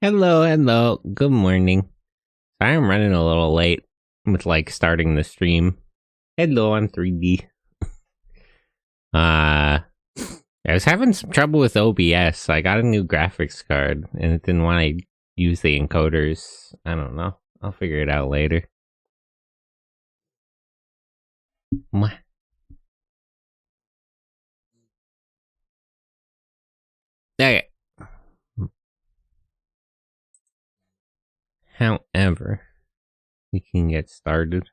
Hello, hello. Good morning. Sorry I'm running a little late with starting the stream. Hello on 3D. I was having some trouble with OBS. I got a new graphics card and it didn't want to use the encoders. I don't know. I'll figure it out later. Okay. However, we can get started.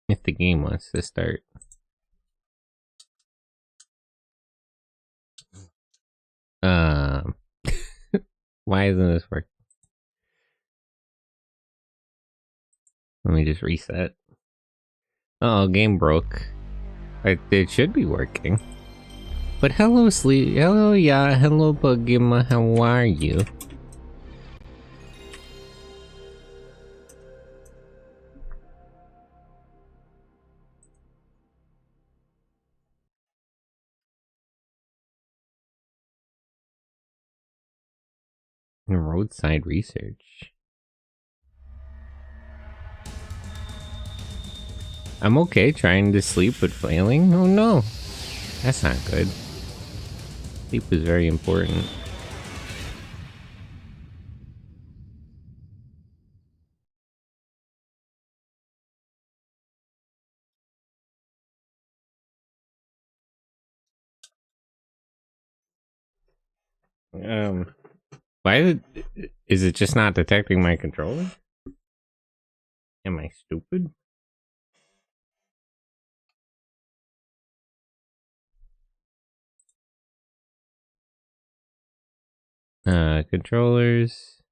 If the game wants to start. Why isn't this working? Let me just reset. Oh, game broke. It should be working. But hello, Sleep. Hello, yeah. Hello, Bugima. How are you? Roadside research. I'm okay trying to sleep but failing? Oh no. That's not good. Sleep is very important. Why is it just not detecting my controller? Am I stupid? Controllers.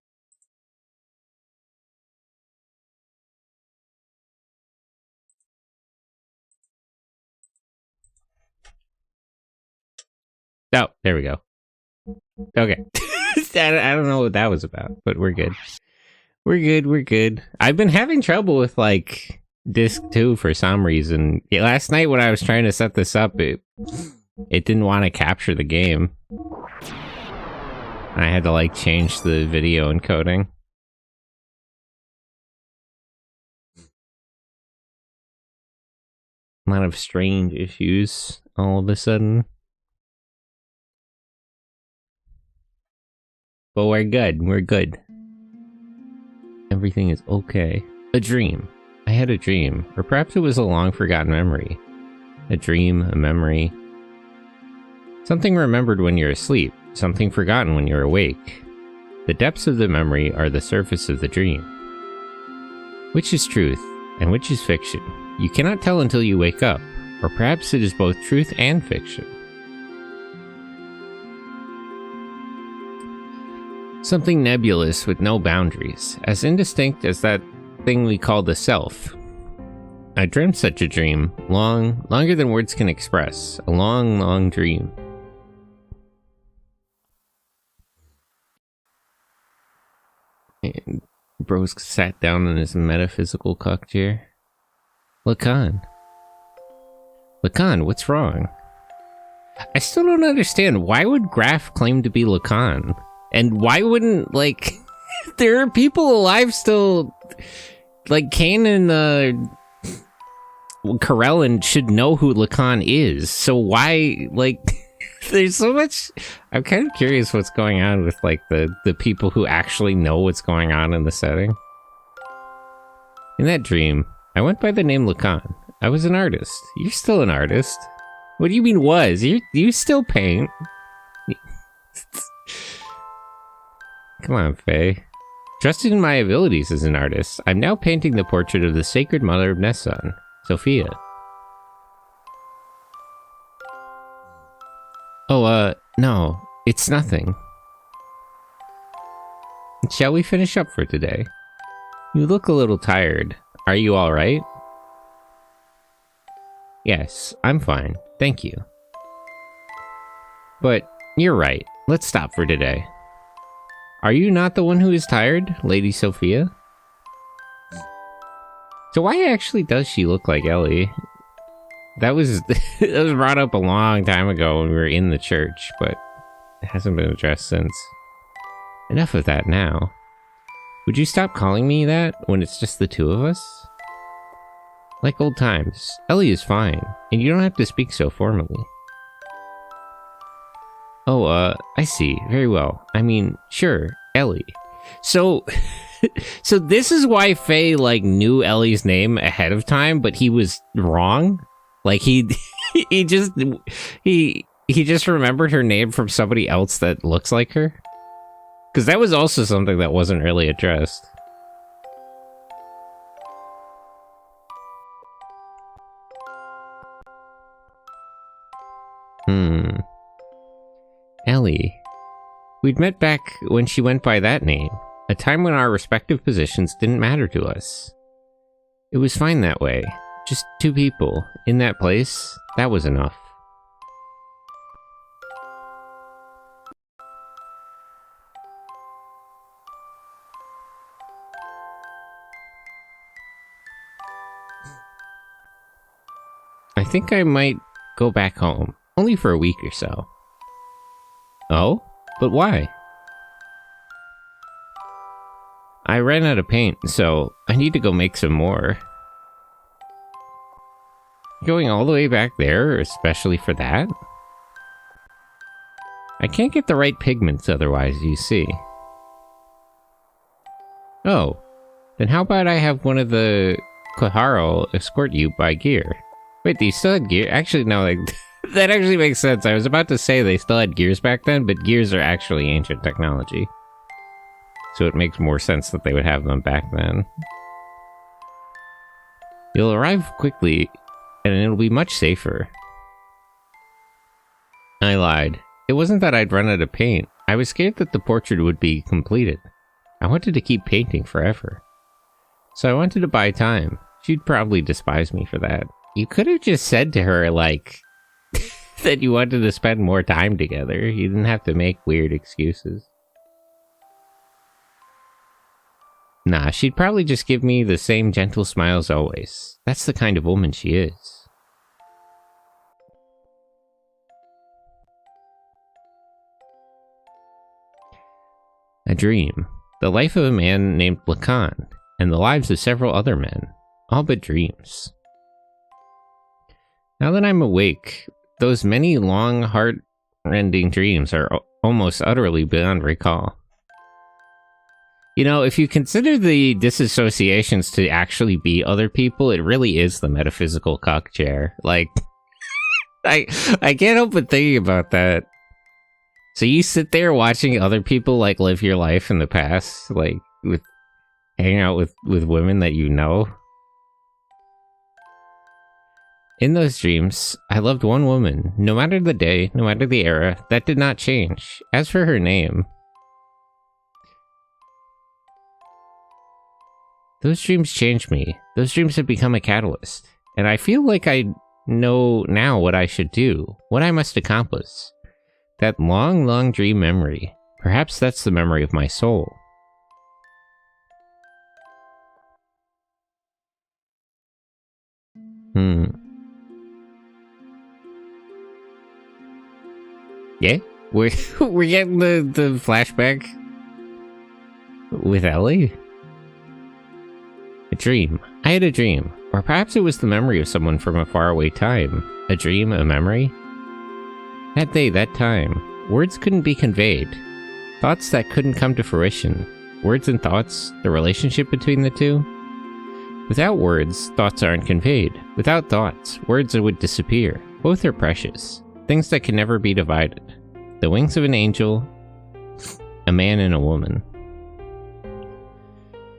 Oh, there we go. Okay. I don't know what that was about, but we're good. We're good. I've been having trouble with, Disc 2 for some reason. Last night when I was trying to set this up, it didn't want to capture the game. I had to, change the video encoding. A lot of strange issues all of a sudden. But we're good. Everything is okay. A dream. I had a dream, or perhaps it was a long-forgotten memory. A dream, a memory. Something remembered when you're asleep, something forgotten when you're awake. The depths of the memory are the surface of the dream. Which is truth, and which is fiction? You cannot tell until you wake up, or perhaps it is both truth and fiction. Something nebulous with no boundaries, as indistinct as that thing we call the self. I dreamt such a dream, longer than words can express, a long, long dream. And Bros sat down in his metaphysical cock chair. Lacan, what's wrong? I still don't understand, why would Graf claim to be Lacan? And why wouldn't, there are people alive still, Kane and, Karellen should know who Lacan is, so why, there's so much, I'm kind of curious what's going on with, the people who actually know what's going on in the setting. In that dream, I went by the name Lacan. I was an artist. You're still an artist. What do you mean was? You still paint. Come on, Faye. Trusted in my abilities as an artist, I'm now painting the portrait of the Sacred Mother of Nessun, Sophia. Oh, no, it's nothing. Shall we finish up for today? You look a little tired. Are you alright? Yes, I'm fine, thank you. But, you're right, let's stop for today. Are you not the one who is tired, Lady Sophia? So why actually does she look like Ellie? That was that was brought up a long time ago when we were in the church, but it hasn't been addressed since. Enough of that now. Would you stop calling me that when it's just the two of us? Like old times, Ellie is fine, and you don't have to speak so formally. Oh, I see. Very well. I mean, sure, Ellie. So, so this is why Faye, like, knew Ellie's name ahead of time, but he was wrong? Like, he just remembered her name from somebody else that looks like her? Because that was also something that wasn't really addressed. Ellie. We'd met back when she went by that name, a time when our respective positions didn't matter to us. It was fine that way. Just two people, in that place, that was enough. I think I might go back home, only for a week or so. Oh? But why? I ran out of paint, so I need to go make some more. Going all the way back there, especially for that? I can't get the right pigments otherwise, you see. Oh, then how about I have one of the Koharo escort you by gear? Wait, do you still have gear? Actually, no, like, that actually makes sense. I was about to say they still had gears back then, but gears are actually ancient technology. So it makes more sense that they would have them back then. You'll arrive quickly, and it'll be much safer. I lied. It wasn't that I'd run out of paint. I was scared that the portrait would be completed. I wanted to keep painting forever. So I wanted to buy time. She'd probably despise me for that. You could have just said to her, like, that you wanted to spend more time together. You didn't have to make weird excuses. Nah, she'd probably just give me the same gentle smile as always. That's the kind of woman she is. A dream. The life of a man named Lacan, and the lives of several other men. All but dreams. Now that I'm awake, those many long, heart-rending dreams are almost utterly beyond recall. You know, if you consider the disassociations to actually be other people, it really is the metaphysical cock chair. Like, I can't help but thinking about that. So you sit there watching other people, like, live your life in the past, like, with hanging out with women that you know. In those dreams, I loved one woman, no matter the day, no matter the era, that did not change. As for her name, those dreams changed me. Those dreams have become a catalyst. And I feel like I know now what I should do, what I must accomplish. That long, long dream memory. Perhaps that's the memory of my soul. Yeah? We're getting the flashback with Ellie? A dream. I had a dream. Or perhaps it was the memory of someone from a faraway time. A dream, a memory? That day, that time. Words couldn't be conveyed. Thoughts that couldn't come to fruition. Words and thoughts, the relationship between the two? Without words, thoughts aren't conveyed. Without thoughts, words would disappear. Both are precious. Things that can never be divided. The wings of an angel, a man and a woman.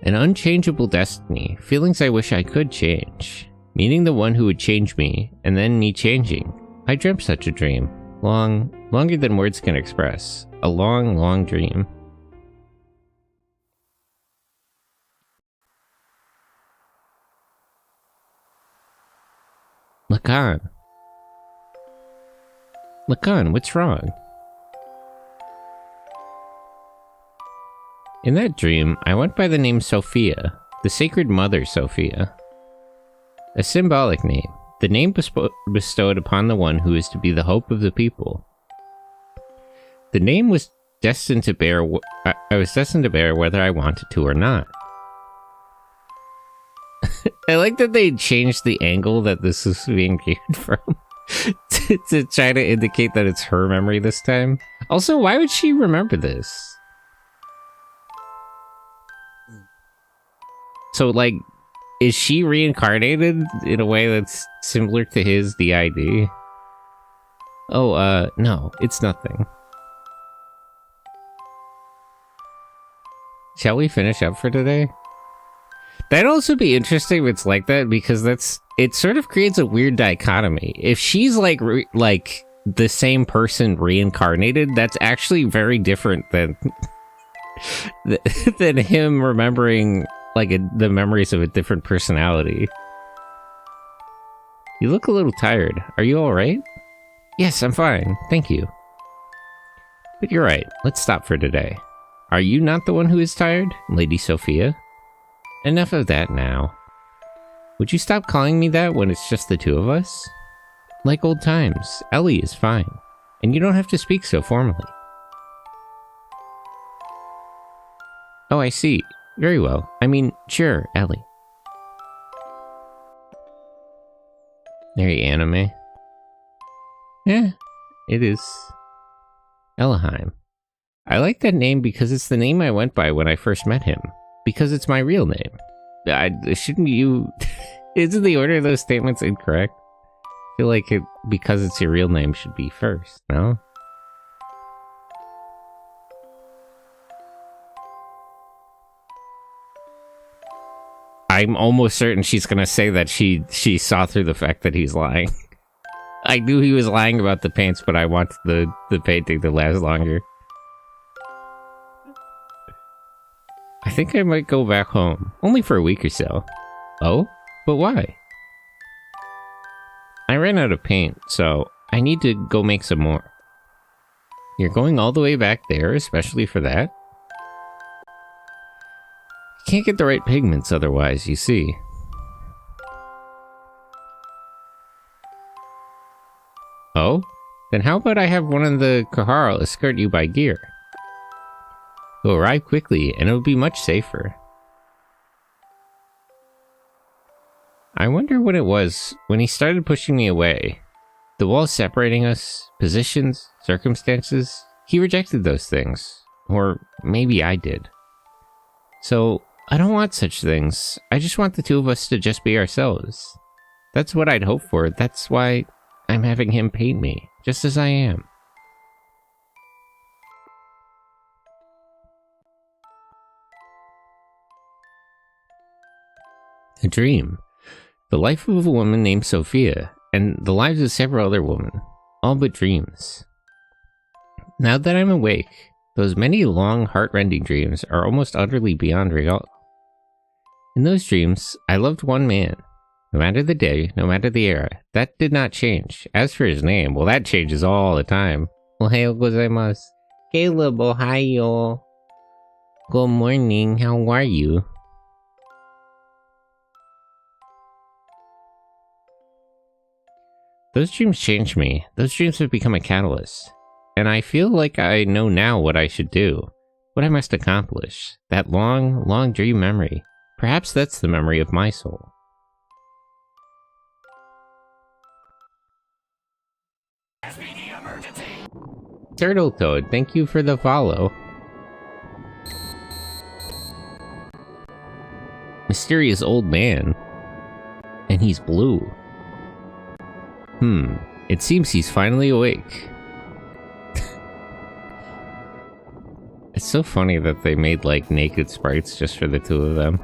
An unchangeable destiny, feelings I wish I could change. Meeting the one who would change me, and then me changing. I dreamt such a dream. Longer than words can express. A long, long dream. Lacan. Lacan, what's wrong? In that dream, I went by the name Sophia, the Sacred Mother Sophia. A symbolic name. The name bestowed upon the one who is to be the hope of the people. The name was destined to bear. I was destined to bear whether I wanted to or not. I like that they changed the angle that this is being viewed from to try to indicate that it's her memory this time. Also, why would she remember this? So, like, is she reincarnated in a way that's similar to his DID? Oh, no, it's nothing. Shall we finish up for today? That'd also be interesting if it's like that, because it sort of creates a weird dichotomy. If she's like the same person reincarnated, that's actually very different than than him remembering like the memories of a different personality. You look a little tired. Are you all right? Yes, I'm fine. Thank you. But you're right. Let's stop for today. Are you not the one who is tired, Lady Sophia? Enough of that now. Would you stop calling me that when it's just the two of us? Like old times, Ellie is fine, and you don't have to speak so formally. Oh, I see. Very well. I mean, sure, Ellie. Very anime. Yeah, it is. Elohim. I like that name because it's the name I went by when I first met him. Because it's my real name. Shouldn't you... Isn't the order of those statements incorrect? I feel like because it's your real name should be first, no? I'm almost certain she's gonna say that she saw through the fact that he's lying. I knew he was lying about the paints, but I wanted the painting to last longer. I think I might go back home. Only for a week or so. Oh? But why? I ran out of paint, so I need to go make some more. You're going all the way back there, especially for that? You can't get the right pigments otherwise, you see. Oh? Then how about I have one of the Kahara escort you by gear? You'll arrive quickly, and it'll be much safer. I wonder what it was when he started pushing me away. The walls separating us, positions, circumstances, he rejected those things. Or maybe I did. So, I don't want such things. I just want the two of us to just be ourselves. That's what I'd hope for. That's why I'm having him paint me, just as I am. A dream. The life of a woman named Sophia, and the lives of several other women. All but dreams. Now that I'm awake, those many long, heart-rending dreams are almost utterly beyond real. In those dreams, I loved one man. No matter the day, no matter the era, that did not change. As for his name, well, that changes all the time. Ohayo gozaimasu. Caleb, ohayo. Good morning, how are you? Those dreams changed me. Those dreams have become a catalyst. And I feel like I know now what I should do. What I must accomplish. That long, long dream memory. Perhaps that's the memory of my soul. Turtle Toad, thank you for the follow. Mysterious old man. And he's blue. It seems he's finally awake. It's so funny that they made, like, naked sprites just for the two of them.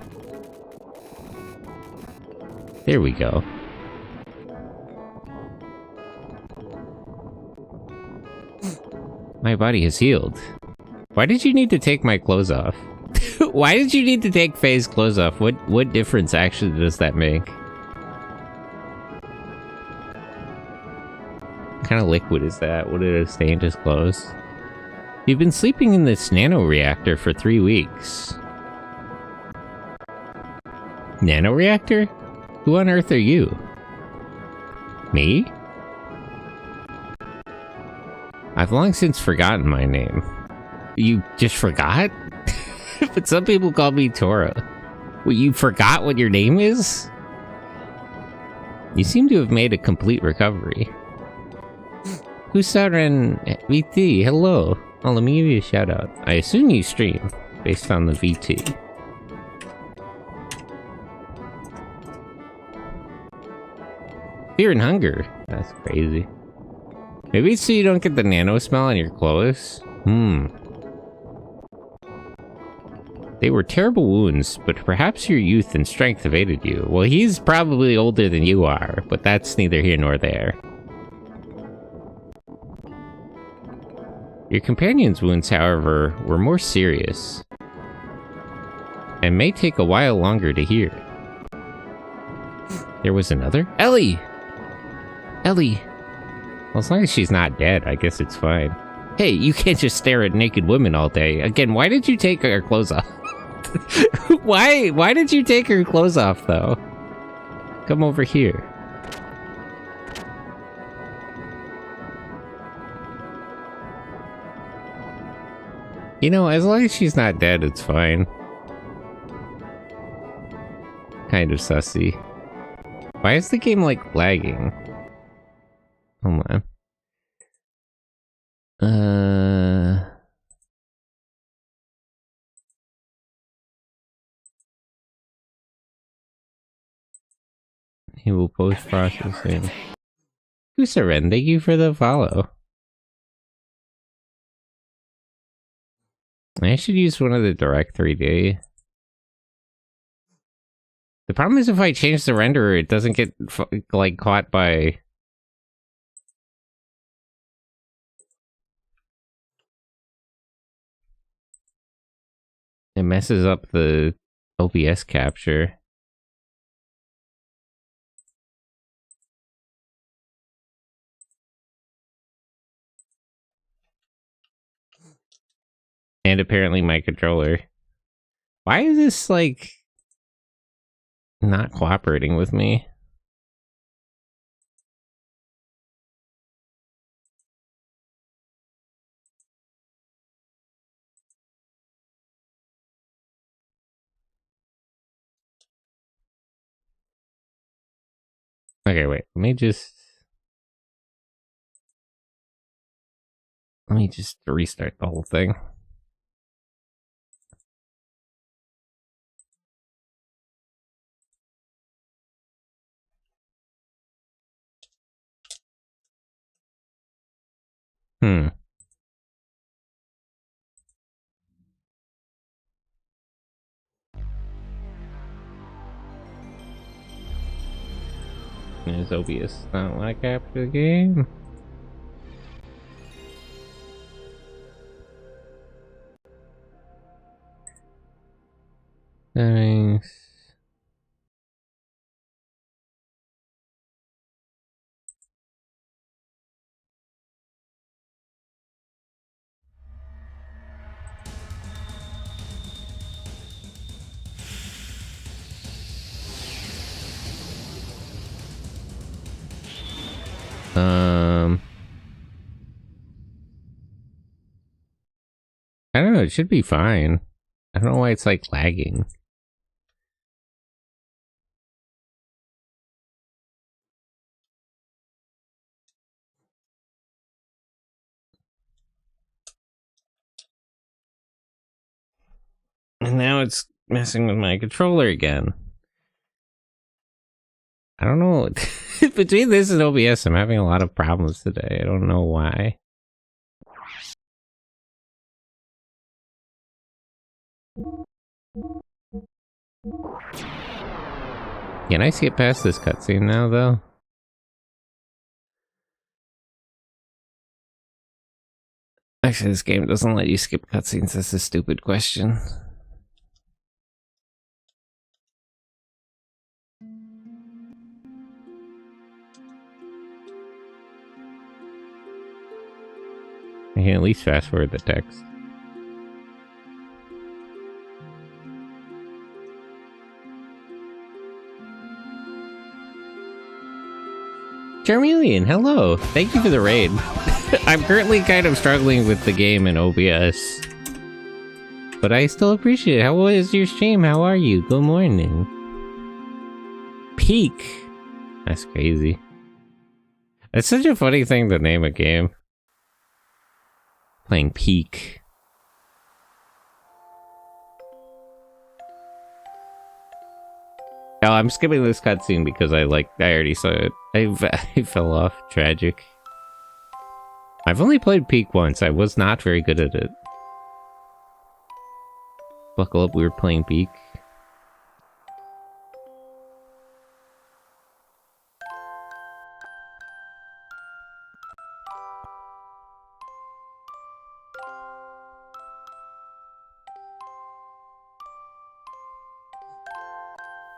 There we go. My body has healed. Why did you need to take my clothes off? Why did you need to take Faye's clothes off? What difference actually does that make? What kind of liquid is that? Would it have stained his clothes? You've been sleeping in this nanoreactor for 3 weeks. Nanoreactor? Who on earth are you? Me? I've long since forgotten my name. You just forgot? But some people call me Tora. Well, you forgot what your name is? You seem to have made a complete recovery. Kusaren VT, hello. Oh, let me give you a shout out. I assume you stream, based on the VT. Fear and hunger. That's crazy. Maybe it's so you don't get the nano smell on your clothes? They were terrible wounds, but perhaps your youth and strength have aided you. Well, he's probably older than you are, but that's neither here nor there. Your companion's wounds, however, were more serious, and may take a while longer to heal. There was another? Ellie! Ellie! Well, as long as she's not dead, I guess it's fine. Hey, you can't just stare at naked women all day. Again, why did you take her clothes off? Why did you take her clothes off, though? Come over here. You know, as long as she's not dead, it's fine. Kind of sussy. Why is the game, like, lagging? Hold on. He will post-processing. Kusaren, thank you for the follow. I should use one of the Direct 3D. The problem is if I change the renderer, it doesn't get, like, caught by... It messes up the OBS capture. And apparently my controller. Why is this, like, not cooperating with me? Okay, wait. Let me just restart the whole thing. Is OBS not like after the game? Thanks. I don't know, it should be fine. I don't know why it's like lagging. And now it's messing with my controller again. I don't know. Between this and OBS, I'm having a lot of problems today. I don't know why. Can I skip past this cutscene now, though? Actually, this game doesn't let you skip cutscenes. That's a stupid question. I can at least fast forward the text. Charmeleon, hello. Thank you for the raid. I'm currently kind of struggling with the game in OBS. But I still appreciate it. How was your stream? How are you? Good morning. Peak. That's crazy. It's such a funny thing to name a game. Playing Peak. Oh, I'm skipping this cutscene because I already saw it. I fell off. Tragic. I've only played Peak once. I was not very good at it. Buckle up, we were playing Peak.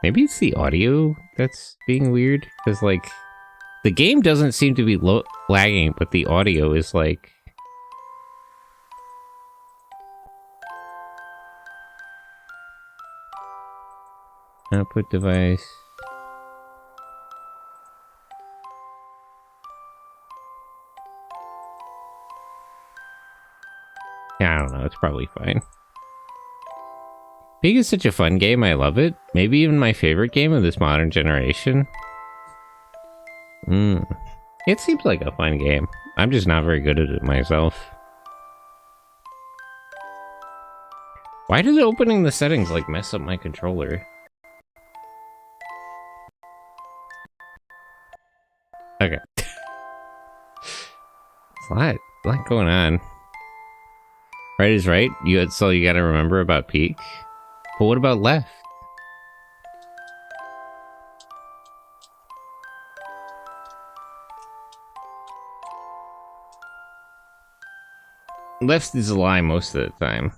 Maybe it's the audio that's being weird, because, like, the game doesn't seem to be lagging, but the audio is, like... Output device... Yeah, I don't know, it's probably fine. Peak is such a fun game, I love it. Maybe even my favorite game of this modern generation. It seems like a fun game. I'm just not very good at it myself. Why does opening the settings, like, mess up my controller? Okay. It's a lot going on. Right is right. So you gotta remember about Peak. But what about left? Left is a lie most of the time.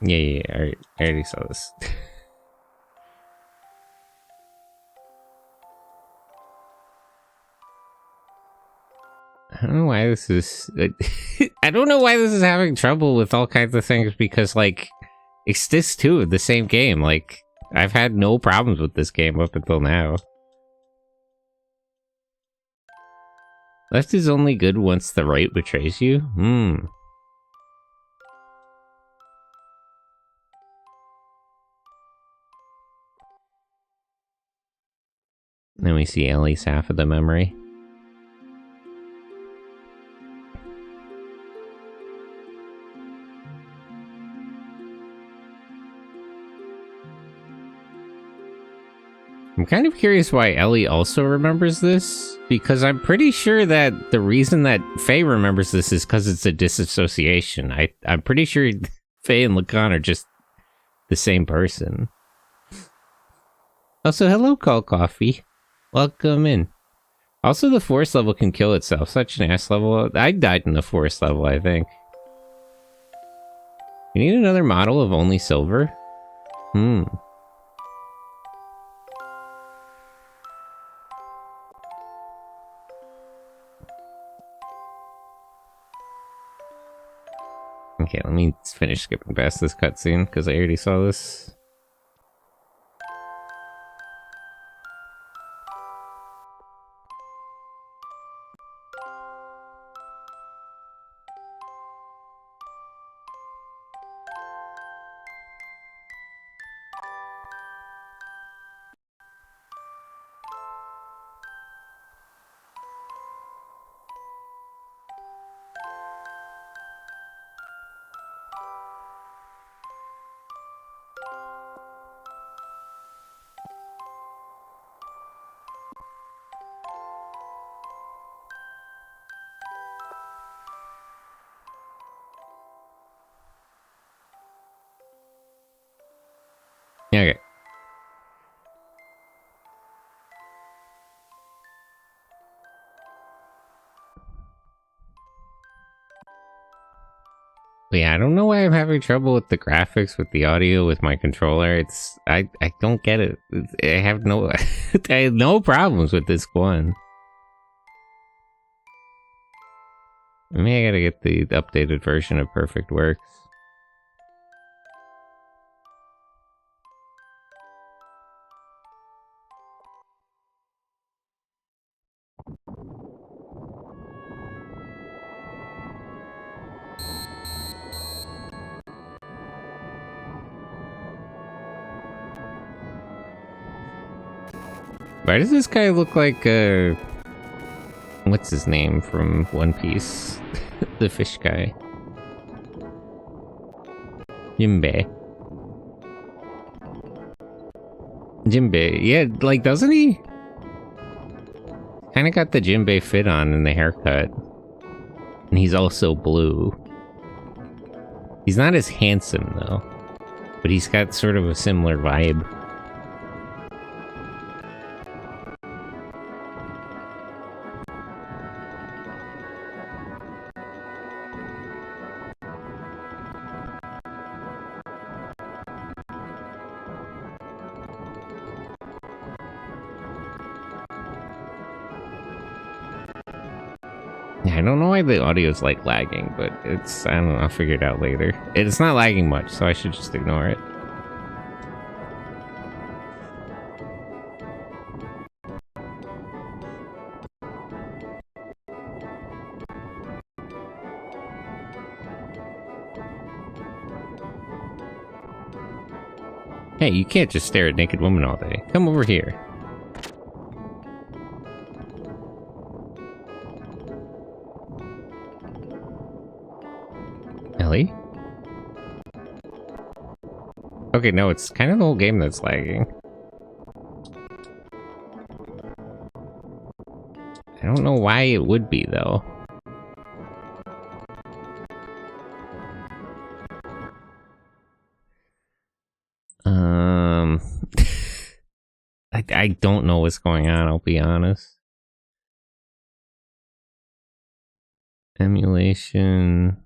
Yeah, I already saw this. I don't know why this is... I don't know why this is having trouble with all kinds of things, because, like, it's this too, the same game. Like, I've had no problems with this game up until now. Left is only good once the right betrays you? Then we see Ellie's half of the memory. I'm kind of curious why Ellie also remembers this, because I'm pretty sure that the reason that Faye remembers this is because it's a disassociation. I'm pretty sure Faye and Lacan are just the same person. Also, hello, Call Coffee. Welcome in. Also, the forest level can kill itself. Such an ass level. I died in the forest level, I think. You need another model of only silver? Okay, let me finish skipping past this cutscene, because I already saw this. Okay. But yeah, I don't know why I'm having trouble with the graphics, with the audio, with my controller. I don't get it. I have no I have no problems with this one. Maybe I gotta get the updated version of Perfect Works. Why does this guy look like, what's his name from One Piece? The fish guy. Jinbei. Jinbei, yeah, like, doesn't he? Kinda got the Jinbei fit on in the haircut. And he's also blue. He's not as handsome, though. But he's got sort of a similar vibe. I don't know why the audio's like lagging, but it's, I don't know, I'll figure it out later. It's not lagging much, so I should just ignore it. Hey, you can't just stare at naked women all day. Come over here. Ellie? Okay, no, it's kind of the whole game that's lagging. I don't know why it would be, though. I don't know what's going on, I'll be honest. Emulation...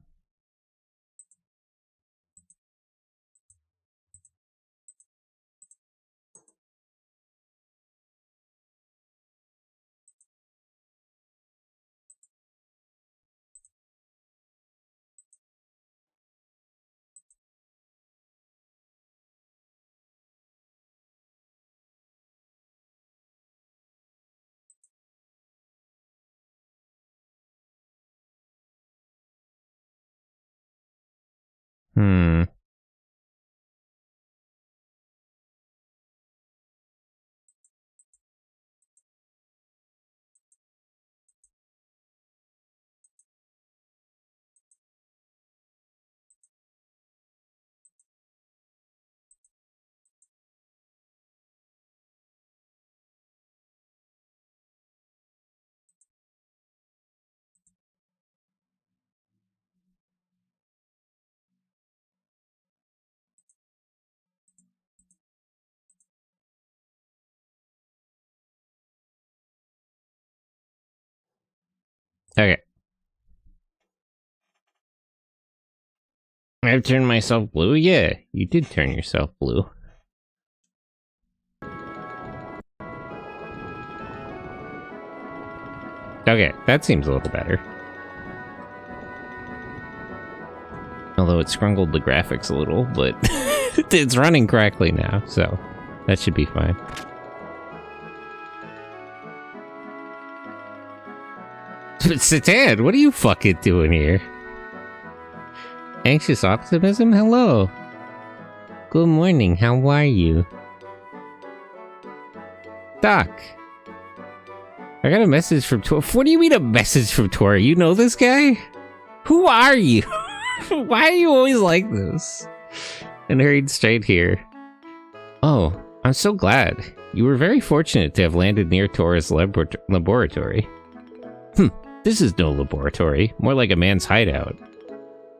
Okay. I've turned myself blue? Yeah, you did turn yourself blue. Okay, that seems a little better. Although it scrungled the graphics a little, but it's running correctly now, so that should be fine. Satan, what are you fucking doing here? Anxious optimism? Hello. Good morning, how are you? Doc. I got a message from Tor. What do you mean a message from Tor? You know this guy? Who are you? Why are you always like this? And hurried straight here. Oh, I'm so glad. You were very fortunate to have landed near Tor's laboratory. This is no laboratory. More like a man's hideout.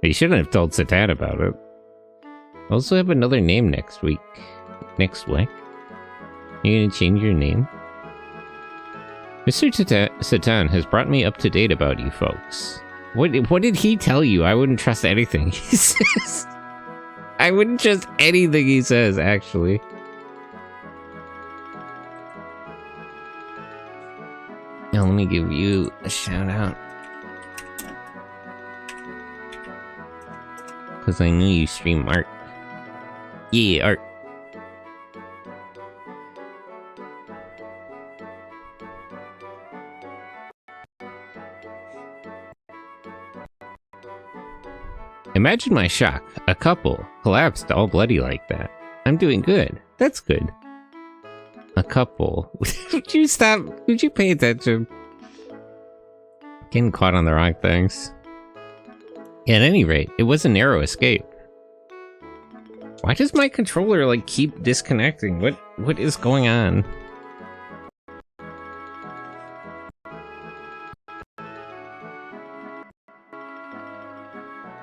You shouldn't have told Satan about it. I also have another name next week. Next week? You gonna change your name? Mr. Satan has brought me up to date about you folks. What did he tell you? I wouldn't trust anything he says. I wouldn't trust anything he says, actually. Now let me give you a shout out. because I knew you stream art. Yeah, art. Imagine my shock. A couple collapsed all bloody like that. I'm doing good. That's good. A couple. Would you stop? Would you pay attention? Getting caught on the wrong things. At any rate, it was a narrow escape. Why does my controller, like, keep disconnecting? What is going on?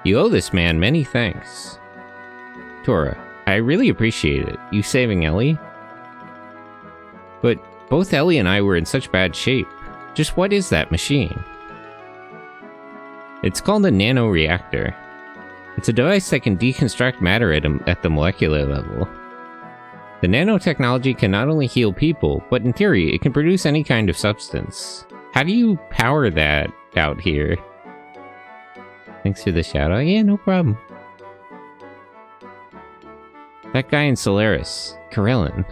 You owe this man many thanks. Tora, I really appreciate it. You saving Ellie? But both Ellie and I were in such bad shape. Just what is that machine? It's called a nanoreactor. It's a device that can deconstruct matter at the molecular level. The nanotechnology can not only heal people, but in theory, it can produce any kind of substance. How do you power that out here? Thanks for the shout out. Yeah, no problem. That guy in Solaris, Karelin.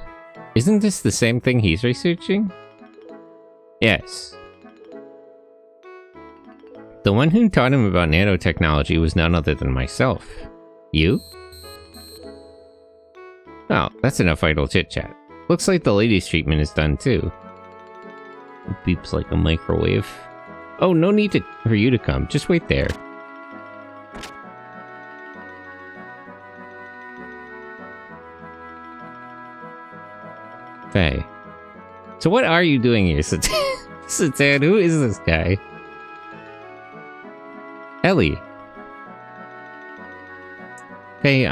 Isn't this the same thing he's researching? Yes. The one who taught him about nanotechnology was none other than myself. You? Oh, that's enough idle chit-chat. Looks like the ladies' treatment is done too. It beeps like a microwave. Oh, no need for you to come. Just wait there. Faye. So what are you doing here, Satan? Who is this guy? Ellie. Faye,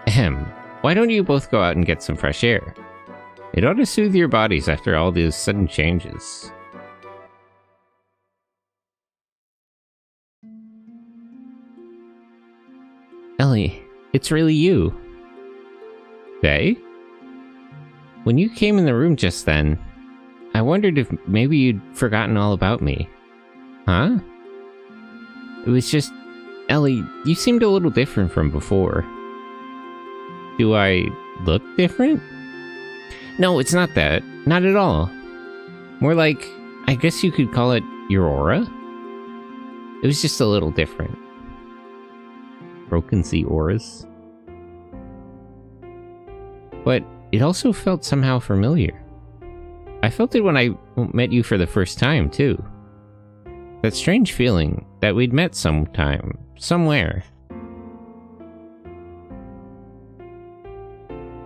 Ahem. Why don't you both go out and get some fresh air? It ought to soothe your bodies after all these sudden changes. Ellie, it's really you. Faye? When you came in the room just then, I wondered if maybe you'd forgotten all about me. Huh? It was just... Ellie, you seemed a little different from before. Do I look different? No, it's not that. Not at all. More like, I guess you could call it your aura? It was just a little different. Broken sea auras. But it also felt somehow familiar. I felt it when I met you for the first time, too. That strange feeling that we'd met sometime, somewhere.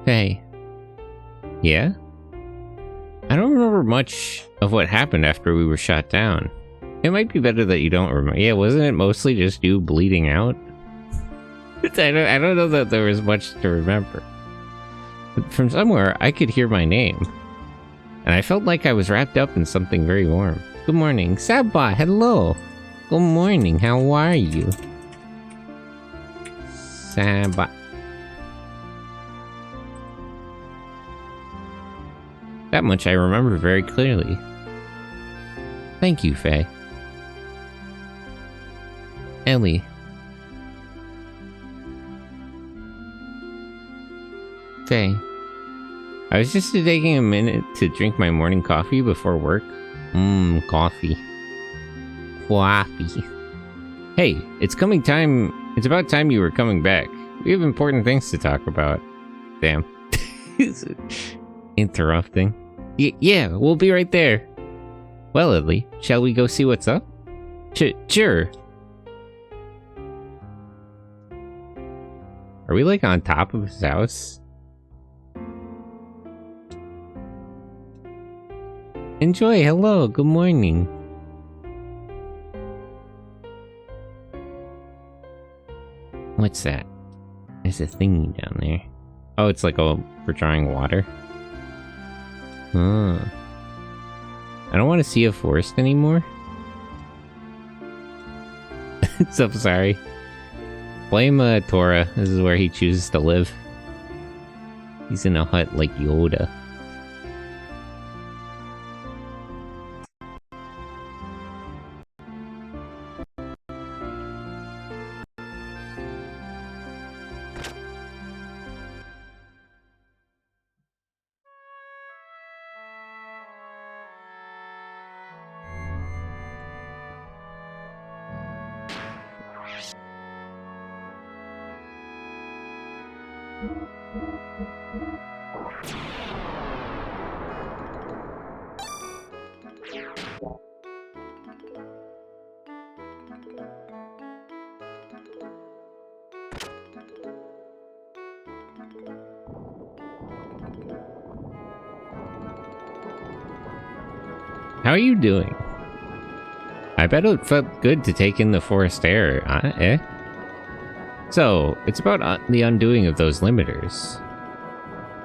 Hey. Yeah? I don't remember much of what happened after we were shot down. It might be better that you don't remember. Yeah, wasn't it mostly just you bleeding out? I don't know that there was much to remember. But from somewhere, I could hear my name. And I felt like I was wrapped up in something very warm. Good morning. Sabah, hello. Good morning, how are you? Sabah. That much I remember very clearly. Thank you, Faye. Ellie. Faye. I was just taking a minute to drink my morning coffee before work. Coffee. Coffee. Hey, it's about time you were coming back. We have important things to talk about. Damn. Interrupting. Yeah, we'll be right there. Well, Ellie, shall we go see what's up? Sure. Are we like on top of his house? Enjoy, hello, good morning. What's that? There's a thingy down there. Oh, it's like for drawing water. Huh. I don't want to see a forest anymore. So sorry. Blame Tora. This is where he chooses to live. He's in a hut like Yoda. How are you doing? I bet it felt good to take in the forest air, eh? So, it's about the undoing of those limiters.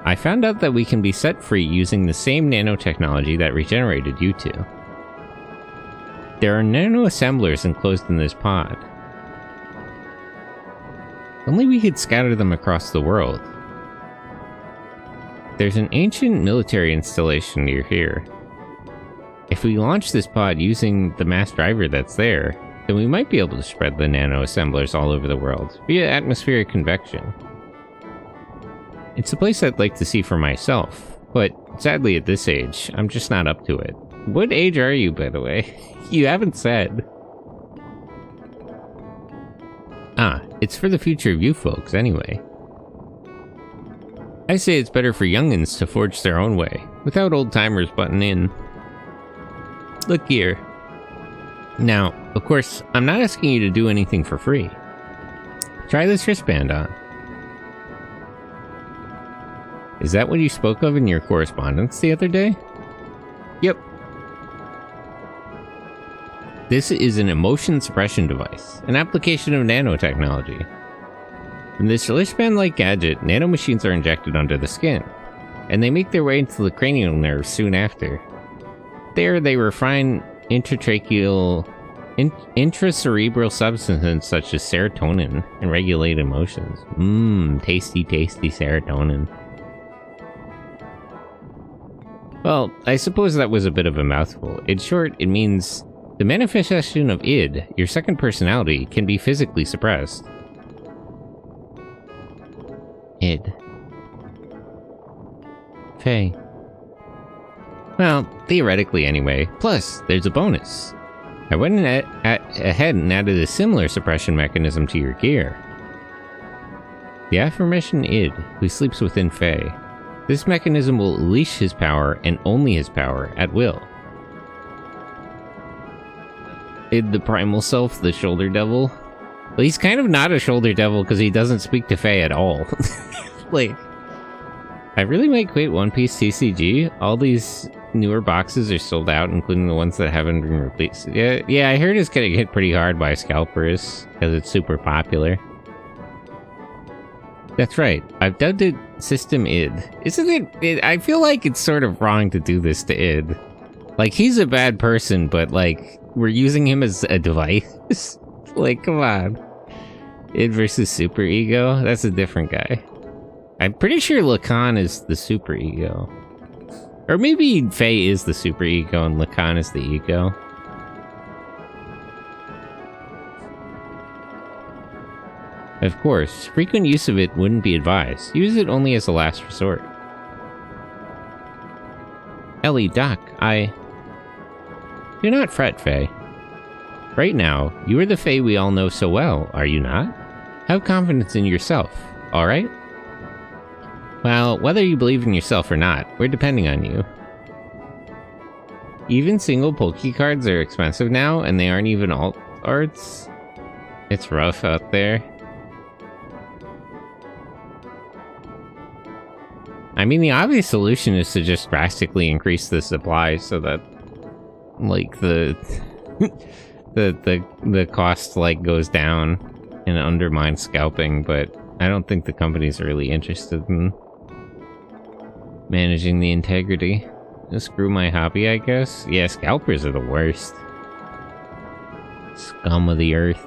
I found out that we can be set free using the same nanotechnology that regenerated you two. There are nano-assemblers enclosed in this pod. Only we could scatter them across the world. There's an ancient military installation near here. If we launch this pod using the mass driver that's there, then we might be able to spread the nano-assemblers all over the world, via atmospheric convection. It's a place I'd like to see for myself, but sadly at this age, I'm just not up to it. What age are you, by the way? You haven't said. Ah, it's for the future of you folks, anyway. I say it's better for young'uns to forge their own way, without old-timers butting in. Look here. Now, of course, I'm not asking you to do anything for free. Try this wristband on. Is that what you spoke of in your correspondence the other day? Yep. This is an emotion suppression device, an application of nanotechnology. In this wristband-like gadget, nanomachines are injected under the skin, and they make their way into the cranial nerves soon after. There, they refine intracerebral substances such as serotonin and regulate emotions. Tasty, tasty serotonin. Well, I suppose that was a bit of a mouthful. In short, it means the manifestation of id, your second personality, can be physically suppressed. Id. Faye. Well, theoretically anyway. Plus, there's a bonus. I went ahead and added a similar suppression mechanism to your gear. The aforementioned id, who sleeps within Faye. This mechanism will unleash his power, and only his power, at will. Id, the primal self, the shoulder devil. Well, he's kind of not a shoulder devil because he doesn't speak to Faye at all. Like, I really might quit One Piece TCG. All these newer boxes are sold out, including the ones that haven't been released. Yeah, I heard it's getting hit pretty hard by scalpers because it's super popular. That's right. I've dubbed it System id. Isn't it? I feel like it's sort of wrong to do this to id. Like, he's a bad person, but like, we're using him as a device. Like, come on. Id versus super ego? That's a different guy. I'm pretty sure Lacan is the super ego. Or maybe Faye is the super ego and Lacan is the ego. Of course, frequent use of it wouldn't be advised. Use it only as a last resort. Ellie, Doc, Do not fret, Faye. Right now, you are the Faye we all know so well, are you not? Have confidence in yourself, alright? Well, whether you believe in yourself or not, we're depending on you. Even single Poke cards are expensive now, and they aren't even alt arts. It's rough out there. I mean, the obvious solution is to just drastically increase the supply so that, like, the the cost, like, goes down and undermines scalping, but I don't think the company's really interested in managing the integrity. Screw my hobby, I guess? Yeah, scalpers are the worst. Scum of the earth.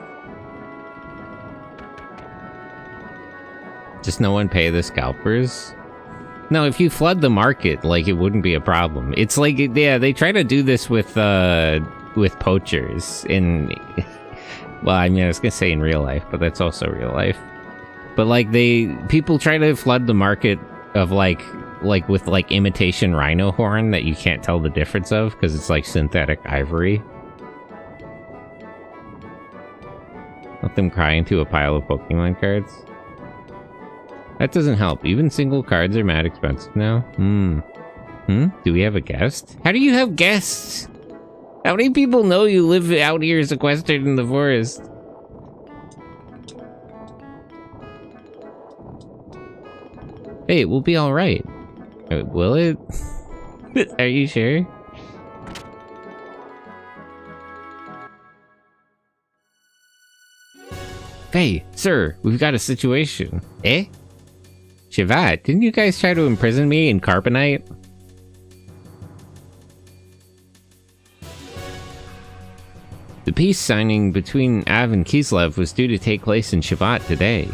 Just no one pay the scalpers? No, if you flood the market, like, it wouldn't be a problem. It's like, yeah, they try to do this with poachers in... Well, I mean, I was gonna say in real life, but that's also real life. But, like, people try to flood the market of, like with, like, imitation rhino horn that you can't tell the difference of, because it's, like, synthetic ivory. Let them cry into a pile of Pokemon cards. That doesn't help. Even single cards are mad expensive now. Do we have a guest? How do you have guests? How many people know you live out here sequestered in the forest? Hey, we'll be alright. Will it? Are you sure? Hey, sir, we've got a situation. Eh? Shivat, didn't you guys try to imprison me in carbonite? The peace signing between Av and Kislev was due to take place in Shivat today.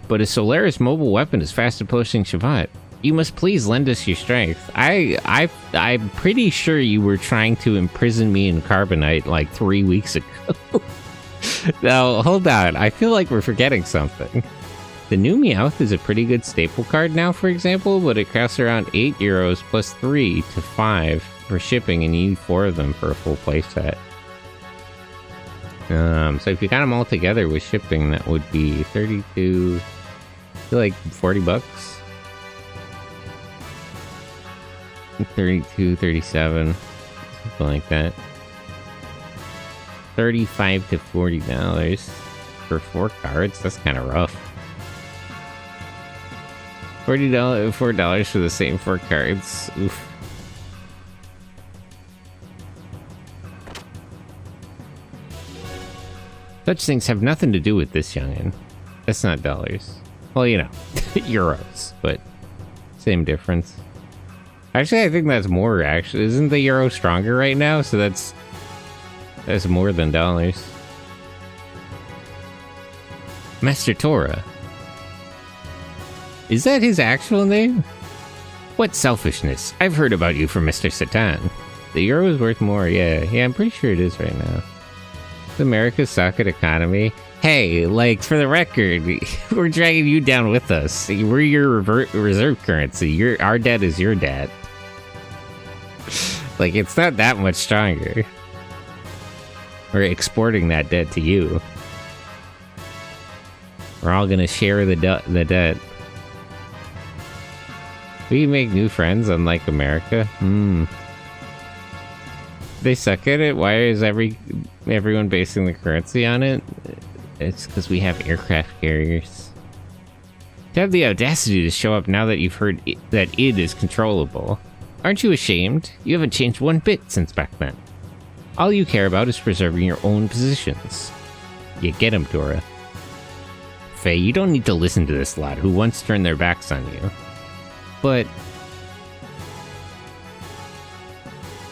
But a Solaris mobile weapon is fast approaching Shivat. You must please lend us your strength. I'm pretty sure you were trying to imprison me in carbonite like 3 weeks ago. Now, hold on. I feel like we're forgetting something. The new Meowth is a pretty good staple card now, for example, but it costs around 8 euros plus 3 to 5 for shipping, and you need 4 of them for a full playset. So if you got them all together with shipping, that would be 32, I feel like 40 bucks. 32, 37, something like that. $35 to $40 for 4 cards. That's kind of rough. $4 for the same 4 cards. Oof. Such things have nothing to do with this youngin'. That's not dollars. Well, you know, euros, but same difference. Actually, I think that's more, actually. Isn't the euro stronger right now? So that's more than dollars. Master Tora. Is that his actual name? What selfishness. I've heard about you from Mr. Satan. The euro is worth more, yeah. Yeah, I'm pretty sure it is right now. Does America suck at economy? Hey, like, for the record, we're dragging you down with us. We're your reserve currency. Our debt is your debt. Like, it's not that much stronger. We're exporting that debt to you. We're all gonna share the debt. We make new friends, unlike America. They suck at it? Why is everyone basing the currency on it? It's because we have aircraft carriers. To have the audacity to show up now that you've heard that it is controllable. Aren't you ashamed? You haven't changed one bit since back then. All you care about is preserving your own positions. You get him, Dora. Faye, you don't need to listen to this lot who once turned their backs on you. But...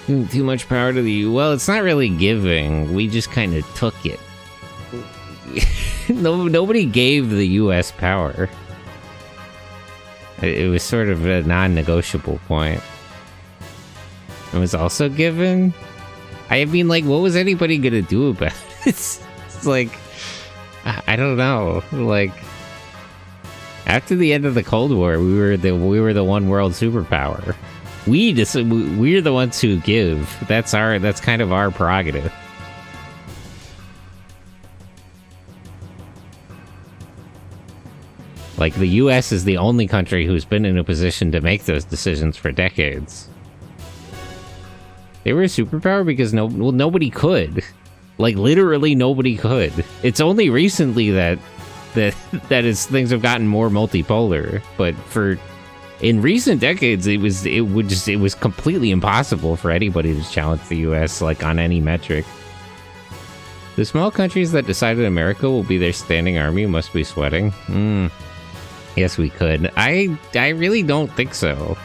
too much power to the U. Well, it's not really giving. We just kind of took it. Nobody gave the US power. It was sort of a non-negotiable point. It was also given. I mean, like, what was anybody gonna do about it? It's like, I don't know. Like, after the end of the Cold War, we were the one world superpower. We're the ones who give. That's kind of our prerogative. Like, the US is the only country who's been in a position to make those decisions for decades. They were a superpower because nobody could. Like, literally nobody could. It's only recently that things have gotten more multipolar, but in recent decades, it was completely impossible for anybody to challenge the US, like, on any metric. The small countries that decided America will be their standing army must be sweating. Yes, we could. I really don't think so.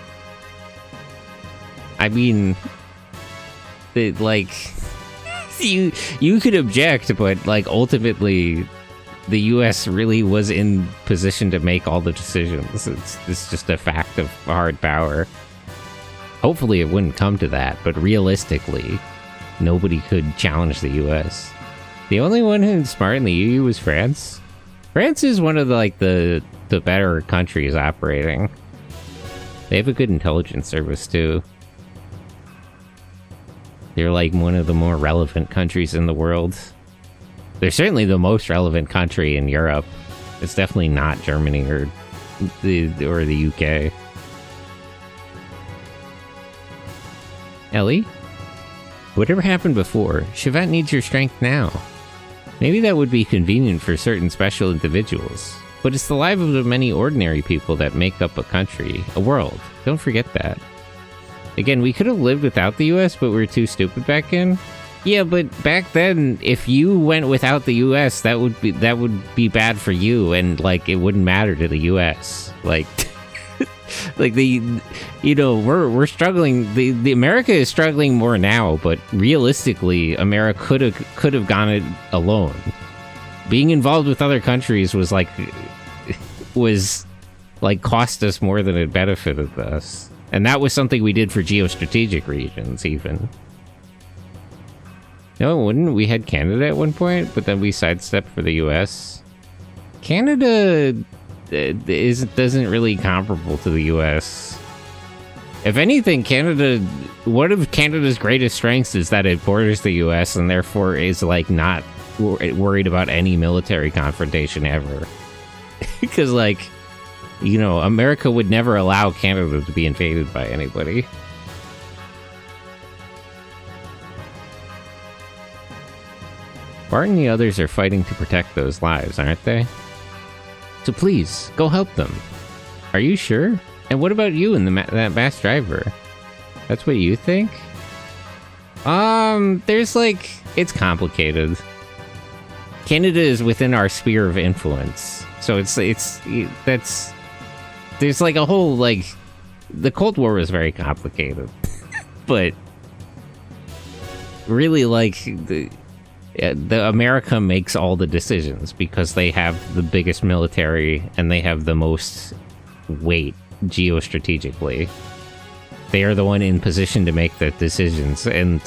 I mean, like, you could object, but, like, ultimately, the US really was in position to make all the decisions. It's just a fact of hard power. Hopefully it wouldn't come to that, but realistically, nobody could challenge the US. The only one who's smart in the EU was France. France is one of the better countries operating. They have a good intelligence service too. They're like one of the more relevant countries in the world. They're certainly the most relevant country in Europe. It's definitely not Germany or or the UK. Ellie? Whatever happened before, Chivette needs your strength now. Maybe that would be convenient for certain special individuals, but it's the lives of many ordinary people that make up a country, a world. Don't forget that. Again, we could have lived without the US, but we were too stupid back then. Yeah, but back then, if you went without the US, that would be bad for you, and like it wouldn't matter to the US. Like, like we're struggling. The America is struggling more now, but realistically, America could have gone it alone. Being involved with other countries was like cost us more than it benefited us, and that was something we did for geostrategic regions, even. No, it wouldn't. We had Canada at one point, but then we sidestepped for the US. Canada isn't really comparable to the US. If anything, one of Canada's greatest strengths is that it borders the US and therefore is like not worried about any military confrontation ever. Because America would never allow Canada to be invaded by anybody. Bart and the others are fighting to protect those lives, aren't they? So please, go help them. Are you sure? And what about you and that mass driver? That's what you think? It's complicated. Canada is within our sphere of influence. So there's like a whole, the Cold War was very complicated. But really, the America makes all the decisions because they have the biggest military and they have the most weight geostrategically. They are the one in position to make the decisions, and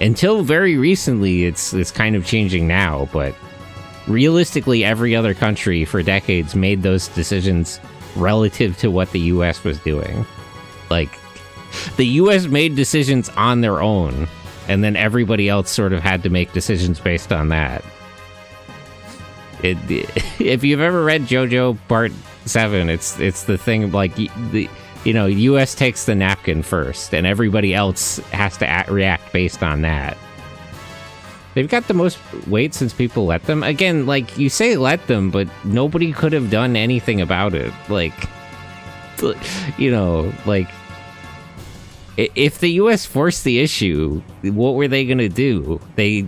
until very recently, it's kind of changing now. But realistically, every other country for decades made those decisions relative to what the U.S. was doing. The U.S. made decisions on their own. And then everybody else sort of had to make decisions based on that. If you've ever read JoJo Part 7, it's the thing U.S. takes the napkin first, and everybody else has to react based on that. They've got the most weight since people let them. Again, you say let them, but nobody could have done anything about it. If the U.S. forced the issue, what were they going to do? They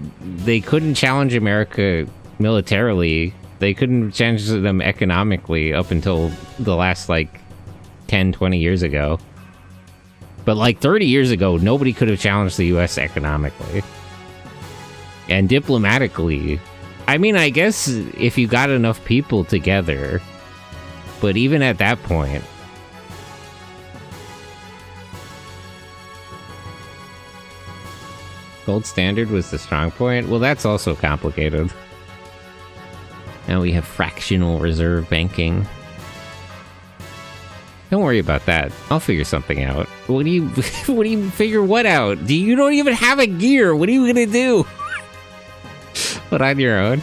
couldn't challenge America militarily. They couldn't challenge them economically up until the last, 10, 20 years ago. But, 30 years ago, nobody could have challenged the U.S. economically. And diplomatically, I guess if you got enough people together, but even at that point, gold standard was the strong point? Well, that's also complicated. Now we have fractional reserve banking. Don't worry about that. I'll figure something out. What do you figure what out? You don't even have a gear. What are you gonna do? But on your own?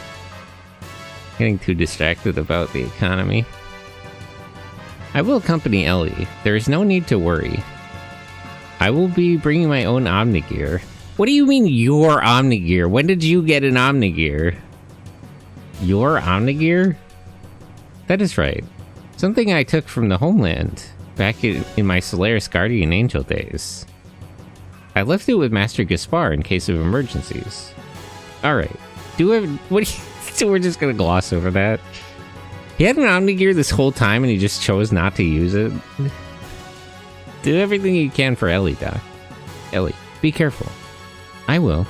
Getting too distracted about the economy. I will accompany Ellie. There is no need to worry. I will be bringing my own Omnigear. What do you mean, your Omnigear? When did you get an Omnigear? Your Omnigear? That is right. Something I took from the homeland, back in my Solaris Guardian Angel days. I left it with Master Gaspar in case of emergencies. Alright. So we're just gonna gloss over that? He had an Omnigear this whole time and he just chose not to use it? Do everything you can for Ellie, Doc. Ellie, be careful. I will.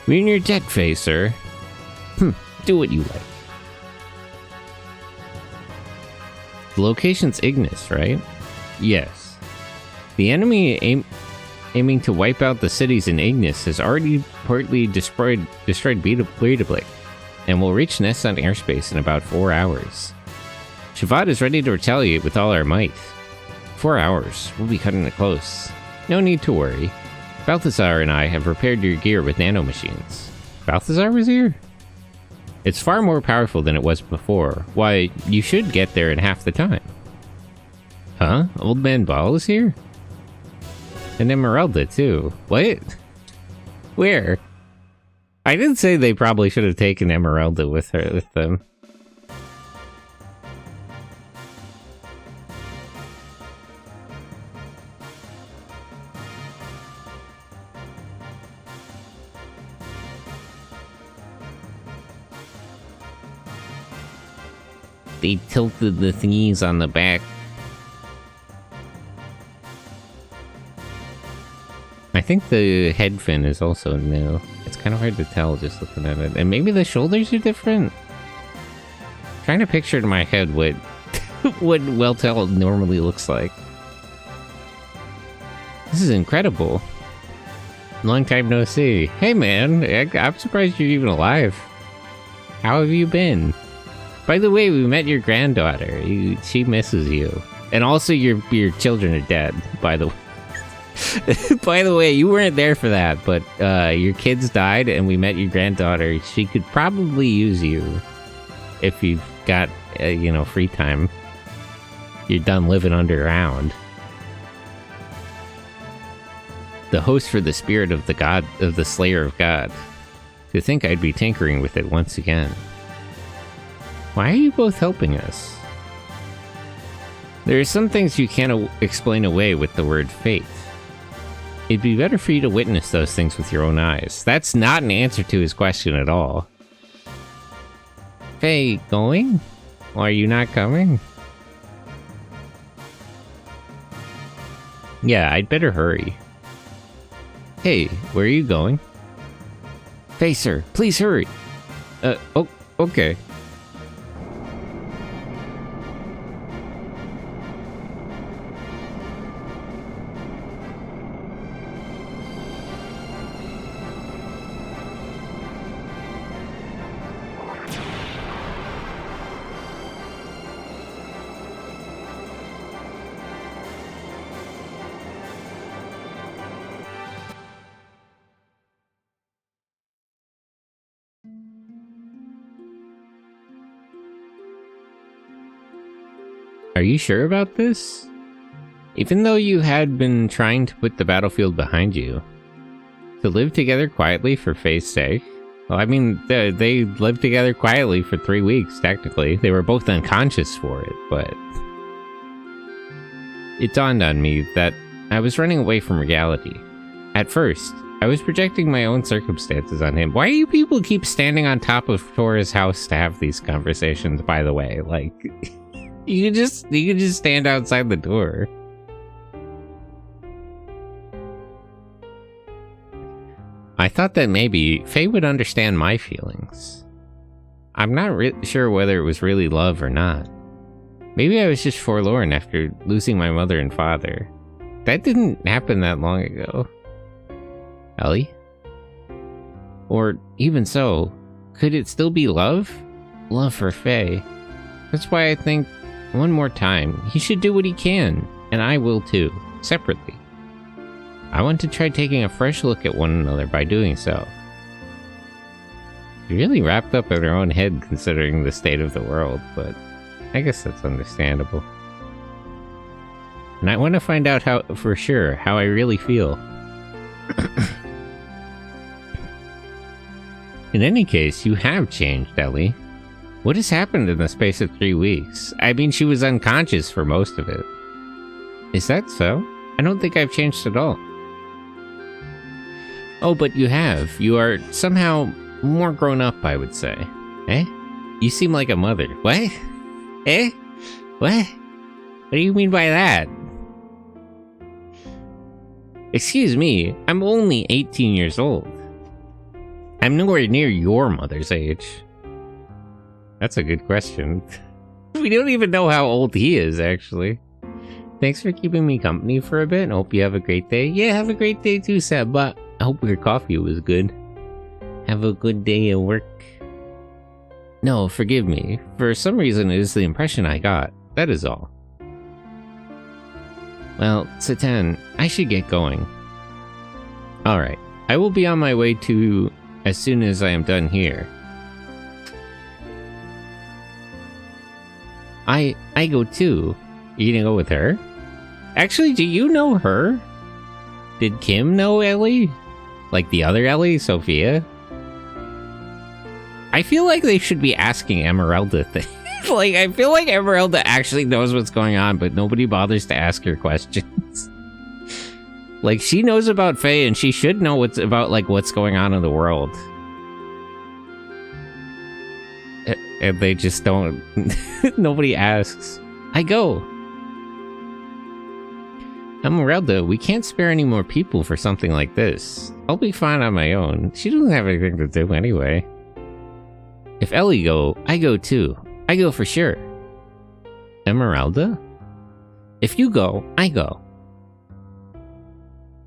We're in your debt phase, sir. Do what you like. The location's Ignis, right? Yes. The enemy aiming to wipe out the cities in Ignis has already partly destroyed Breedablick, and will reach Nessun airspace in about 4 hours. Shavad is ready to retaliate with all our might. 4 hours. We'll be cutting it close. No need to worry. Balthazar and I have repaired your gear with nanomachines. Balthazar was here? It's far more powerful than it was before. Why, you should get there in half the time. Huh? Old Man Ball is here? And Emeralda, too. What? Where? I did say they probably should have taken Emeralda with them. They tilted the thingies on the back. I think the head fin is also new. It's kind of hard to tell just looking at it. And maybe the shoulders are different? I'm trying to picture in my head what what Weltel normally looks like. This is incredible. Long time no see. Hey man, I'm surprised you're even alive. How have you been? By the way, we met your granddaughter. She misses you. And also your children are dead, by the way. By the way, you weren't there for that, but your kids died and we met your granddaughter. She could probably use you if you've got, free time. You're done living underground. The host for the spirit of the Slayer of God. To think I'd be tinkering with it once again. Why are you both helping us? There are some things you can't explain away with the word fate. It'd be better for you to witness those things with your own eyes. That's not an answer to his question at all. Faye, going? Or are you not coming? Yeah, I'd better hurry. Hey, where are you going? Faye, sir, please hurry. Oh, okay. Are you sure about this? Even though you had been trying to put the battlefield behind you, to live together quietly for Faye's sake? Well, I mean, they lived together quietly for 3 weeks, technically. They were both unconscious for it, but... It dawned on me that I was running away from reality. At first, I was projecting my own circumstances on him. Why do you people keep standing on top of Tora's house to have these conversations, by the way? Like... You could just stand outside the door. I thought that maybe Faye would understand my feelings. I'm not sure whether it was really love or not. Maybe I was just forlorn after losing my mother and father. That didn't happen that long ago. Ellie? Or even so, could it still be love? Love for Faye. That's why I think, one more time, he should do what he can, and I will too, separately. I want to try taking a fresh look at one another by doing so. She's really wrapped up in her own head considering the state of the world, but I guess that's understandable. And I want to find out how I really feel. In any case, you have changed, Ellie. What has happened in the space of 3 weeks? I mean, she was unconscious for most of it. Is that so? I don't think I've changed at all. Oh, but you have. You are somehow more grown up, I would say. Eh? You seem like a mother. What? Eh? What? What do you mean by that? Excuse me, I'm only 18 years old. I'm nowhere near your mother's age. That's a good question. We don't even know how old he is, actually. Thanks for keeping me company for a bit. Hope you have a great day. Yeah, have a great day too, Seb, but I hope your coffee was good. Have a good day at work. No, forgive me. For some reason, it is the impression I got. That is all. Well, Satan, I should get going. Alright, I will be on my way to as soon as I am done here. I go too. You gonna go with her? Actually, do you know her? Did Kim know Ellie? Like the other Ellie, Sophia? I feel like they should be asking Emeralda things. Like, I feel like Emeralda actually knows what's going on, but nobody bothers to ask her questions. Like, she knows about Faye, and she should know what's going on in the world. And they just don't... Nobody asks. I go. Emeralda, we can't spare any more people for something like this. I'll be fine on my own. She doesn't have anything to do anyway. If Ellie go, I go too. I go for sure. Emeralda? If you go, I go.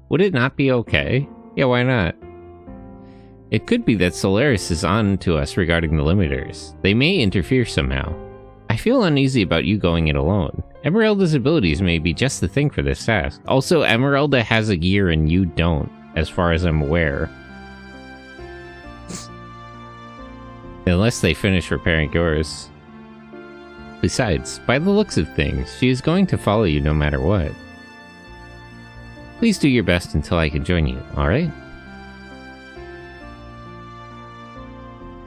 Would it not be okay? Yeah, why not? It could be that Solaris is on to us regarding the limiters. They may interfere somehow. I feel uneasy about you going it alone. Emeralda's abilities may be just the thing for this task. Also, Emeralda has a gear and you don't, as far as I'm aware. Unless they finish repairing yours. Besides, by the looks of things, she is going to follow you no matter what. Please do your best until I can join you, alright?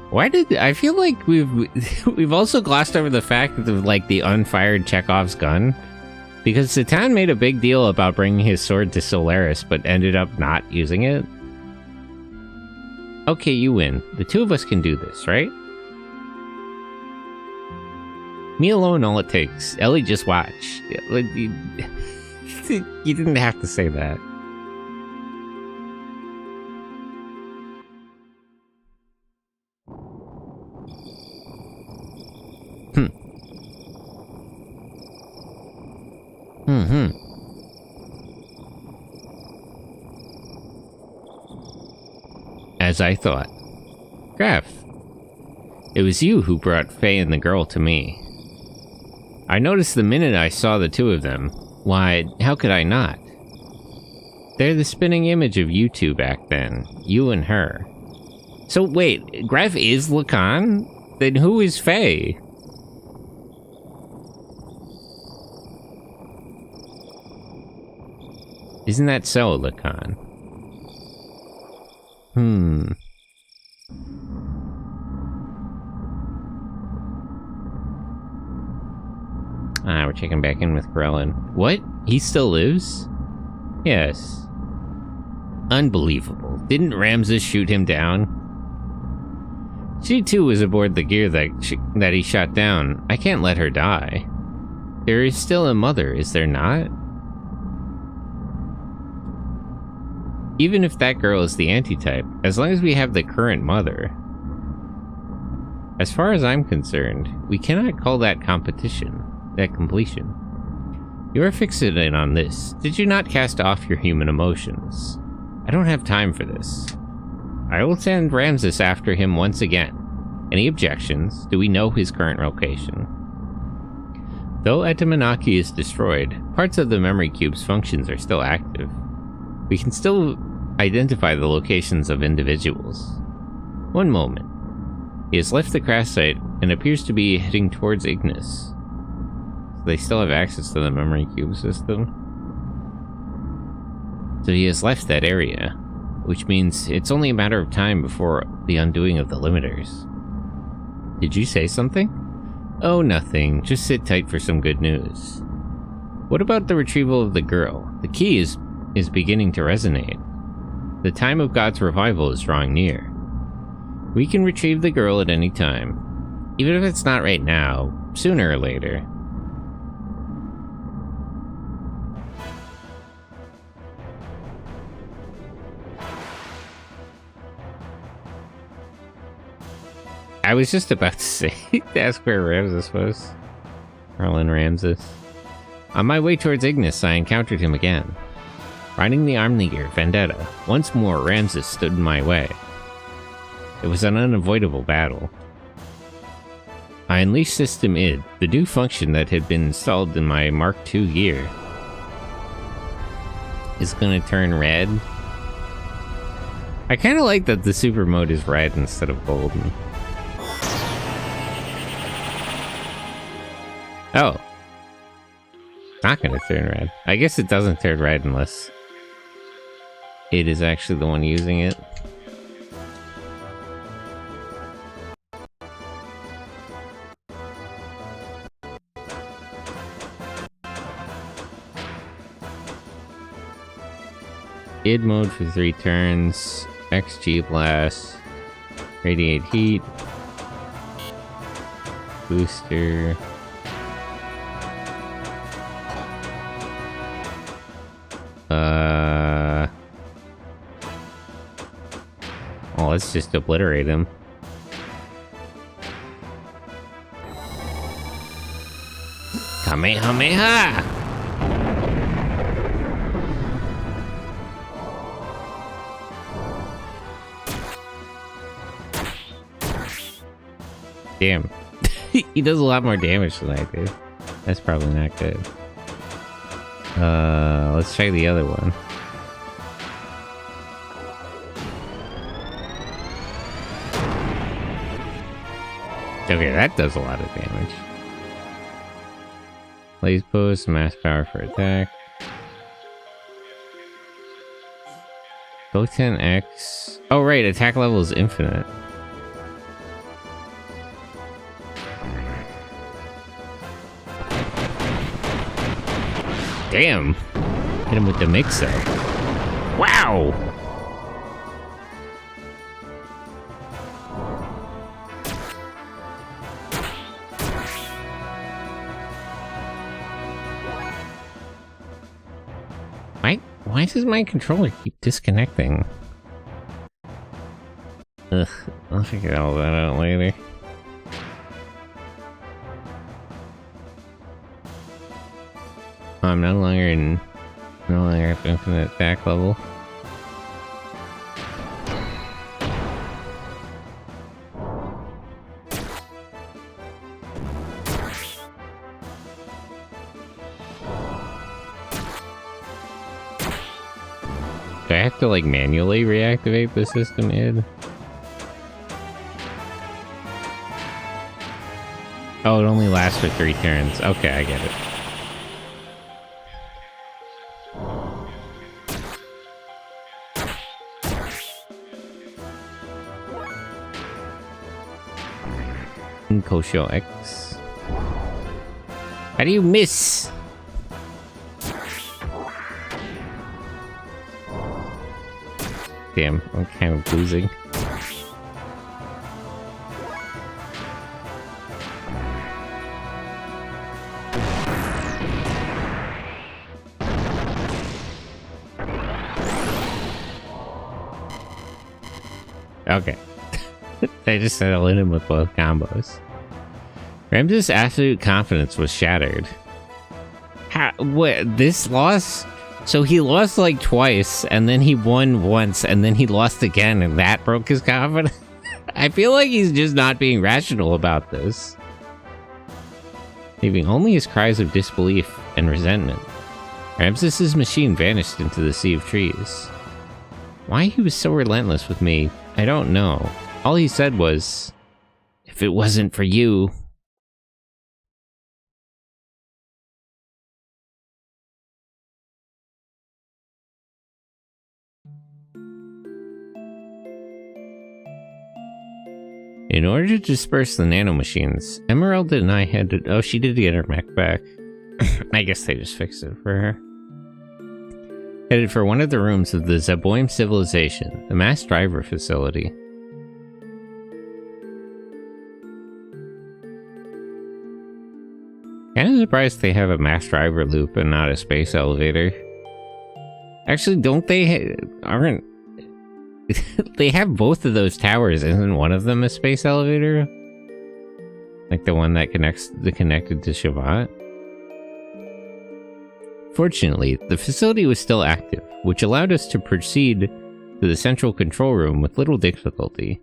Why did... I feel like we've also glossed over the fact of, like, the unfired Chekhov's gun. Because Satan made a big deal about bringing his sword to Solaris, but ended up not using it. Okay, you win. The two of us can do this, right? Me alone, all it takes. Ellie, just watch. You didn't have to say that. As I thought. Graf, it was you who brought Faye and the girl to me. I noticed the minute I saw the two of them. Why, how could I not? They're the spinning image of you two back then. You and her. So wait, Graf is Lacan? Then who is Faye? Isn't that so, Lacan? We're checking back in with Krellin. What? He still lives? Yes. Unbelievable. Didn't Ramses shoot him down? She too was aboard the gear that he shot down. I can't let her die. There is still a mother, is there not? Even if that girl is the antitype, as long as we have the current mother. As far as I'm concerned, we cannot call that competition. That completion. You are fixated on this. Did you not cast off your human emotions? I don't have time for this. I will send Ramses after him once again. Any objections? Do we know his current location? Though Etamanaki is destroyed, parts of the memory cube's functions are still active. We can still identify the locations of individuals. One moment. He has left the crash site and appears to be heading towards Ignis. They still have access to the memory cube system. So he has left that area, which means it's only a matter of time before the undoing of the limiters. Did you say something? Oh, nothing. Just sit tight for some good news. What about the retrieval of the girl? The key is beginning to resonate. The time of God's revival is drawing near. We can retrieve the girl at any time. Even if it's not right now, sooner or later. I was just about to say, to ask where Ramses was. Erlen Ramses. On my way towards Ignis, I encountered him again. Riding the Armlinger Vendetta, once more Ramses stood in my way. It was an unavoidable battle. I unleashed System id, the new function that had been installed in my Mark II gear. Is gonna turn red. I kinda like that the super mode is red instead of golden. Oh. Not gonna turn red. I guess it doesn't turn red unless it is actually the one using it. Id mode for 3 turns. XG blast. Radiate heat. Booster. Well, let's just obliterate him. Kamehameha! Damn. He does a lot more damage than I do. That's probably not good. Let's try the other one. Okay, that does a lot of damage. Blaze post, mass power for attack. Go 10x. Oh right, attack level is infinite. Damn! Hit him with the mixer. Wow! Why does my controller keep disconnecting? Ugh, I'll figure all that out later. I'm no longer at infinite attack level. Do I have to like manually reactivate the system, Id? Oh, it only lasts for 3 turns. Okay, I get it. Kosho X. How do you miss? Damn, I'm kind of losing. Okay. I just settled in him with both combos. Ramses' absolute confidence was shattered. How, what, this loss? So he lost like twice, and then he won once, and then he lost again, and that broke his confidence? I feel like he's just not being rational about this. Leaving only his cries of disbelief and resentment. Ramses' machine vanished into the sea of trees. Why he was so relentless with me, I don't know. All he said was, "If it wasn't for you..." In order to disperse the nanomachines, Emeralda and I had to... Oh, she did get her mech back. I guess they just fixed it for her. Headed for one of the rooms of the Zeboim civilization, the mass driver facility. Kinda surprised they have a mass driver loop and not a space elevator. Actually, don't they... aren't... they have both of those towers. Isn't one of them a space elevator? Like the one that connected to Shavat? Fortunately, the facility was still active, which allowed us to proceed to the central control room with little difficulty.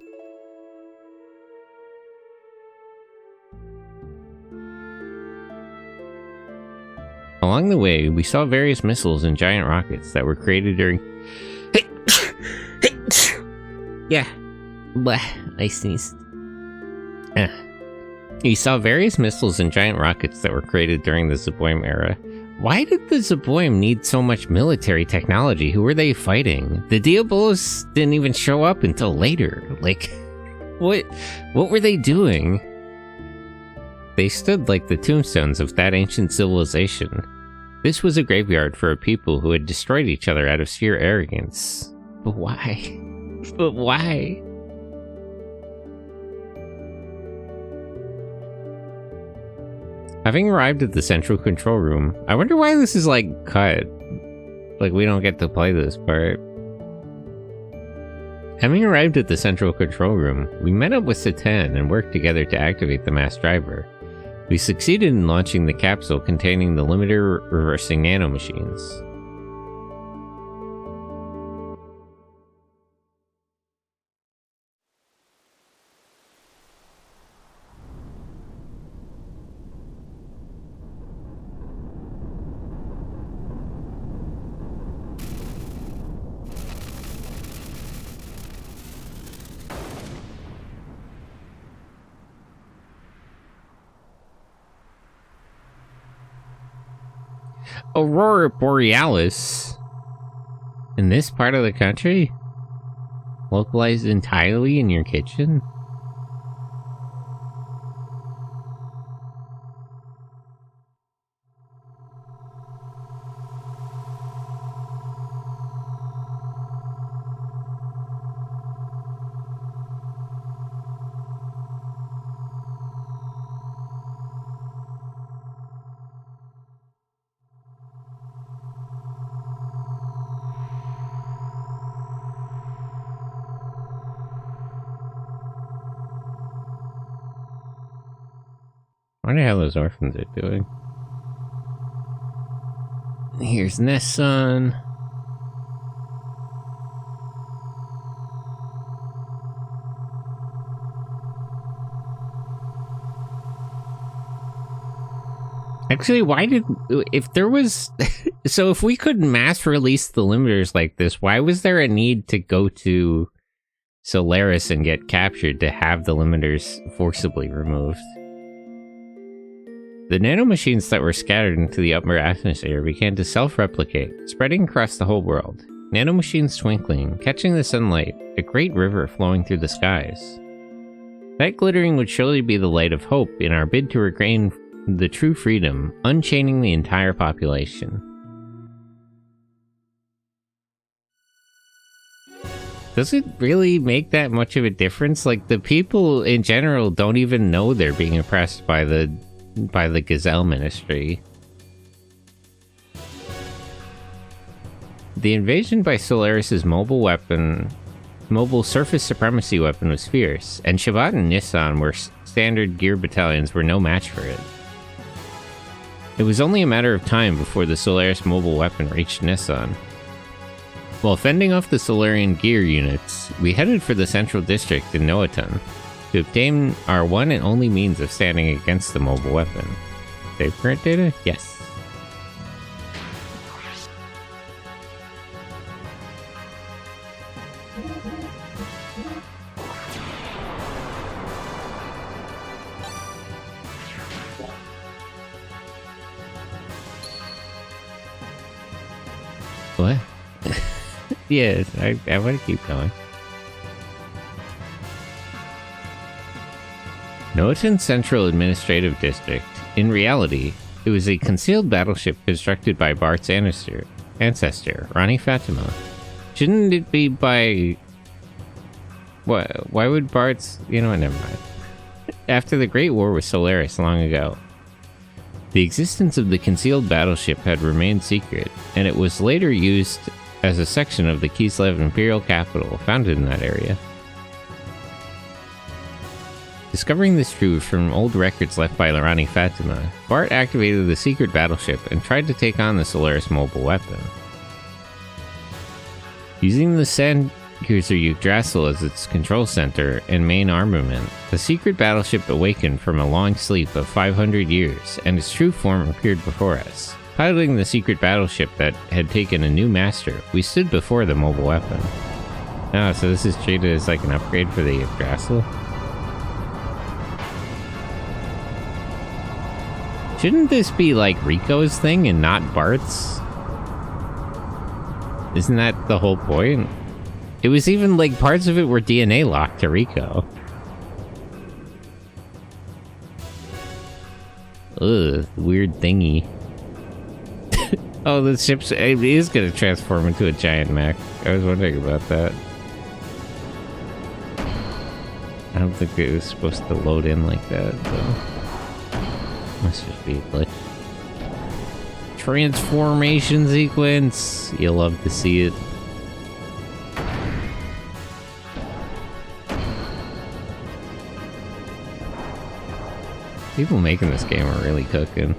Along the way, we saw various missiles and giant rockets that were created during... Yeah. Blah, I sneezed. He saw various missiles and giant rockets that were created during the Zeboim era. Why did the Zeboim need so much military technology? Who were they fighting? The Diabolos didn't even show up until later. Like, what were they doing? They stood like the tombstones of that ancient civilization. This was a graveyard for a people who had destroyed each other out of sheer arrogance. But why? But why? Having arrived at the central control room, I wonder why this is like cut. Like we don't get to play this part. Having arrived at the central control room, we met up with Satan and worked together to activate the mass driver. We succeeded in launching the capsule containing the limiter reversing nanomachines. Aurora Borealis? In this part of the country? Localized entirely in your kitchen? I wonder how those orphans are doing. Here's Nessun. Actually, why did... If there was... So if we could mass release the limiters like this, why was there a need to go to Solaris and get captured to have the limiters forcibly removed? The nanomachines that were scattered into the upper atmosphere began to self-replicate, spreading across the whole world. Nanomachines twinkling, catching the sunlight, a great river flowing through the skies. That glittering would surely be the light of hope in our bid to regain the true freedom, unchaining the entire population. Does it really make that much of a difference? Like, the people in general don't even know they're being oppressed by the Gazelle Ministry. The invasion by Solaris's mobile surface supremacy weapon was fierce, and Shabbat and Nissan were standard gear battalions were no match for it. It was only a matter of time before the Solaris mobile weapon reached Nissan. While fending off the Solarian gear units, we headed for the central district in Noatan to obtain our one and only means of standing against the mobile weapon. Save current data? Yes. What? Yes, I want to keep going. Noatan Central Administrative District. In reality, it was a concealed battleship constructed by Bart's ancestor, Rani Fatima. Shouldn't it be by... What? Why would Bart's... You know what, never mind. After the Great War with Solaris long ago, the existence of the concealed battleship had remained secret, and it was later used as a section of the Kislev Imperial capital founded in that area. Discovering this truth from old records left by Rani Fatima, Bart activated the secret battleship and tried to take on the Solaris mobile weapon. Using the Sandcruiser Yggdrasil as its control center and main armament, the secret battleship awakened from a long sleep of 500 years, and its true form appeared before us. Piloting the secret battleship that had taken a new master, we stood before the mobile weapon. Oh, so this is treated as like an upgrade for the Yggdrasil? Shouldn't this be like Rico's thing and not Bart's? Isn't that the whole point? It was even like parts of it were DNA locked to Rico. Ugh, weird thingy. Oh, the ship is going to transform into a giant mech. I was wondering about that. I don't think it was supposed to load in like that, though. Must just be a glitch. Transformation sequence! You'll love to see it. People making this game are really cooking.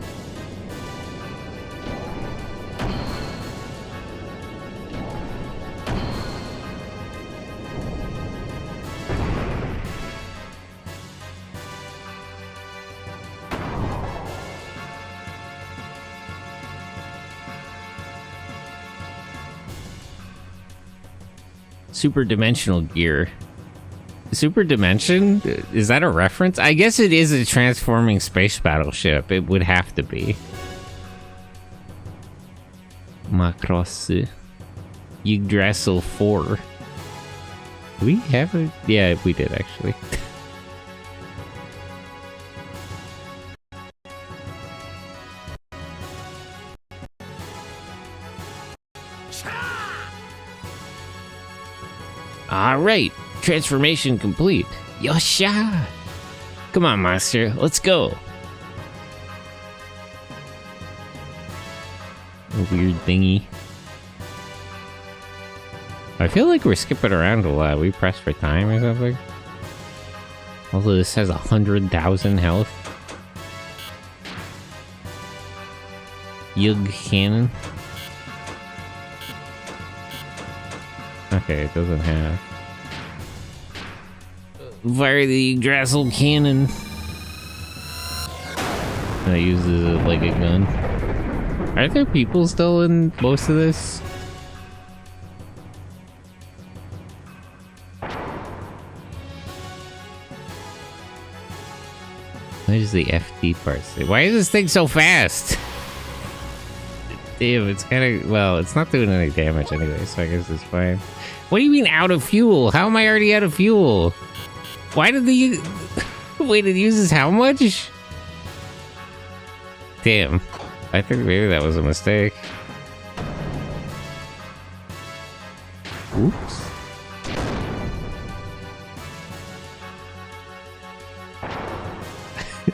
Super dimensional gear. Super dimension? Is that a reference? I guess it is a transforming space battleship. It would have to be. Macross Yggdrasil 4. Do we have it? Yeah, we did actually. Alright, transformation complete. Yosha! Come on, monster, let's go. A weird thingy. I feel like we're skipping around a lot. We pressed for time or something. Although this has 100,000 health. Yug cannon. Okay, it doesn't have. Fire the Yggdrasil cannon. That uses it like a gun. Are there people still in most of this? What does the FD part say? Why is this thing so fast? Damn, it's kind of... Well, it's not doing any damage anyway, so I guess it's fine. What do you mean out of fuel? How am I already out of fuel? Why did the... Wait, it uses how much? Damn. I think maybe that was a mistake. Oops.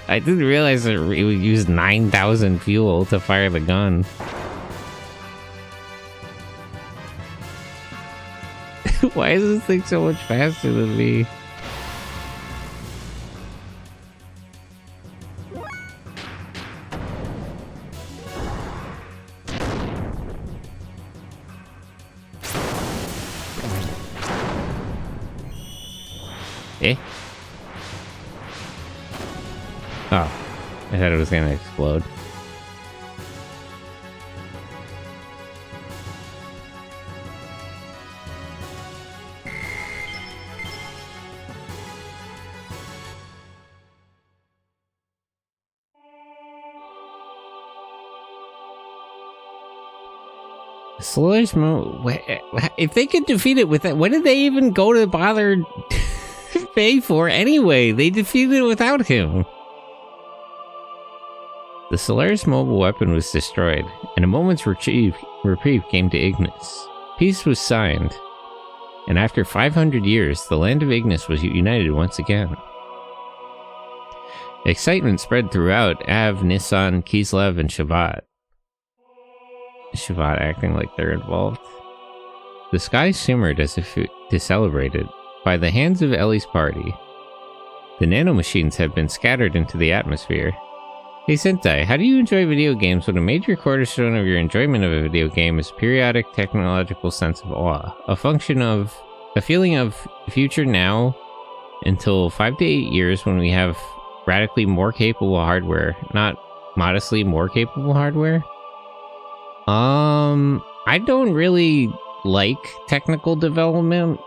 I didn't realize that it would use 9,000 fuel to fire the gun. Why is this thing so much faster than me? Eh? Oh, I thought it was gonna explode. Sludge if they could defeat it with that, what did they even go to bother pay for anyway? They defeated it without him. The Solaris mobile weapon was destroyed, and a moment's reprieve came to Ignis. Peace was signed, and after 500 years, the land of Ignis was united once again. Excitement spread throughout Av, Nissan, Kislev, and Shavat. Shavat acting like they're involved. The sky shimmered as if to celebrate it. By the hands of Ellie's party, the nanomachines have been scattered into the atmosphere. Hey Sentai, how do you enjoy video games when a major cornerstone of your enjoyment of a video game is periodic technological sense of awe? A function of a feeling of future now until 5 to 8 years when we have radically more capable hardware, not modestly more capable hardware? I don't really like technical development.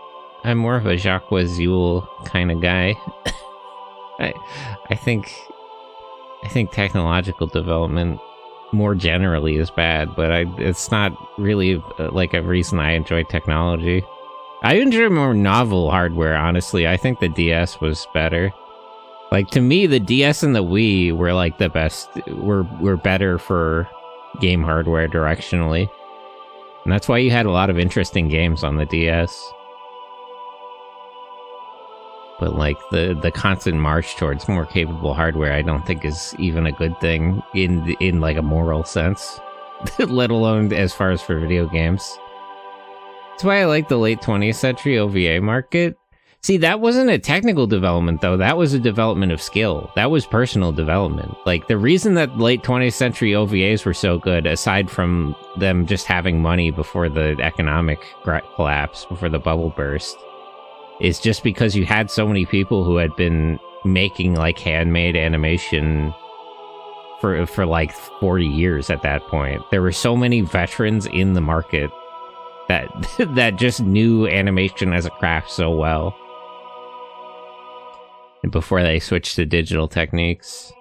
I'm more of a Jacques Wazul kind of guy. I think I think technological development more generally is bad, but it's not really like a reason I enjoy technology. I enjoy more novel hardware, honestly. I think the DS was better. Like, to me, the DS and the Wii were like the best, were better for game hardware directionally. And that's why you had a lot of interesting games on the DS. But like the constant march towards more capable hardware, I don't think is even a good thing in like a moral sense, let alone as far as for video games. That's why I like the late 20th century OVA market. See, that wasn't a technical development though. That was a development of skill. That was personal development. Like, the reason that late 20th century OVAs were so good, aside from them just having money before the economic collapse, before the bubble burst, is just because you had so many people who had been making like handmade animation for like 40 years at that point. There were so many veterans in the market that that just knew animation as a craft so well. And before they switched to digital techniques.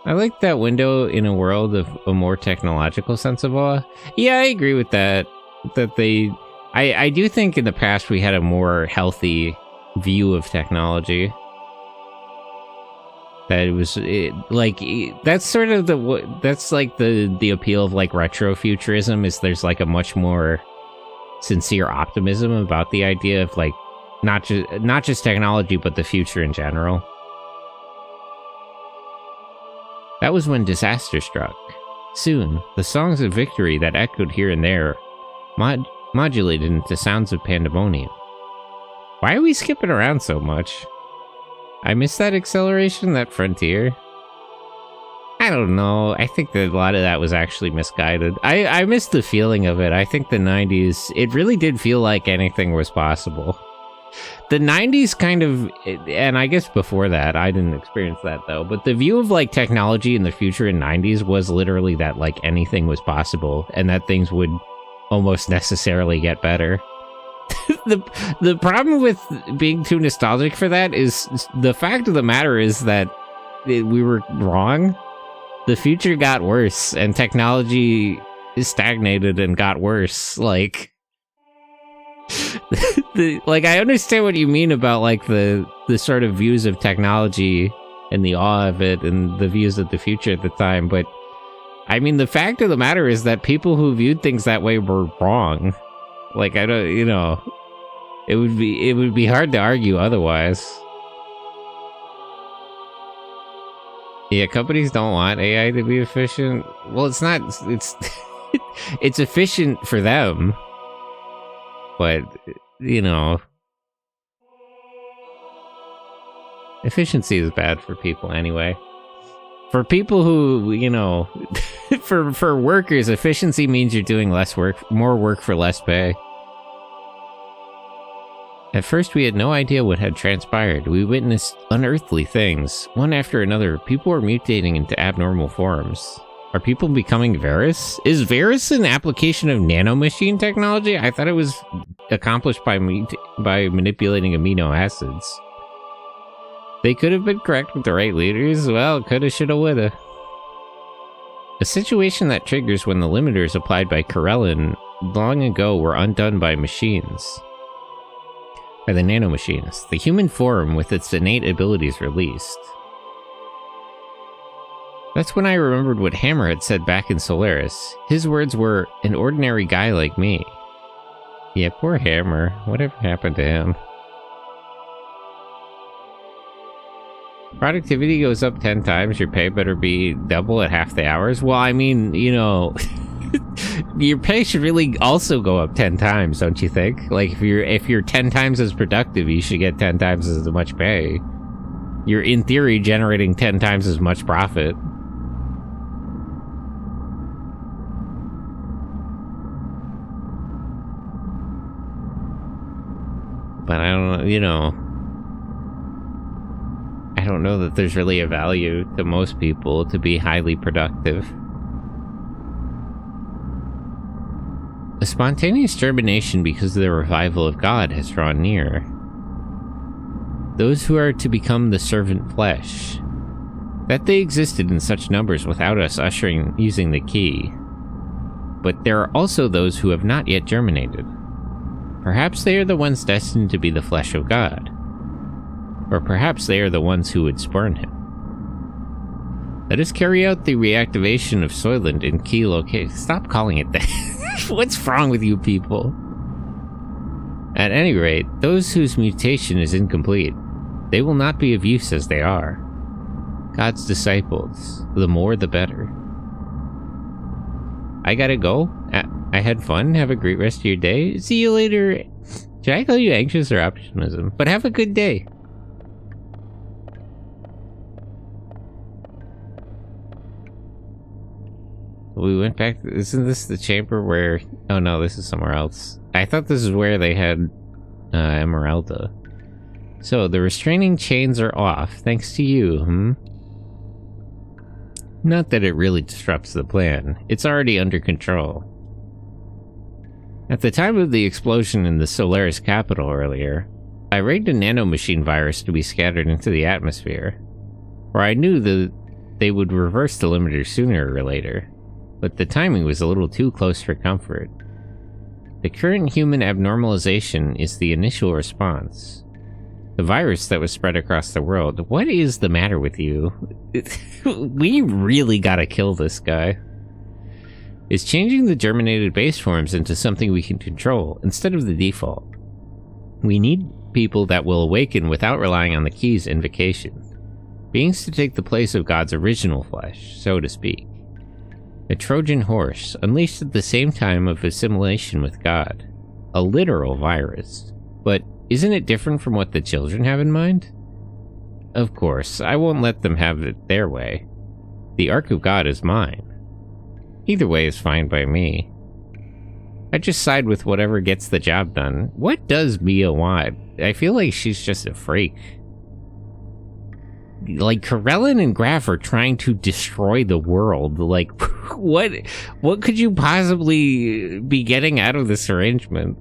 I like that window in a world of a more technological sense of awe. Yeah, I agree with that. I do think in the past we had a more healthy view of technology. That it was that's sort of that's like the appeal of like retrofuturism, is there's like a much more sincere optimism about the idea of like not just technology but the future in general. That was when disaster struck. Soon, the songs of victory that echoed here and there modulated into sounds of pandemonium. Why are we skipping around so much? I miss that acceleration, that frontier. I don't know. I think that a lot of that was actually misguided. I miss the feeling of it. I think the 90s, it really did feel like anything was possible. The 90s kind of, and I guess before that, I didn't experience that though, but the view of like technology in the future in 90s was literally that like anything was possible and that things would almost necessarily get better. The problem with being too nostalgic for that is the fact of the matter is that we were wrong. The future got worse and technology stagnated and got worse. Like, like, I understand what you mean about like the sort of views of technology and the awe of it and the views of the future at the time, but I mean, the fact of the matter is that people who viewed things that way were wrong. Like, I don't, you know, it would be hard to argue otherwise. Yeah, companies don't want AI to be efficient. Well, it's not, it's it's efficient for them. But, you know, efficiency is bad for people anyway. For people who, you know, for workers, efficiency means you're doing less work, more work for less pay. At first, we had no idea what had transpired. We witnessed unearthly things, one after another. People were mutating into abnormal forms. Are people becoming Varus? Is Varus an application of nanomachine technology? I thought it was accomplished by manipulating amino acids. They could have been correct with the right leaders. Well, coulda, shoulda, woulda. A situation that triggers when the limiters applied by Karelin long ago were undone by machines. By the nanomachines. The human form with its innate abilities released. That's when I remembered what Hammer had said back in Solaris. His words were, an ordinary guy like me. Yeah, poor Hammer. Whatever happened to him? Productivity goes up 10 times, your pay better be double at half the hours? Well, I mean, you know, your pay should really also go up 10 times, don't you think? Like, if you're 10 times as productive, you should get 10 times as much pay. You're, in theory, generating 10 times as much profit. But I don't know, you know, I don't know that there's really a value to most people to be highly productive. A spontaneous germination because of the revival of God has drawn near. Those who are to become the servant flesh. That they existed in such numbers without us using the key. But there are also those who have not yet germinated. Perhaps they are the ones destined to be the flesh of God. Or perhaps they are the ones who would spurn him. Let us carry out the reactivation of Soylent in key location. Stop calling it that. What's wrong with you people? At any rate, those whose mutation is incomplete, they will not be of use as they are. God's disciples, the more the better. I gotta go. I had fun. Have a great rest of your day. See you later. Should I call you anxious or optimism? But have a good day. We went back. Isn't this the chamber where... Oh no, this is somewhere else. I thought this is where they had Emeralda. So, the restraining chains are off, thanks to you, Not that it really disrupts the plan. It's already under control. At the time of the explosion in the Solaris capital earlier, I rigged a nanomachine virus to be scattered into the atmosphere, for I knew that they would reverse the limiter sooner or later. But the timing was a little too close for comfort. The current human abnormalization is the initial response. The virus that was spread across the world. What is the matter with you? We really gotta kill this guy. Is changing the germinated base forms into something we can control, instead of the default. We need people that will awaken without relying on the key's invocation. Beings to take the place of God's original flesh, so to speak. A Trojan horse, unleashed at the same time of assimilation with God. A literal virus. But isn't it different from what the children have in mind? Of course, I won't let them have it their way. The Ark of God is mine. Either way is fine by me. I just side with whatever gets the job done. What does Mia want? I feel like she's just a freak. Like, Corellin and Graf are trying to destroy the world. Like, what could you possibly be getting out of this arrangement?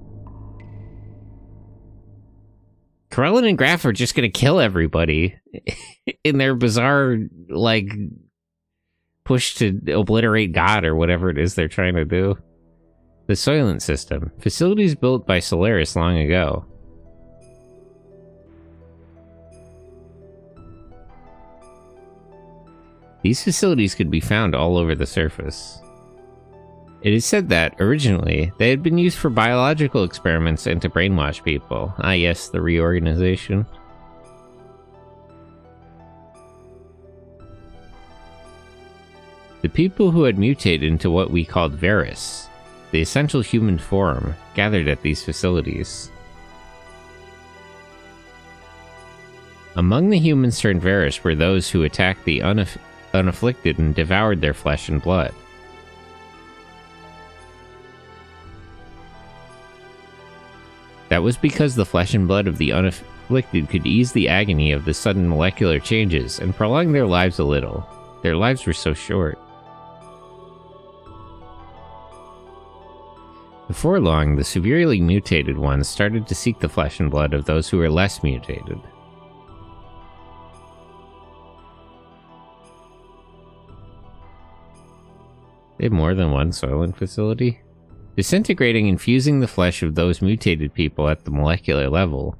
Corellin and Graf are just gonna kill everybody in their bizarre, like, push to obliterate God or whatever it is they're trying to do. The Soylent System. Facilities built by Solaris long ago. These facilities could be found all over the surface. It is said that, originally, they had been used for biological experiments and to brainwash people. Ah yes, the reorganization. The people who had mutated into what we called Varus, the essential human form, gathered at these facilities. Among the humans turned Varus were those who attacked the unafflicted and devoured their flesh and blood. That was because the flesh and blood of the unafflicted could ease the agony of the sudden molecular changes and prolong their lives a little. Their lives were so short. Before long, the severely mutated ones started to seek the flesh and blood of those who were less mutated. They have more than one Soylent facility? Disintegrating and fusing the flesh of those mutated people at the molecular level.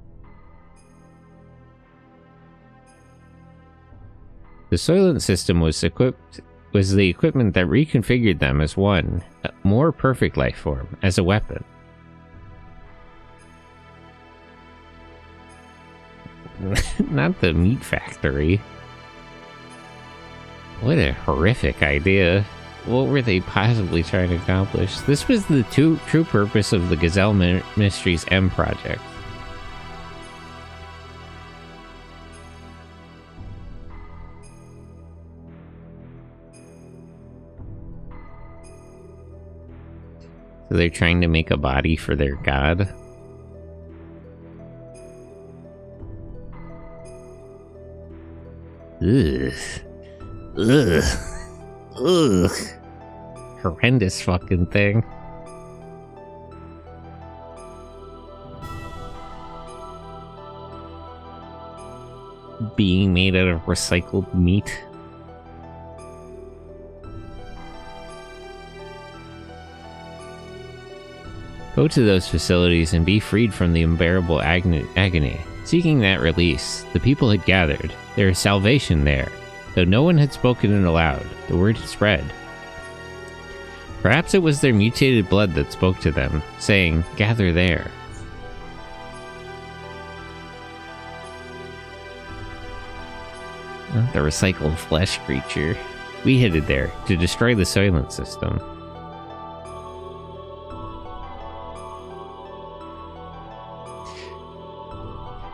The Soylent system was the equipment that reconfigured them as one, a more perfect life form, as a weapon. Not the meat factory. What a horrific idea. What were they possibly trying to accomplish? This was the true purpose of the Gazelle Ministries M project. So they're trying to make a body for their god? Ugh. Ugh. Ugh. Horrendous fucking thing. Being made out of recycled meat. Go to those facilities and be freed from the unbearable agony. Seeking that release, the people had gathered. There is salvation there. Though no one had spoken it aloud, the word had spread. Perhaps it was their mutated blood that spoke to them, saying, "Gather there." The recycled flesh creature. We headed there to destroy the Soylent system.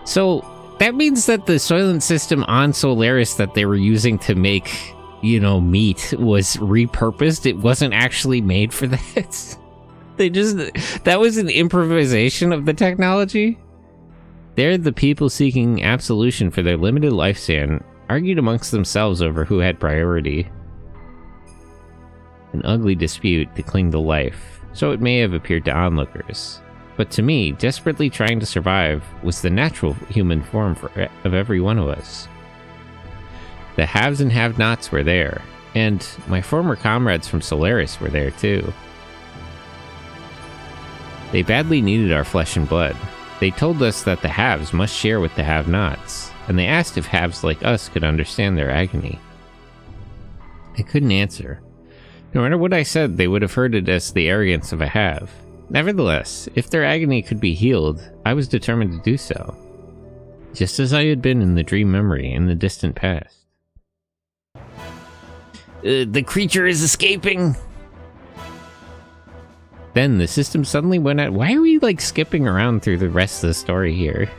So, that means that the Soylent system on Solaris that they were using to make, meat was repurposed. It wasn't actually made for that. That was an improvisation of the technology. There, the people seeking absolution for their limited lifespan argued amongst themselves over who had priority. An ugly dispute to cling to life, so it may have appeared to onlookers. But to me, desperately trying to survive was the natural human form of every one of us. The haves and have-nots were there, and my former comrades from Solaris were there too. They badly needed our flesh and blood. They told us that the haves must share with the have-nots, and they asked if haves like us could understand their agony. I couldn't answer. No matter what I said, they would have heard it as the arrogance of a have. Nevertheless, if their agony could be healed, I was determined to do so. Just as I had been in the dream memory in the distant past. The creature is escaping! Then the system suddenly went out. Why are we skipping around through the rest of the story here?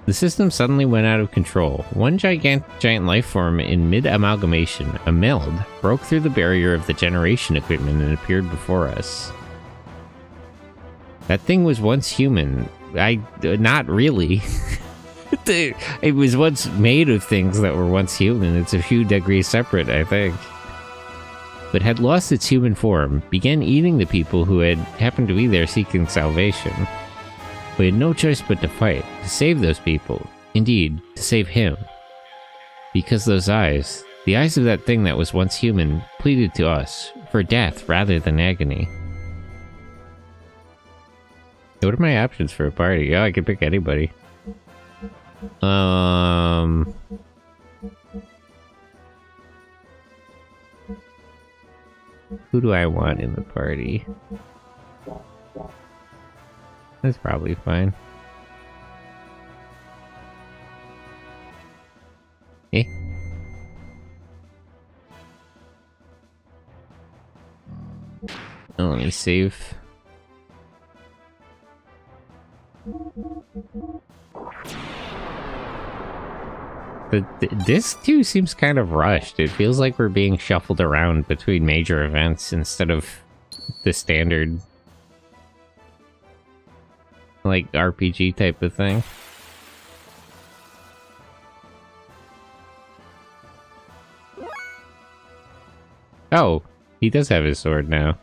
The system suddenly went out of control. One giant life form in mid-amalgamation, a meld, broke through the barrier of the generation equipment and appeared before us. That thing was once human. Not really. It was once made of things that were once human. It's a few degrees separate, I think. But had lost its human form, began eating the people who had happened to be there seeking salvation. We had no choice but to fight, to save those people. Indeed, to save him. Because those eyes, the eyes of that thing that was once human, pleaded to us for death rather than agony. What are my options for a party? Oh, I could pick anybody. Who do I want in the party? That's probably fine. Eh? Oh, let me save. This too seems kind of rushed. It feels like we're being shuffled around between major events instead of the standard RPG type of thing. Oh, he does have his sword now.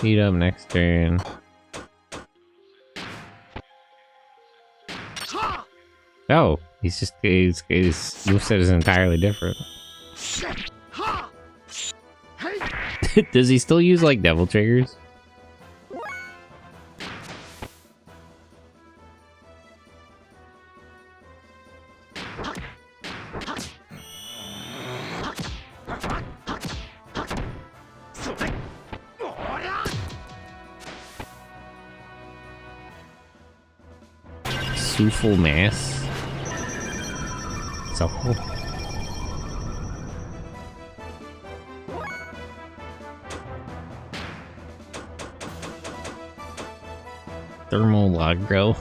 Heat up next turn. Oh, his moveset is entirely different. Does he still use devil triggers? Full mass. Supple. Thermal Logro.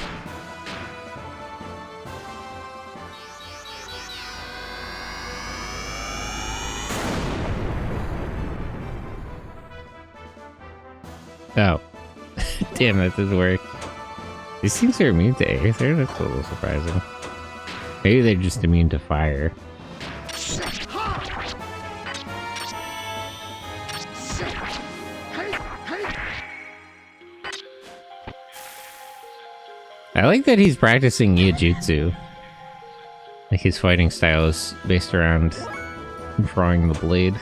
Oh. Damn, that didn't work. These things are immune to aether? That's a little surprising. Maybe they're just immune to fire. I like that he's practicing Yujutsu. His fighting style is based around drawing the blade.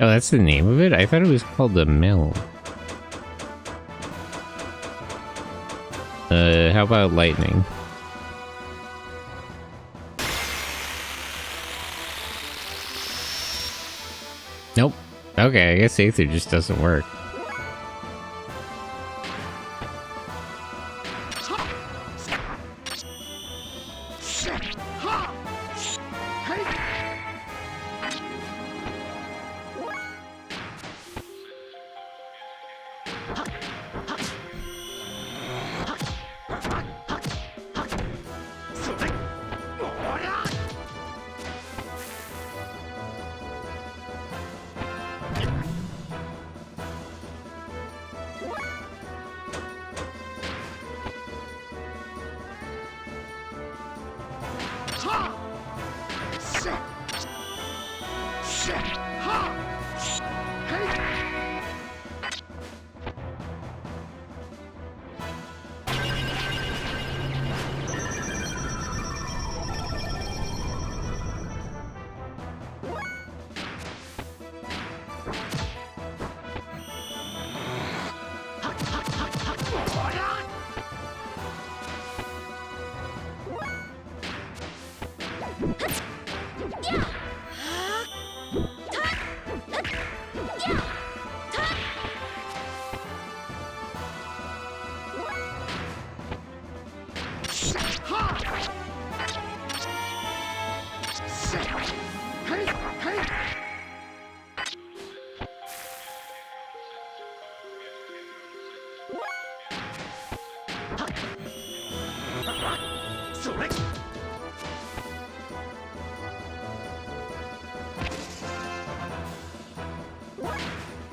Oh, that's the name of it? I thought it was called the mill. How about lightning? Nope. Okay, I guess Aether just doesn't work.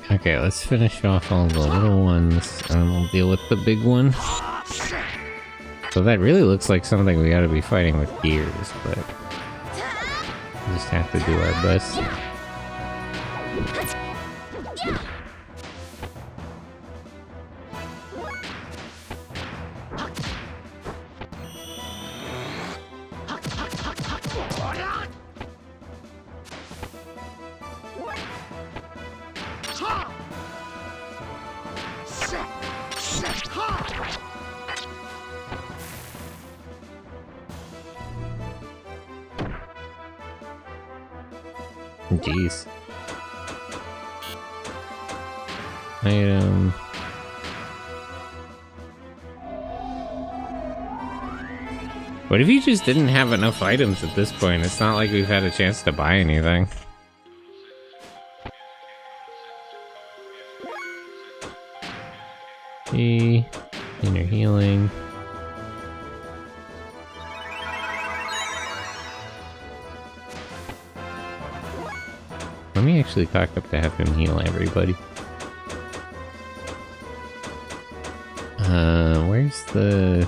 Okay, let's finish off all the little ones, and then we'll deal with the big one. So that really looks like something we gotta be fighting with gears, but we just have to do our best. Jeez. Item. What if you just didn't have enough items at this point? It's not like we've had a chance to buy anything. Inner healing. Let me actually talk up to have him heal everybody. Where's the...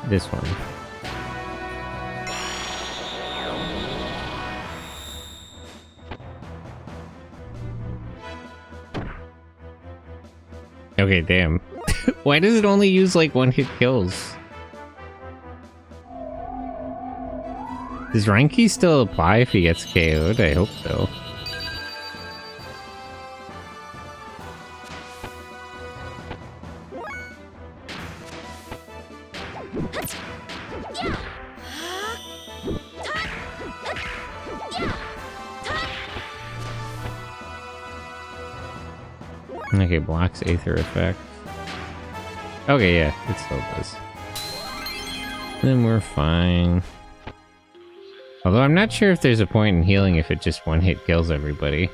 this one? Okay, damn. Why does it only use like one-hit kills? Does Reinke still apply if he gets KO'd? I hope so. Okay, blocks Aether effect. Okay, yeah, it still does. Then we're fine. Although I'm not sure if there's a point in healing if it just one-hit kills everybody.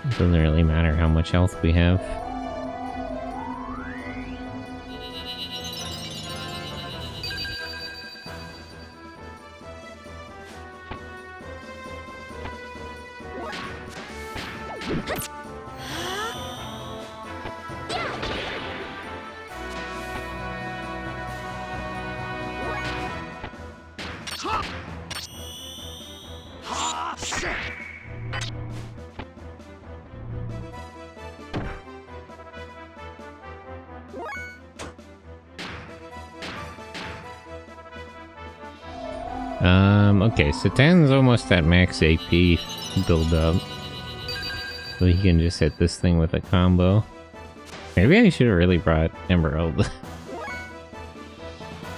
It doesn't really matter how much health we have. Okay, so Tan's almost at max AP build up. So he can just hit this thing with a combo. Maybe I should have really brought Emerald.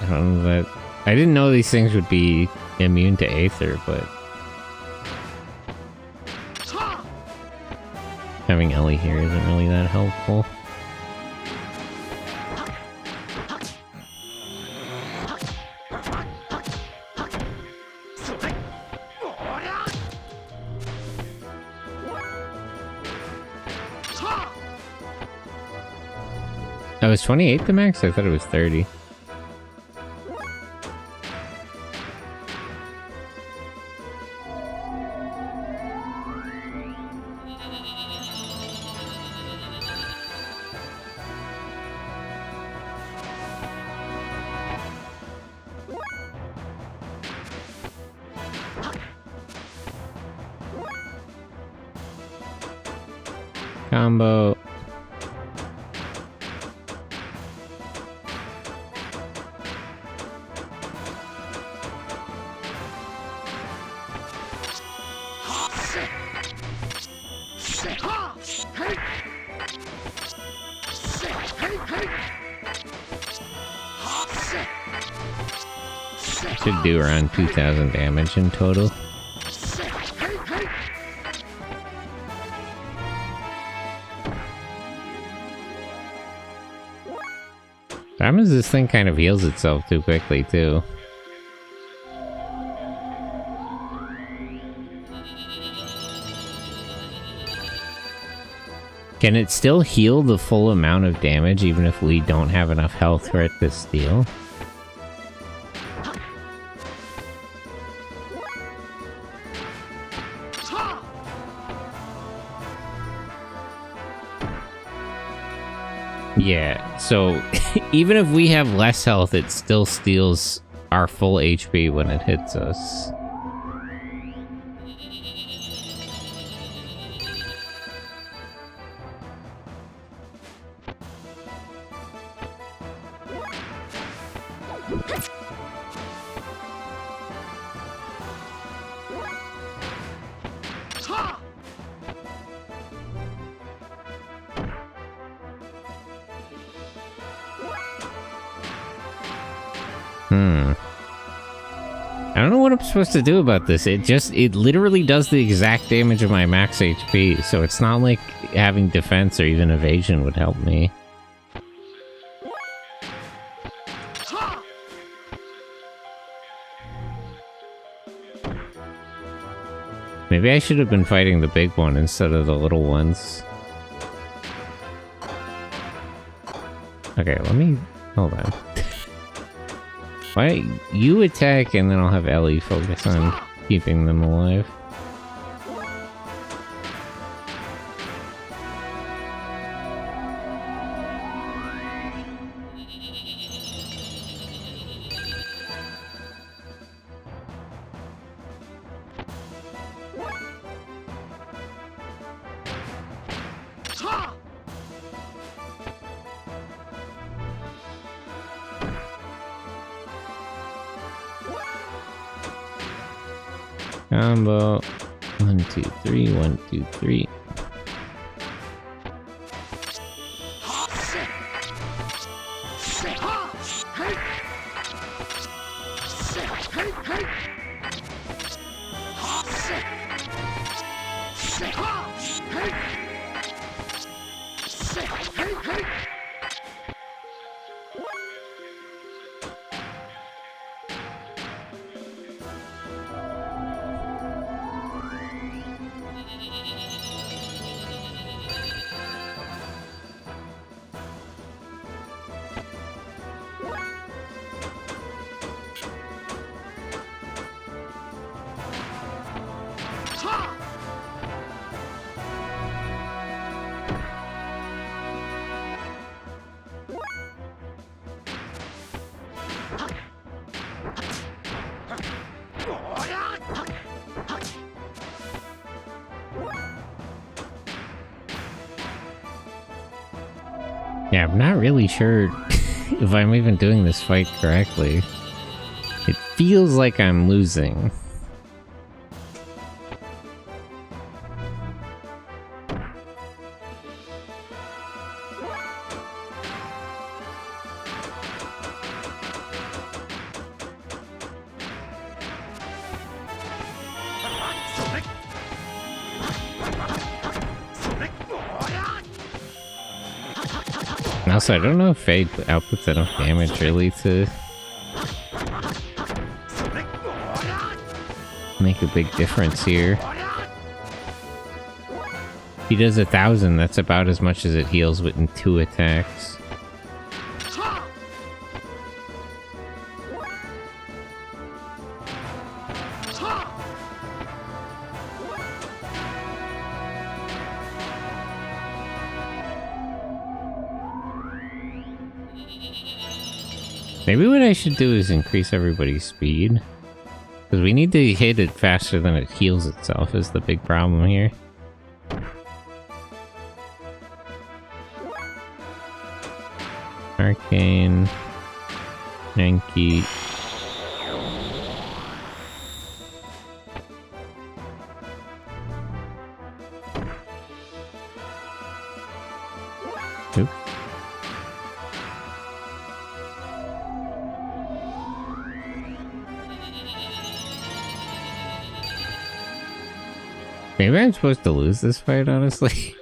I don't know that... I didn't know these things would be immune to Aether, but... having Ellie here isn't really that helpful. That was 28 the max? I thought it was 30. Combo. Should do around 2,000 damage in total. Problem is this thing kind of heals itself too quickly too. Can it still heal the full amount of damage even if we don't have enough health for it to steal? Yeah, so even if we have less health, it still steals our full HP when it hits us. I don't know what I'm supposed to do about this. It literally does the exact damage of my max HP, so it's not like having defense or even evasion would help me. Maybe I should have been fighting the big one instead of the little ones. Okay, let me... hold on. Why you attack and then I'll have Ellie focus on keeping them alive. Combo. 1, 2, 3, 1, 2, 3. Yeah, I'm not really sure if I'm even doing this fight correctly. It feels like I'm losing. Also, I don't know if Fade outputs enough damage really to make a big difference here. If he does 1,000, that's about as much as it heals within 2 attacks. Maybe what I should do is increase everybody's speed. Because we need to hit it faster than it heals itself is the big problem here. Arcane. Yankee. Oops. Maybe I'm supposed to lose this fight, honestly.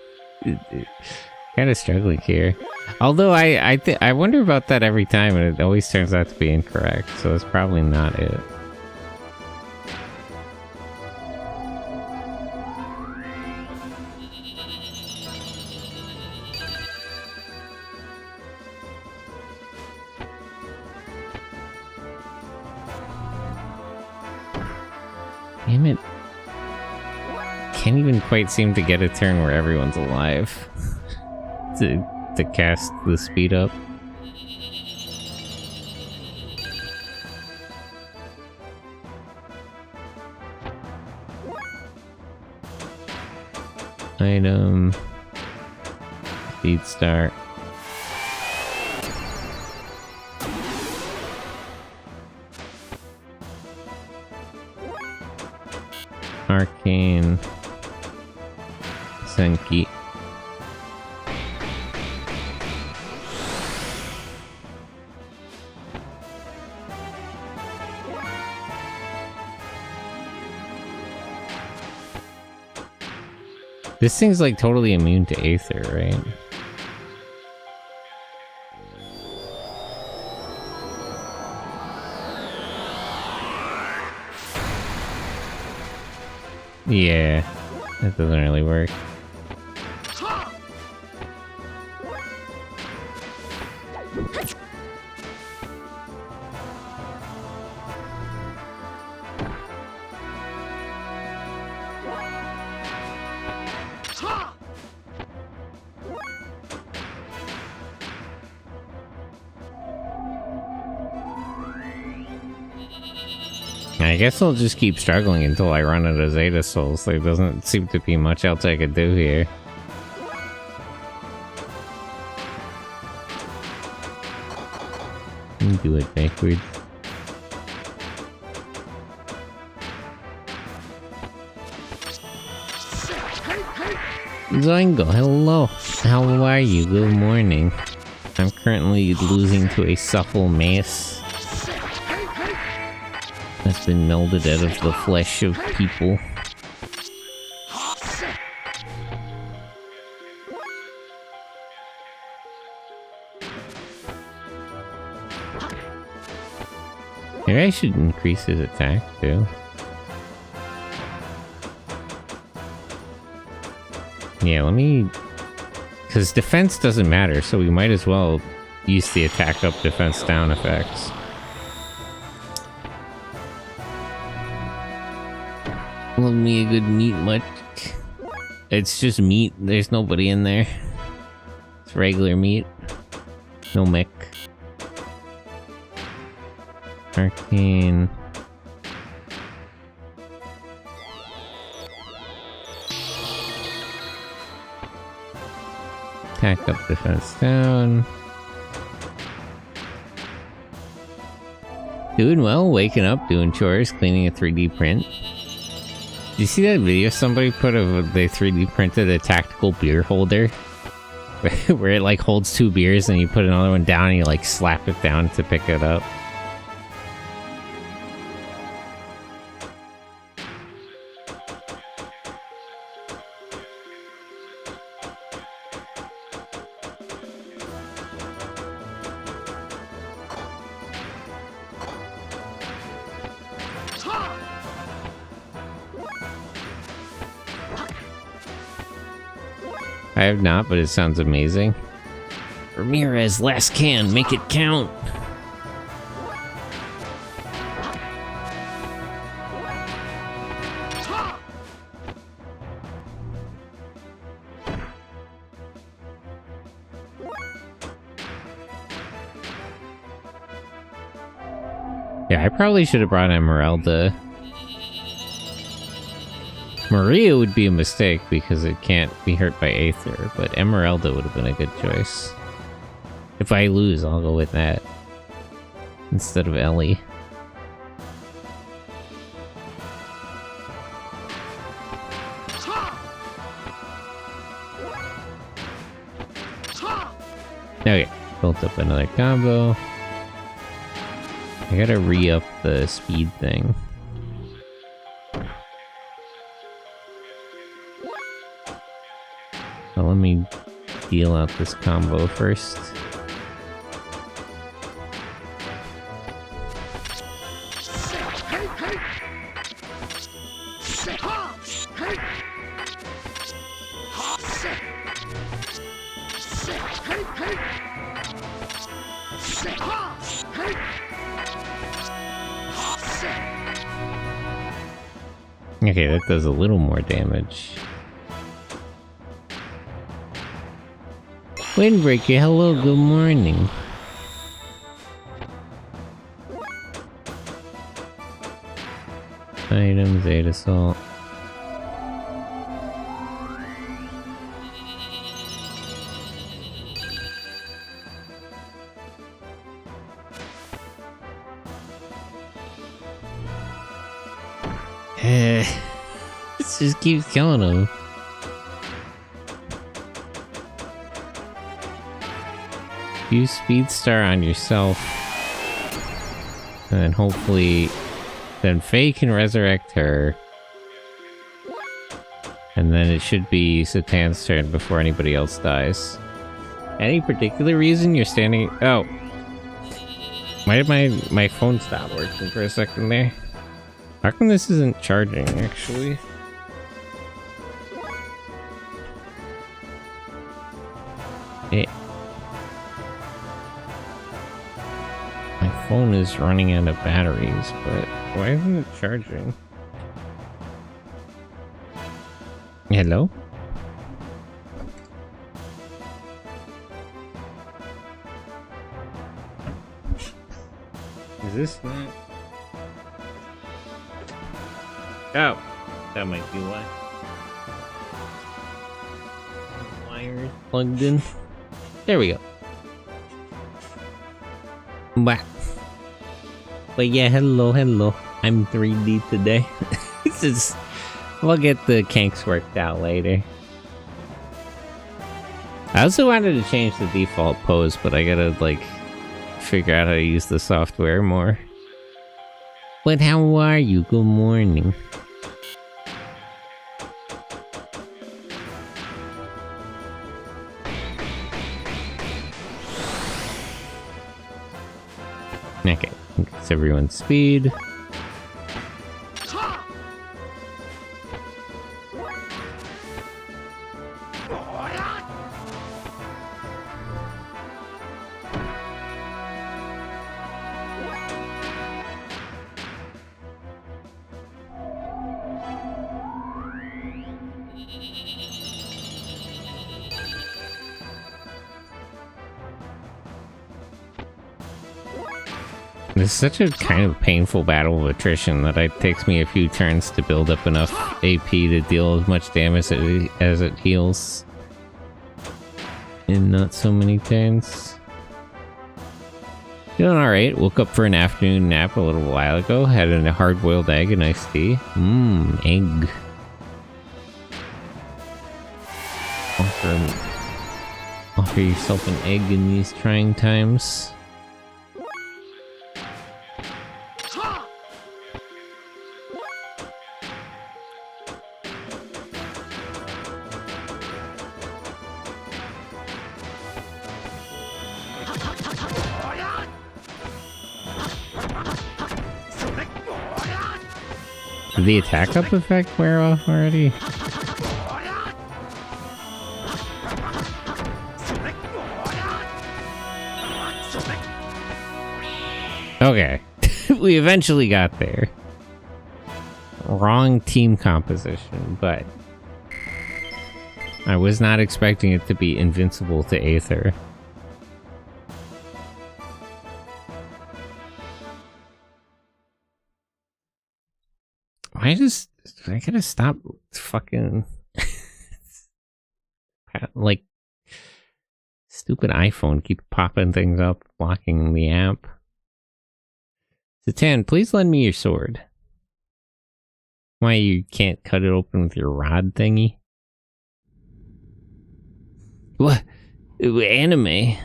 Kind of struggling here. Although I wonder about that every time, and it always turns out to be incorrect, so it's probably not it. Damn it. Can't even quite seem to get a turn where everyone's alive to cast the speed up. Item. Speed start. Arcane. Senki. This thing's like totally immune to Aether, right? Yeah, that doesn't really work. I guess I'll just keep struggling until I run out of Zeta Souls. There doesn't seem to be much else I could do here. Let me do it backwards. Zoingo, hello. How are you? Good morning. I'm currently losing to a supple mace that's been melded out of the flesh of people. Maybe I should increase his attack too. Yeah, let me... Because defense doesn't matter, so we might as well use the attack up, defense down effects. Love me a good meat much. It's just meat. There's nobody in there. It's regular meat. No mech. Arcane. Attack up, defense down. Doing well, waking up, doing chores, cleaning a 3D print. Did you see that video somebody put of they 3D printed a tactical beer holder? Where it like holds 2 beers and you put another one down and you like slap it down to pick it up. I have not, but it sounds amazing. Ramirez, last can, make it count. Yeah, I probably should have brought Emeralda. Maria would be a mistake because it can't be hurt by Aether, but Emeralda would have been a good choice. If I lose, I'll go with that instead of Ellie. Okay, built up another combo. I gotta re-up the speed thing. So let me deal out this combo first. Okay, that does a little more damage. Windbreaker, hello, good morning. Items, Zeta Salt. This just keeps killing him. Use Speed Star on yourself. And then hopefully... Then Faye can resurrect her. And then it should be Satan's turn before anybody else dies. Any particular reason you're standing... Oh. Why did my phone stop working for a second there? How come this isn't charging, actually? My phone is running out of batteries, but why isn't it charging? Hello? Is this not... Oh, that might be why. Wires plugged in. There we go. Back. But yeah, hello. I'm 3D today. This is... We'll get the kinks worked out later. I also wanted to change the default pose, but I gotta, like, figure out how to use the software more. But how are you? Good morning. Okay, it's everyone's speed. It's such a kind of painful battle of attrition that it takes me a few turns to build up enough AP to deal as much damage as it heals. in not so many turns. Doing alright. Woke up for an afternoon nap a little while ago. Had a hard-boiled egg and iced tea. Egg. Offer yourself an egg in these trying times. Did the attack up effect wear off already? Okay, we eventually got there. Wrong team composition, but I was not expecting it to be invincible to Aether. I gotta stop fucking like stupid iPhone keep popping things up, blocking the app. Satan, please lend me your sword. Why you can't cut it open with your rod thingy? What? Anime?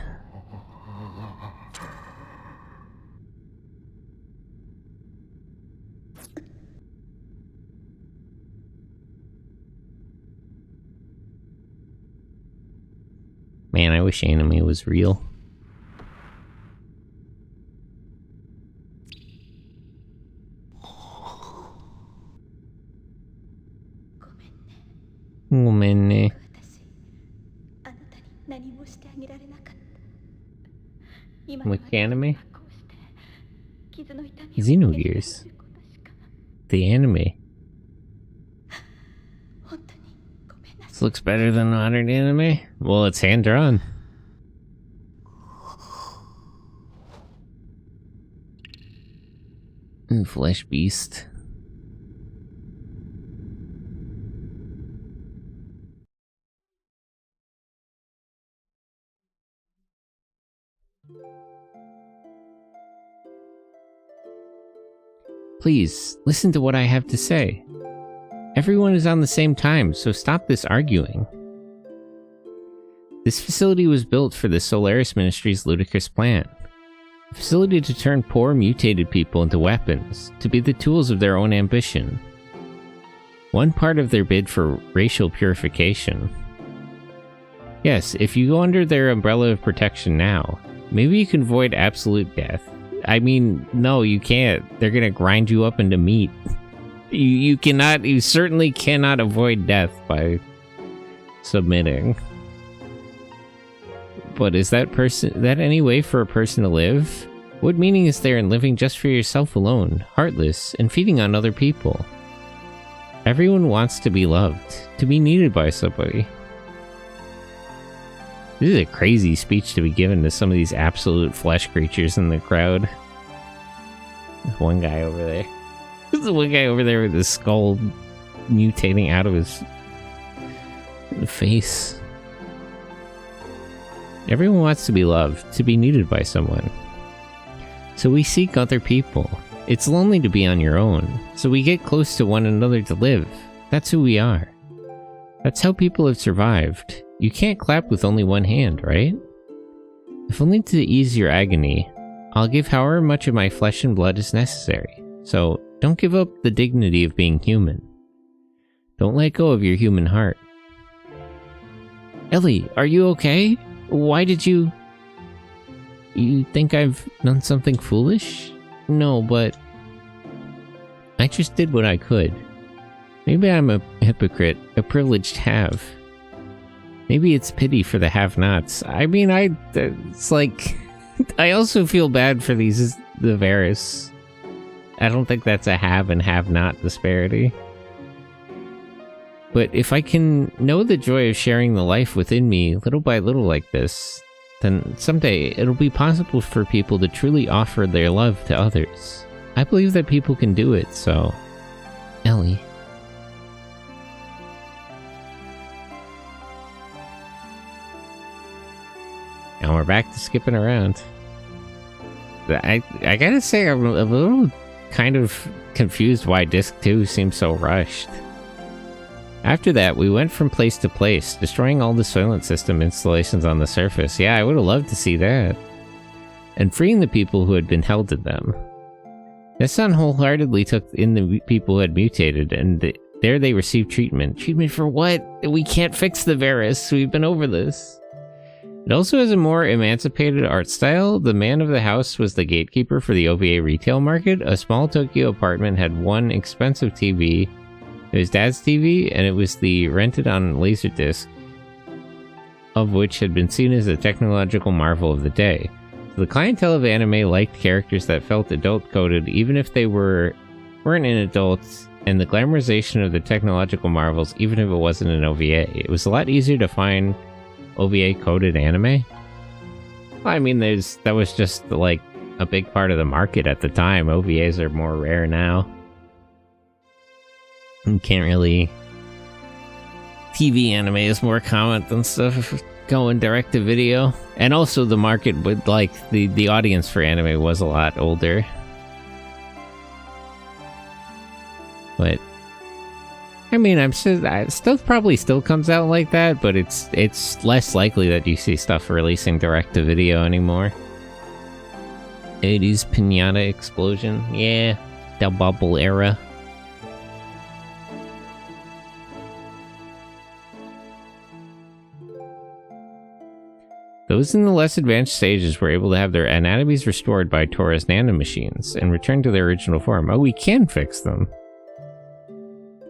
Man, I wish anime was real. Woman. Like anime? Xenogears. The anime. This looks better than modern anime? Well, it's hand-drawn. Flesh beast. Please, listen to what I have to say. Everyone is on the same time, so stop this arguing. This facility was built for the Solaris Ministry's ludicrous plan. A facility to turn poor, mutated people into weapons, to be the tools of their own ambition. One part of their bid for racial purification. Yes, if you go under their umbrella of protection now, maybe you can avoid absolute death. I mean, no, you can't. They're gonna grind you up into meat. You certainly cannot avoid death by submitting. But is that any way for a person to live? What meaning is there in living just for yourself alone, heartless, and feeding on other people? Everyone wants to be loved, to be needed by somebody. This is a crazy speech to be given to some of these absolute flesh creatures in the crowd. There's one guy over there. There's one guy over there with his skull mutating out of his face. Everyone wants to be loved, to be needed by someone. So we seek other people. It's lonely to be on your own, so we get close to one another to live. That's who we are. That's how people have survived. You can't clap with only one hand, right? If only to ease your agony, I'll give however much of my flesh and blood is necessary. So, don't give up the dignity of being human. Don't let go of your human heart. Ellie, are you okay? Why did you... You think I've done something foolish? No, but... I just did what I could. Maybe I'm a hypocrite, a privileged have. Maybe it's pity for the have-nots. I mean, it's like... I also feel bad for the Varus. I don't think that's a have and have-not disparity. But if I can know the joy of sharing the life within me little by little like this, then someday it'll be possible for people to truly offer their love to others. I believe that people can do it, so... Ellie. And we're back to skipping around. I gotta say, I'm a little kind of confused why Disc 2 seems so rushed. After that, we went from place to place, destroying all the Soylent System installations on the surface. Yeah, I would have loved to see that. And freeing the people who had been held in them. Nissan wholeheartedly took in the people who had mutated, and there they received treatment. Treatment for what? We can't fix the virus. We've been over this. It also has a more emancipated art style. The man of the house was the gatekeeper for the OVA retail market. A small Tokyo apartment had one expensive TV. It was Dad's TV, and it was the rented on Laserdisc, of which had been seen as a technological marvel of the day. So the clientele of anime liked characters that felt adult-coded, even if they weren't in adults, and the glamorization of the technological marvels, even if it wasn't an OVA. It was a lot easier to find OVA-coded anime. Well, I mean, that was just, like, a big part of the market at the time. OVAs are more rare now. You can't really... TV anime is more common than stuff going direct to video. And also the market with, like, the audience for anime was a lot older. But I mean, stuff probably still comes out like that, but it's less likely that you see stuff releasing direct to video anymore. 80s piñata explosion, yeah, the bubble era. Those in the less advanced stages were able to have their anatomies restored by Tora's nanomachines and return to their original form. Oh, we can fix them.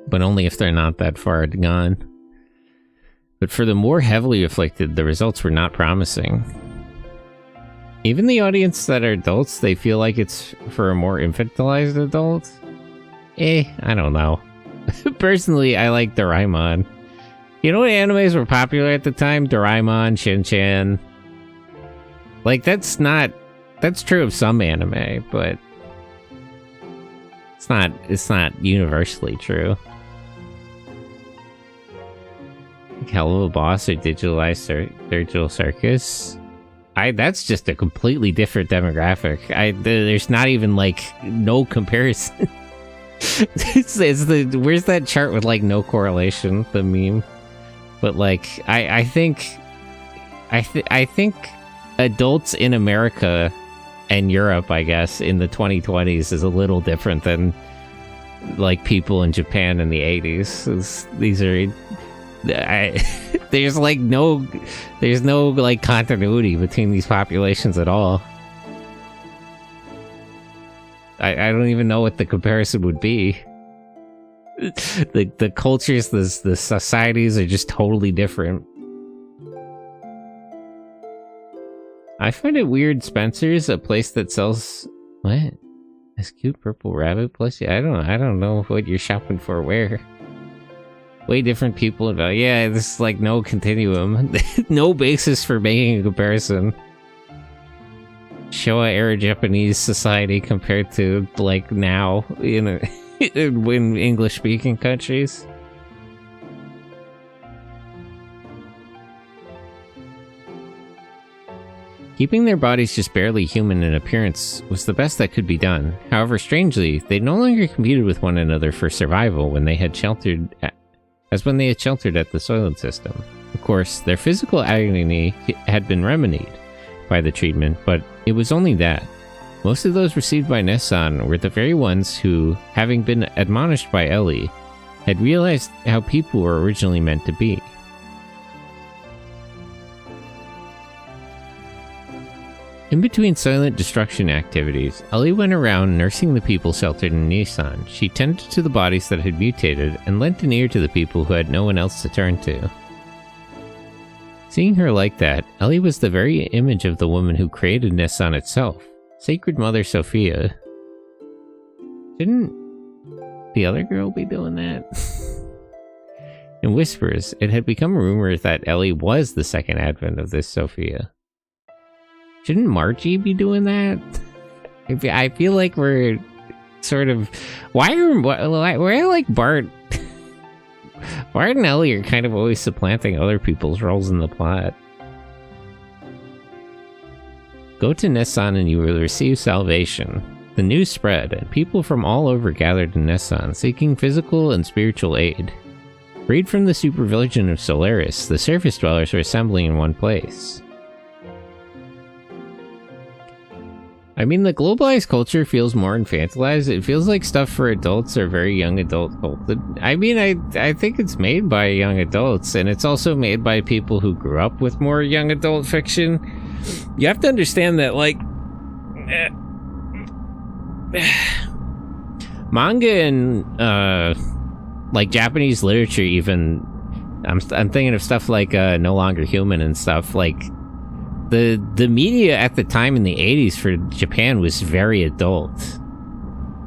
But only if they're not that far gone. But for the more heavily afflicted, the results were not promising. Even the audience that are adults, they feel like it's for a more infantilized adult? I don't know. Personally, I like Doraemon. You know what animes were popular at the time? Doraemon, Shin-Chan. Like, that's true of some anime, but it's not universally true. Like Hell of a Boss or Digital Circus. That's just a completely different demographic. There's not even, like, no comparison. Where's that chart with, like, no correlation, the meme? But, like, I think adults in America and Europe, I guess, in the 2020s is a little different than, like, people in Japan in the 80s. These are... there's no like continuity between these populations at all. I don't even know what the comparison would be. The cultures, the societies are just totally different. I find it weird Spencer's, a place that sells... What? This cute purple rabbit plushie? I don't know what you're shopping for where. Way different people about... Yeah, this is like no continuum. No basis for making a comparison. Showa era Japanese society compared to, like, now, in English-speaking countries. Keeping their bodies just barely human in appearance was the best that could be done. However, strangely, they no longer competed with one another for survival when they had sheltered at the Soylent System. Of course, their physical agony had been remedied by the treatment, but it was only that. Most of those received by Nissan were the very ones who, having been admonished by Ellie, had realized how people were originally meant to be. In between silent destruction activities, Ellie went around nursing the people sheltered in Nissan. She tended to the bodies that had mutated and lent an ear to the people who had no one else to turn to. Seeing her like that, Ellie was the very image of the woman who created Nissan itself, Sacred Mother Sophia. Shouldn't the other girl be doing that? In whispers, it had become rumored that Ellie was the second advent of this Sophia. Shouldn't Margie be doing that? I feel like we're sort of... Why like Bart... Bart and Ellie are kind of always supplanting other people's roles in the plot. Go to Nissan and you will receive salvation. The news spread, and people from all over gathered in Nissan, seeking physical and spiritual aid. Freed from the supervision of Solaris, the surface dwellers were assembling in one place. I mean, the globalized culture feels more infantilized. It feels like stuff for adults or very young adult culture. I mean, I think it's made by young adults, and it's also made by people who grew up with more young adult fiction. You have to understand that, like, manga and, like, Japanese literature even, I'm thinking of stuff like, No Longer Human and stuff, like, the media at the time in the 80s for Japan was very adult.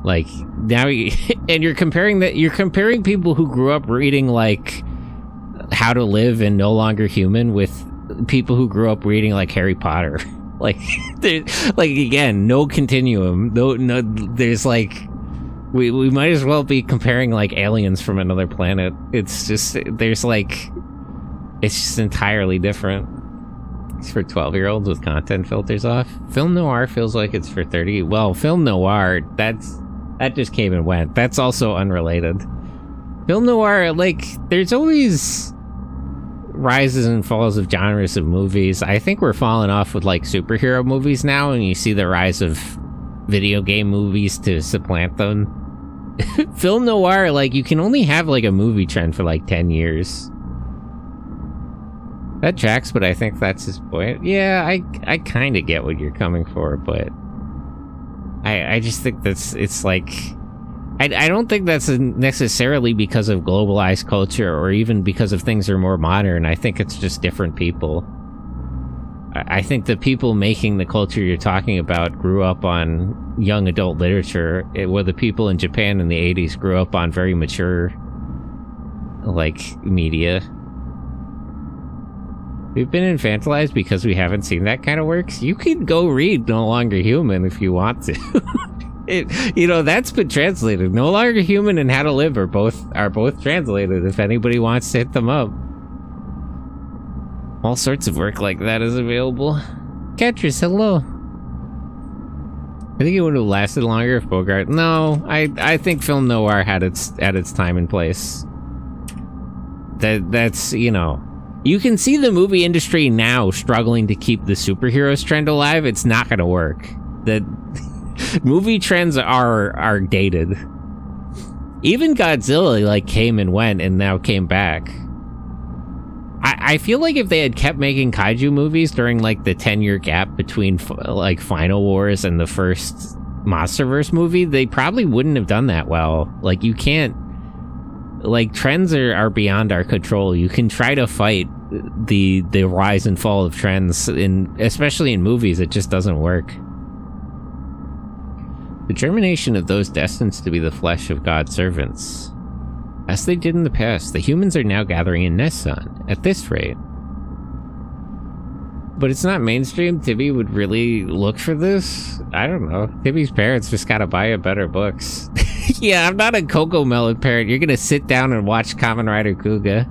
Like, now, and you're comparing people who grew up reading, like, How to Live and No Longer Human with people who grew up reading, like, Harry Potter. Like, again, no continuum. No, there's, like, we might as well be comparing, like, aliens from another planet. It's just, there's, like, it's just entirely different. It's for 12-year-olds with content filters off. Film noir feels like it's for 30. Well, film noir, that just came and went. That's also unrelated. Film noir, like, there's always rises and falls of genres of movies. I think we're falling off with, like, superhero movies now, and you see the rise of video game movies to supplant them. Film noir, like, you can only have, like, a movie trend for, like, 10 years. That tracks, but I think that's his point. Yeah, I kind of get what you're coming for, but I just think it's like, I don't think that's necessarily because of globalized culture or even because of things are more modern. I think it's just different people. I think the people making the culture you're talking about grew up on young adult literature, where the people in Japan in the 80s grew up on very mature, like, media. We've been infantilized because we haven't seen that kind of works. You can go read No Longer Human if you want to. That's been translated. No Longer Human and How to Live are both translated if anybody wants to hit them up. All sorts of work like that is available. Catrice, hello. I think it would have lasted longer if Bogart... No, I think film noir had its time and place. That's, you can see the movie industry now struggling to keep the superheroes trend alive. It's not going to work. The movie trends are dated. Even Godzilla, like, came and went and now came back. I feel like if they had kept making kaiju movies during, like, the 10-year gap between, like, Final Wars and the first Monsterverse movie, they probably wouldn't have done that well. Like, you can't... Like, trends are beyond our control. You can try to fight the rise and fall of trends, especially in movies. It just doesn't work. The germination of those destined to be the flesh of God's servants. As they did in the past, the humans are now gathering in Nissan, at this rate. But it's not mainstream. Tibby would really look for this? I don't know. Tibby's parents just gotta buy him better books. Yeah, I'm not a Coco Melon parent. You're gonna sit down and watch Kamen Rider Kuga.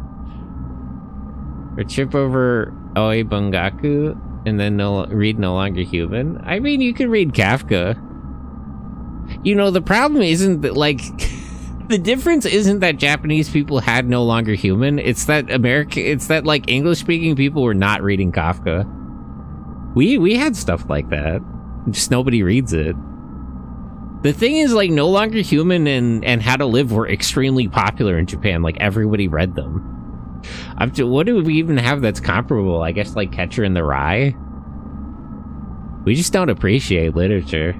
Or trip over Oi Bungaku, and then read No Longer Human. I mean, you can read Kafka. The problem isn't that, like... The difference isn't that Japanese people had No Longer Human. It's that like, English-speaking people were not reading Kafka. We had stuff like that. Just nobody reads it. The thing is, like, No Longer Human and How to Live were extremely popular in Japan. Like, everybody read them. What do we even have that's comparable? I guess, like, Catcher in the Rye? We just don't appreciate literature.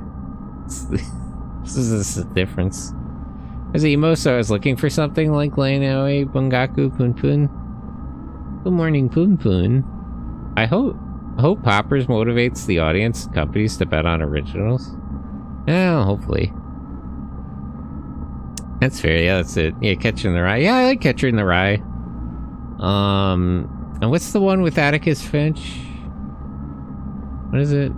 This is the difference. As a emo, so I was looking for something like Lainaoi Bungaku Pun Pun. Good morning, Pun Pun. I hope Poppers motivates the audience and companies to bet on originals. Yeah, hopefully. That's fair, yeah, that's it. Yeah, Catcher in the Rye. Yeah, I like Catcher in the Rye. And what's the one with Atticus Finch? What is it?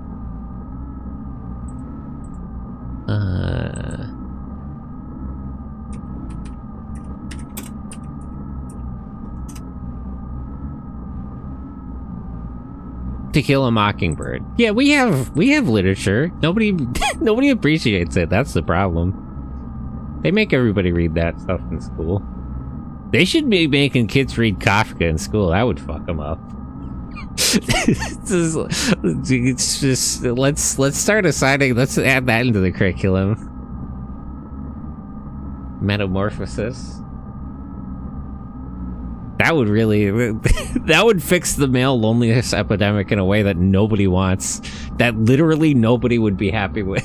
The To Kill a Mockingbird. Yeah, we have literature. Nobody nobody appreciates it. That's the problem. They make everybody read that stuff in school. They should be making kids read Kafka in school. That would fuck them up. It's just let's start assigning. Let's add that into the curriculum. Metamorphosis. That would really, that would fix the male loneliness epidemic in a way that nobody wants. That literally nobody would be happy with.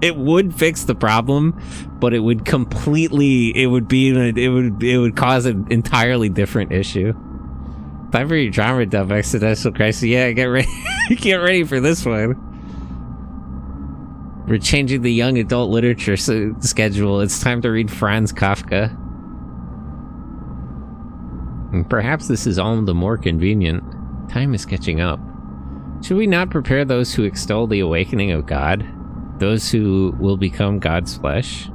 It would fix the problem, but it would completely, it would cause an entirely different issue. Time for your drama dump, Existential Crisis. Yeah, get ready, get ready for this one. We're changing the young adult literature schedule. It's time to read Franz Kafka. And perhaps this is all the more convenient. Time is catching up. Should we not prepare those who extol the awakening of God? Those who will become God's flesh?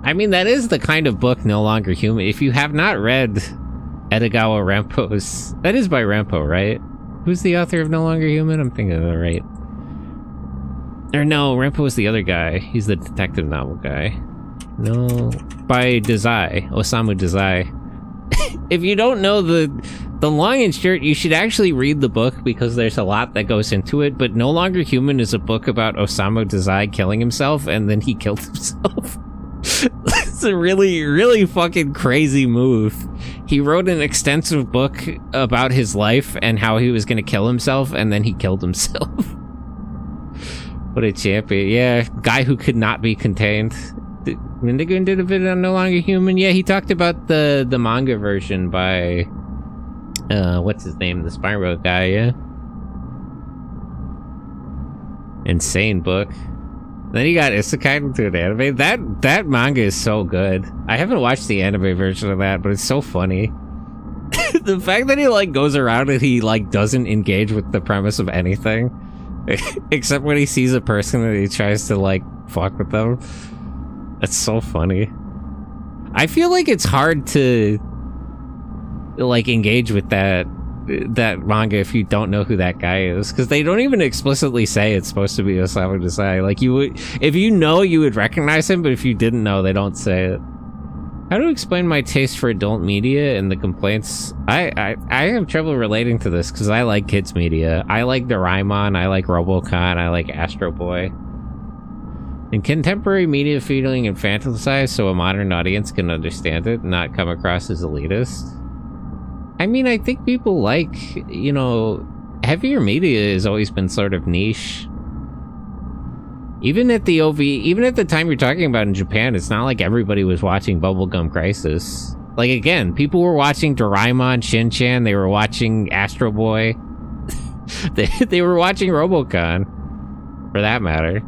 I mean, that is the kind of book No Longer Human. If you have not read Edogawa Rampo's... That is by Rampo, right? Who's the author of No Longer Human? I'm thinking of it right. Or no, Rampo is the other guy. He's the detective novel guy. No, by Dazai, Osamu Dazai. If you don't know the long and short, you should actually read the book because there's a lot that goes into it, but No Longer Human is a book about Osamu Dazai killing himself, and then he killed himself. It's a really, really fucking crazy move. He wrote an extensive book about his life and how he was gonna kill himself, and then he killed himself. What a champion. Yeah, guy who could not be contained. Windigoon did a bit on No Longer Human. Yeah, he talked about the manga version by what's his name, the Spyro guy. Yeah, insane book. Then he got isekai into an anime. That manga is so good. I haven't watched the anime version of that, but it's so funny. The fact that he like goes around and he like doesn't engage with the premise of anything except when he sees a person and he tries to like fuck with them. That's so funny. I feel like it's hard to like engage with that manga if you don't know who that guy is, because they don't even explicitly say it's supposed to be Osamu Dazai. Like, you would, if you know, you would recognize him, but if you didn't know, they don't say it. How to explain my taste for adult media and the complaints? I have trouble relating to this because I like kids media. I like Doraemon, I like Robocon, I like Astro Boy. In contemporary media, feeling infantilized so a modern audience can understand it and not come across as elitist. I mean, I think people like, you know, heavier media has always been sort of niche. Even at the even at the time you're talking about in Japan, it's not like everybody was watching Bubblegum Crisis. Like, again, people were watching Doraemon, Shin-Chan, they were watching Astro Boy. they were watching Robocon, for that matter.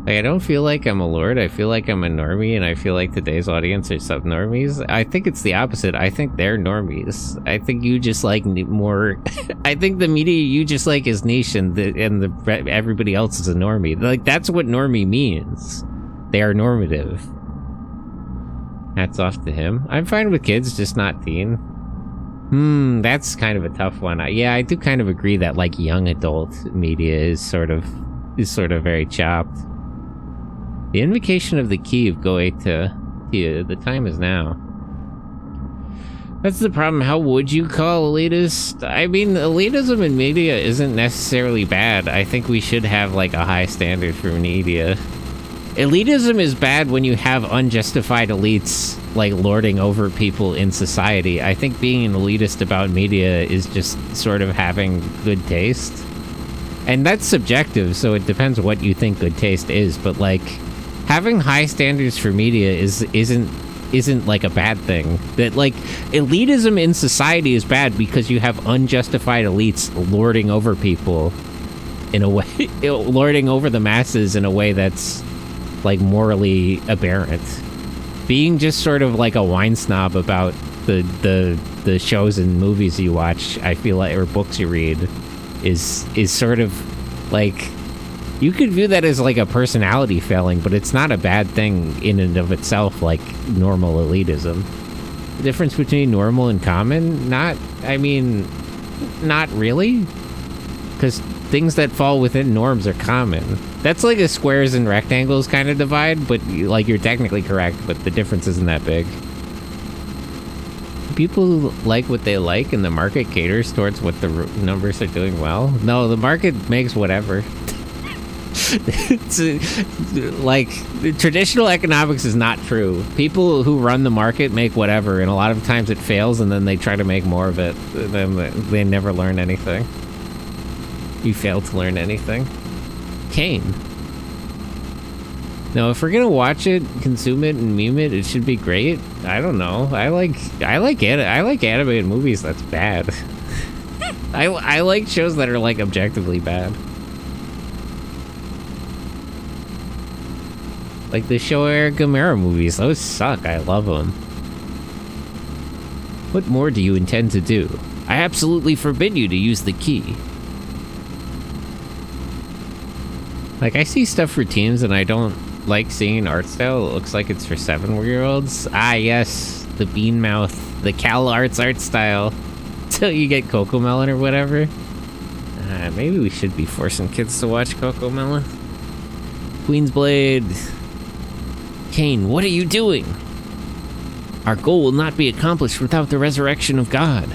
Like, I don't feel like I'm a lord, I feel like I'm a normie, and I feel like today's audience are sub-normies. I think it's the opposite. I think they're normies. I think you just like more... I think the media you just like is niche, and everybody else is a normie. Like, that's what normie means. They are normative. Hats off to him. I'm fine with kids, just not teen. That's kind of a tough one. Yeah, I do kind of agree that, like, young adult media is sort of very chopped. The invocation of the key of Goethe. The time is now. That's the problem. How would you call elitist? I mean, elitism in media isn't necessarily bad. I think we should have, like, a high standard for media. Elitism is bad when you have unjustified elites, like, lording over people in society. I think being an elitist about media is just sort of having good taste. And that's subjective, so it depends what you think good taste is, but, like, having high standards for media isn't like a bad thing. That, like, elitism in society is bad because you have unjustified elites lording over people in a way, lording over the masses in a way that's, like, morally aberrant. Being just sort of like a wine snob about the shows and movies you watch, I feel like, or books you read, is sort of like, you could view that as like a personality failing, but it's not a bad thing in and of itself, like normal elitism. The difference between normal and common? Not really. Because things that fall within norms are common. That's like a squares and rectangles kind of divide, but like you're technically correct, but the difference isn't that big. People like what they like and the market caters towards what the numbers are doing well. No, the market makes whatever. It's like traditional economics is not true. People who run the market make whatever, and a lot of times it fails, and then they try to make more of it. Then they never learn anything. You fail to learn anything. Kane. No, if we're gonna watch it, consume it, and meme it, it should be great. I don't know. I like animated movies that's bad. I like shows that are like objectively bad. Like the Showa Gamera movies, those suck. I love them. What more do you intend to do? I absolutely forbid you to use the key. Like, I see stuff for teens and I don't like seeing art style. It looks like it's for 7-year-olds. Ah, yes. The bean mouth. The Cal Arts art style. Till you get Cocomelon or whatever. Maybe we should be forcing kids to watch Cocomelon. Queen's Blade. Kane, what are you doing? Our goal will not be accomplished without the resurrection of God.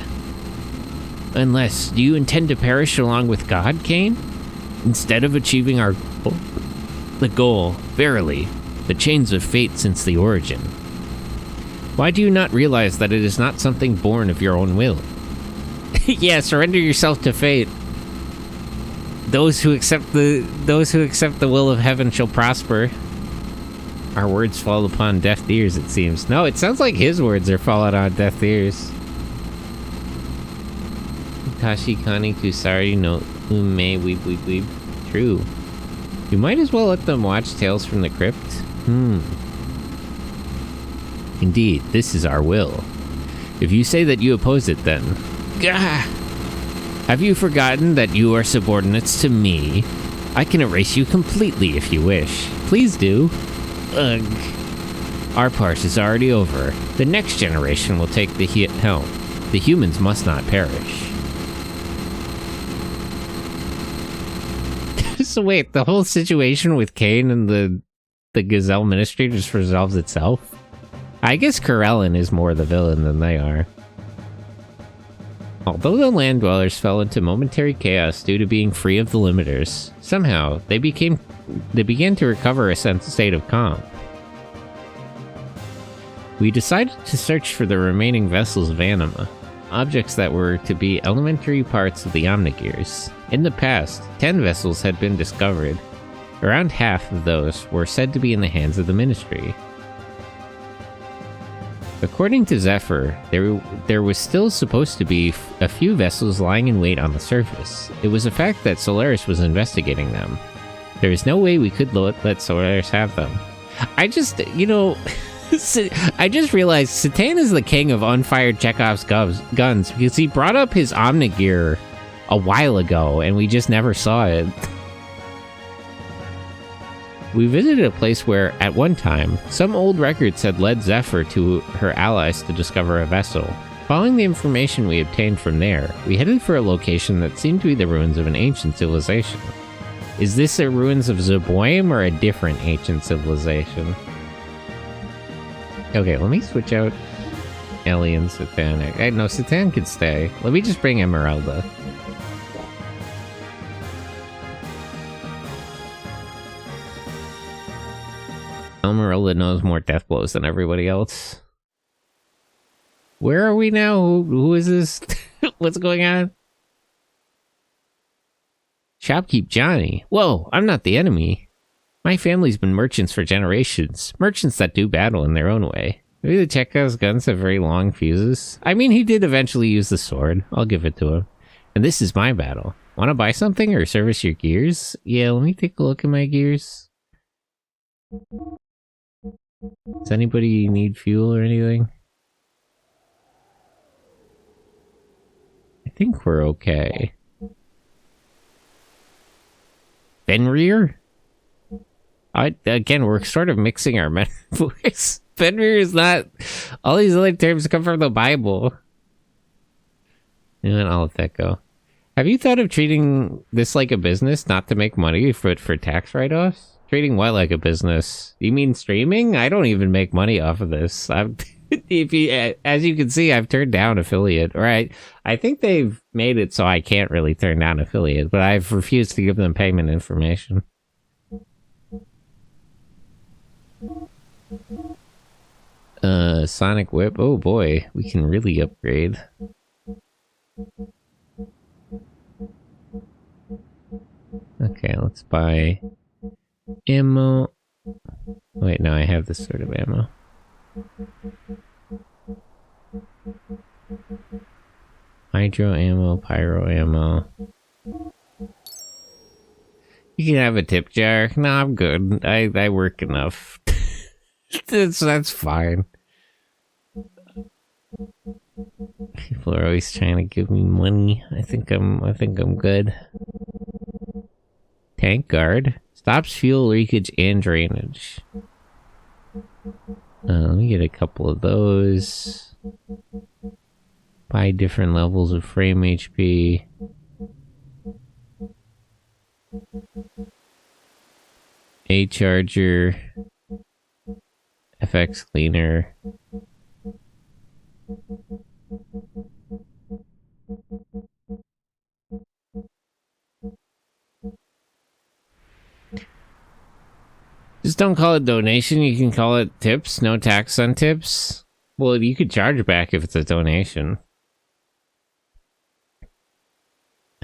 Unless, do you intend to perish along with God, Kane? Instead of achieving our goal? The goal, verily, the chains of fate since the origin. Why do you not realize that it is not something born of your own will? Yeah, surrender yourself to fate. Those who accept the will of heaven shall prosper. Our words fall upon deaf ears, it seems. No, it sounds like his words are falling on deaf ears. Tashi Kani Kusari no Ume weep weep weep. True. You might as well let them watch Tales from the Crypt. Indeed, this is our will. If you say that you oppose it, then... Gah! Have you forgotten that you are subordinates to me? I can erase you completely if you wish. Please do. Ugh. Our part is already over. The next generation will take the helm. The humans must not perish. So wait, the whole situation with Kane and the Gazelle Ministry just resolves itself? I guess Corellin is more the villain than they are. Although the land dwellers fell into momentary chaos due to being free of the limiters, somehow they began to recover a state of calm. We decided to search for the remaining vessels of anima, objects that were to be elementary parts of the Xenogears. In the past, 10 vessels had been discovered. Around half of those were said to be in the hands of the Ministry. According to Zephyr, there was still supposed to be a few vessels lying in wait on the surface. It was a fact that Solaris was investigating them. There is no way we could let Solaris have them. I just realized Satan is the king of unfired Chekhov's guns because he brought up his Omnigear a while ago and we just never saw it. We visited a place where, at one time, some old records had led Zephyr to her allies to discover a vessel. Following the information we obtained from there, we headed for a location that seemed to be the ruins of an ancient civilization. Is this the ruins of Zeboim or a different ancient civilization? Okay, let me switch out Ellie and Satan. No, Satan could stay. Let me just bring Emeralda. Emeralda knows more death blows than everybody else. Where are we now? Who is this? What's going on? Shopkeep Johnny. Whoa, I'm not the enemy. My family's been merchants for generations. Merchants that do battle in their own way. Maybe the Chekhov's guns have very long fuses. I mean, he did eventually use the sword. I'll give it to him. And this is my battle. Want to buy something or service your gears? Yeah, let me take a look at my gears. Does anybody need fuel or anything? I think we're okay. Fenrir? Again, we're sort of mixing our voice. Fenrir is not. All these other terms come from the Bible. And I'll let that go. Have you thought of treating this like a business, not to make money, for tax write-offs? Treating what like a business? You mean streaming? I don't even make money off of this. As you can see, I've turned down affiliate. Right? I think they've made it so I can't really turn down affiliate, but I've refused to give them payment information. Sonic Whip. Oh boy, we can really upgrade. Okay, let's buy ammo. Wait, no, I have this sort of ammo. Hydro ammo, pyro ammo. You can have a tip jar. No, I'm good. I work enough. That's fine. People are always trying to give me money. I think I'm good. Tank guard stops fuel leakage and drainage. Let me get a couple of those. Buy different levels of frame HP. A charger. FX cleaner. Just don't call it donation, you can call it tips. No tax on tips. Well, you could charge back if it's a donation.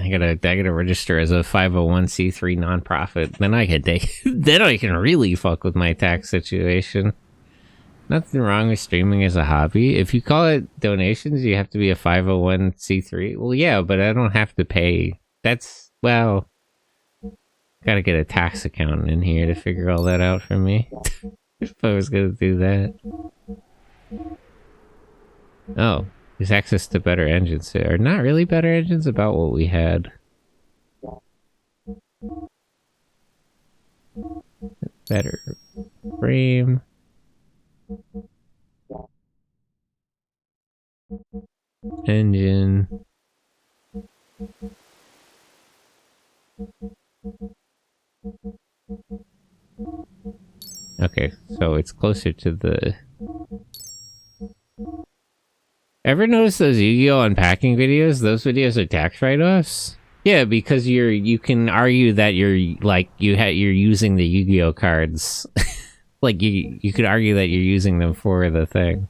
I gotta register as a 501c3 nonprofit. Then I can take then I can really fuck with my tax situation. Nothing wrong with streaming as a hobby. If you call it donations, you have to be a 501c3. Well, yeah, but I don't have to pay. That's, well, gotta get a tax accountant in here to figure all that out for me. If I was gonna do that. Oh, there's access to better engines. Or not really better engines, about what we had. Better frame. Engine. Okay, so it's closer to the... Ever notice those Yu-Gi-Oh! Unpacking videos? Those videos are tax write-offs? Yeah, because you can argue that you're using the Yu-Gi-Oh! Cards. Like you could argue that you're using them for the thing.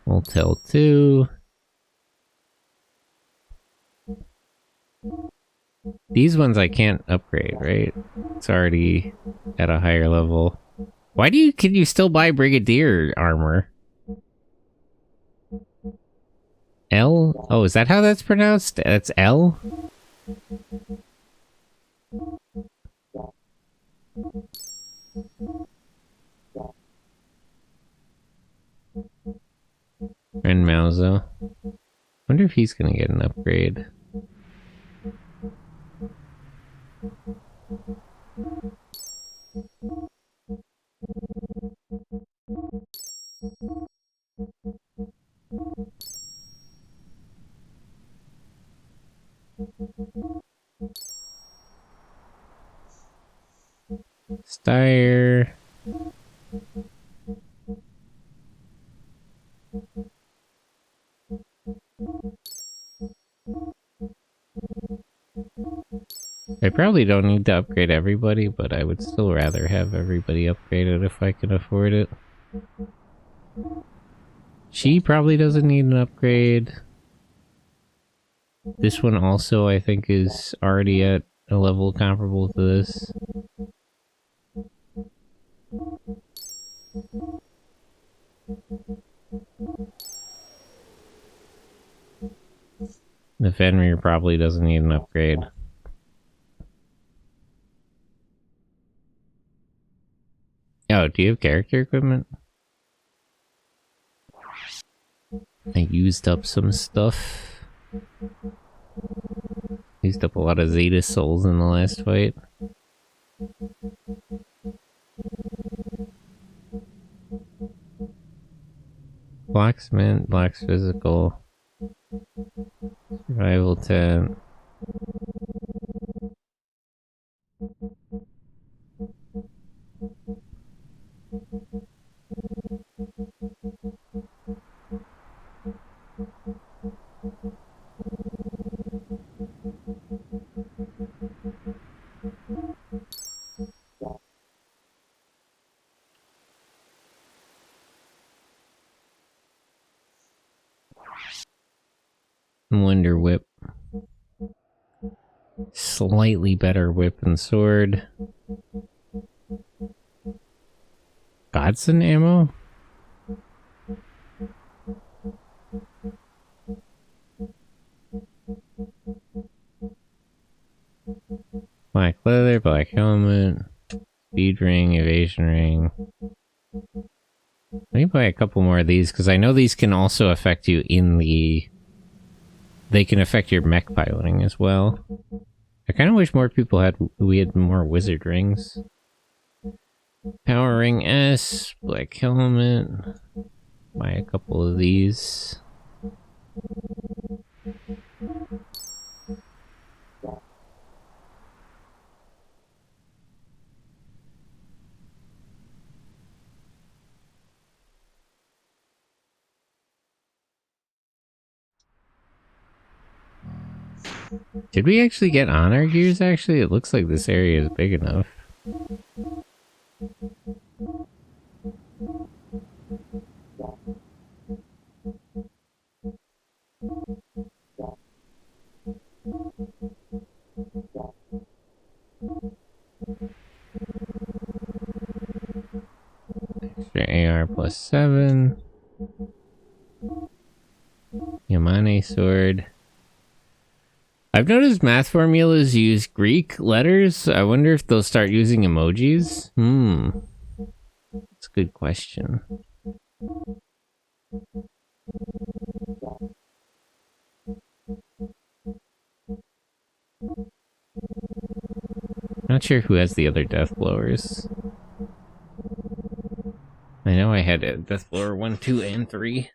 Motel 2. These ones I can't upgrade, right? It's already at a higher level. Why can you still buy Brigadier armor? L? Oh, is that how that's pronounced? That's L? Ren Mauzo. Wonder if he's gonna get an upgrade. Steyr. I probably don't need to upgrade everybody, but I would still rather have everybody upgraded if I can afford it. She probably doesn't need an upgrade. This one also, I think, is already at a level comparable to this. The Fenrir probably doesn't need an upgrade. Oh, do you have character equipment? I used up some stuff. Used up a lot of Zeta souls in the last fight. Blocks mint, blocks physical. Survival 10. Wonder Whip. Slightly better whip and sword. Godson ammo? Black leather, black helmet, speed ring, evasion ring. Let me buy a couple more of these, because I know these can also affect you in the... They can affect your mech piloting as well. I kind of wish more people we had more wizard rings. Power ring S, black helmet. Buy a couple of these. Did we actually get honor gears, actually? It looks like this area is big enough. Extra AR plus 7. Yamane sword. I've noticed math formulas use Greek letters. I wonder if they'll start using emojis. That's a good question. Not sure who has the other death blowers. I know I had a death blower 1, 2, and 3.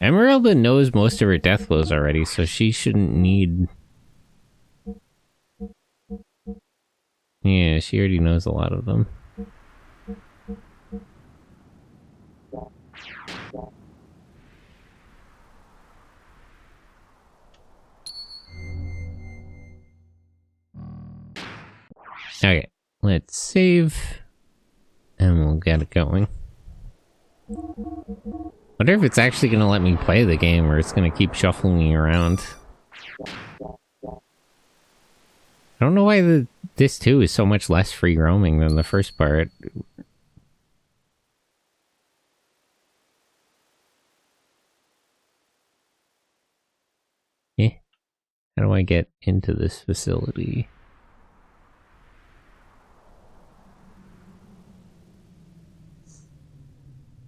Emeralda knows most of her death blows already, so she shouldn't need... Yeah, she already knows a lot of them. Okay, let's save, and we'll get it going. Wonder if it's actually going to let me play the game, or it's going to keep shuffling me around. I don't know why this too is so much less free roaming than the first part. How do I get into this facility?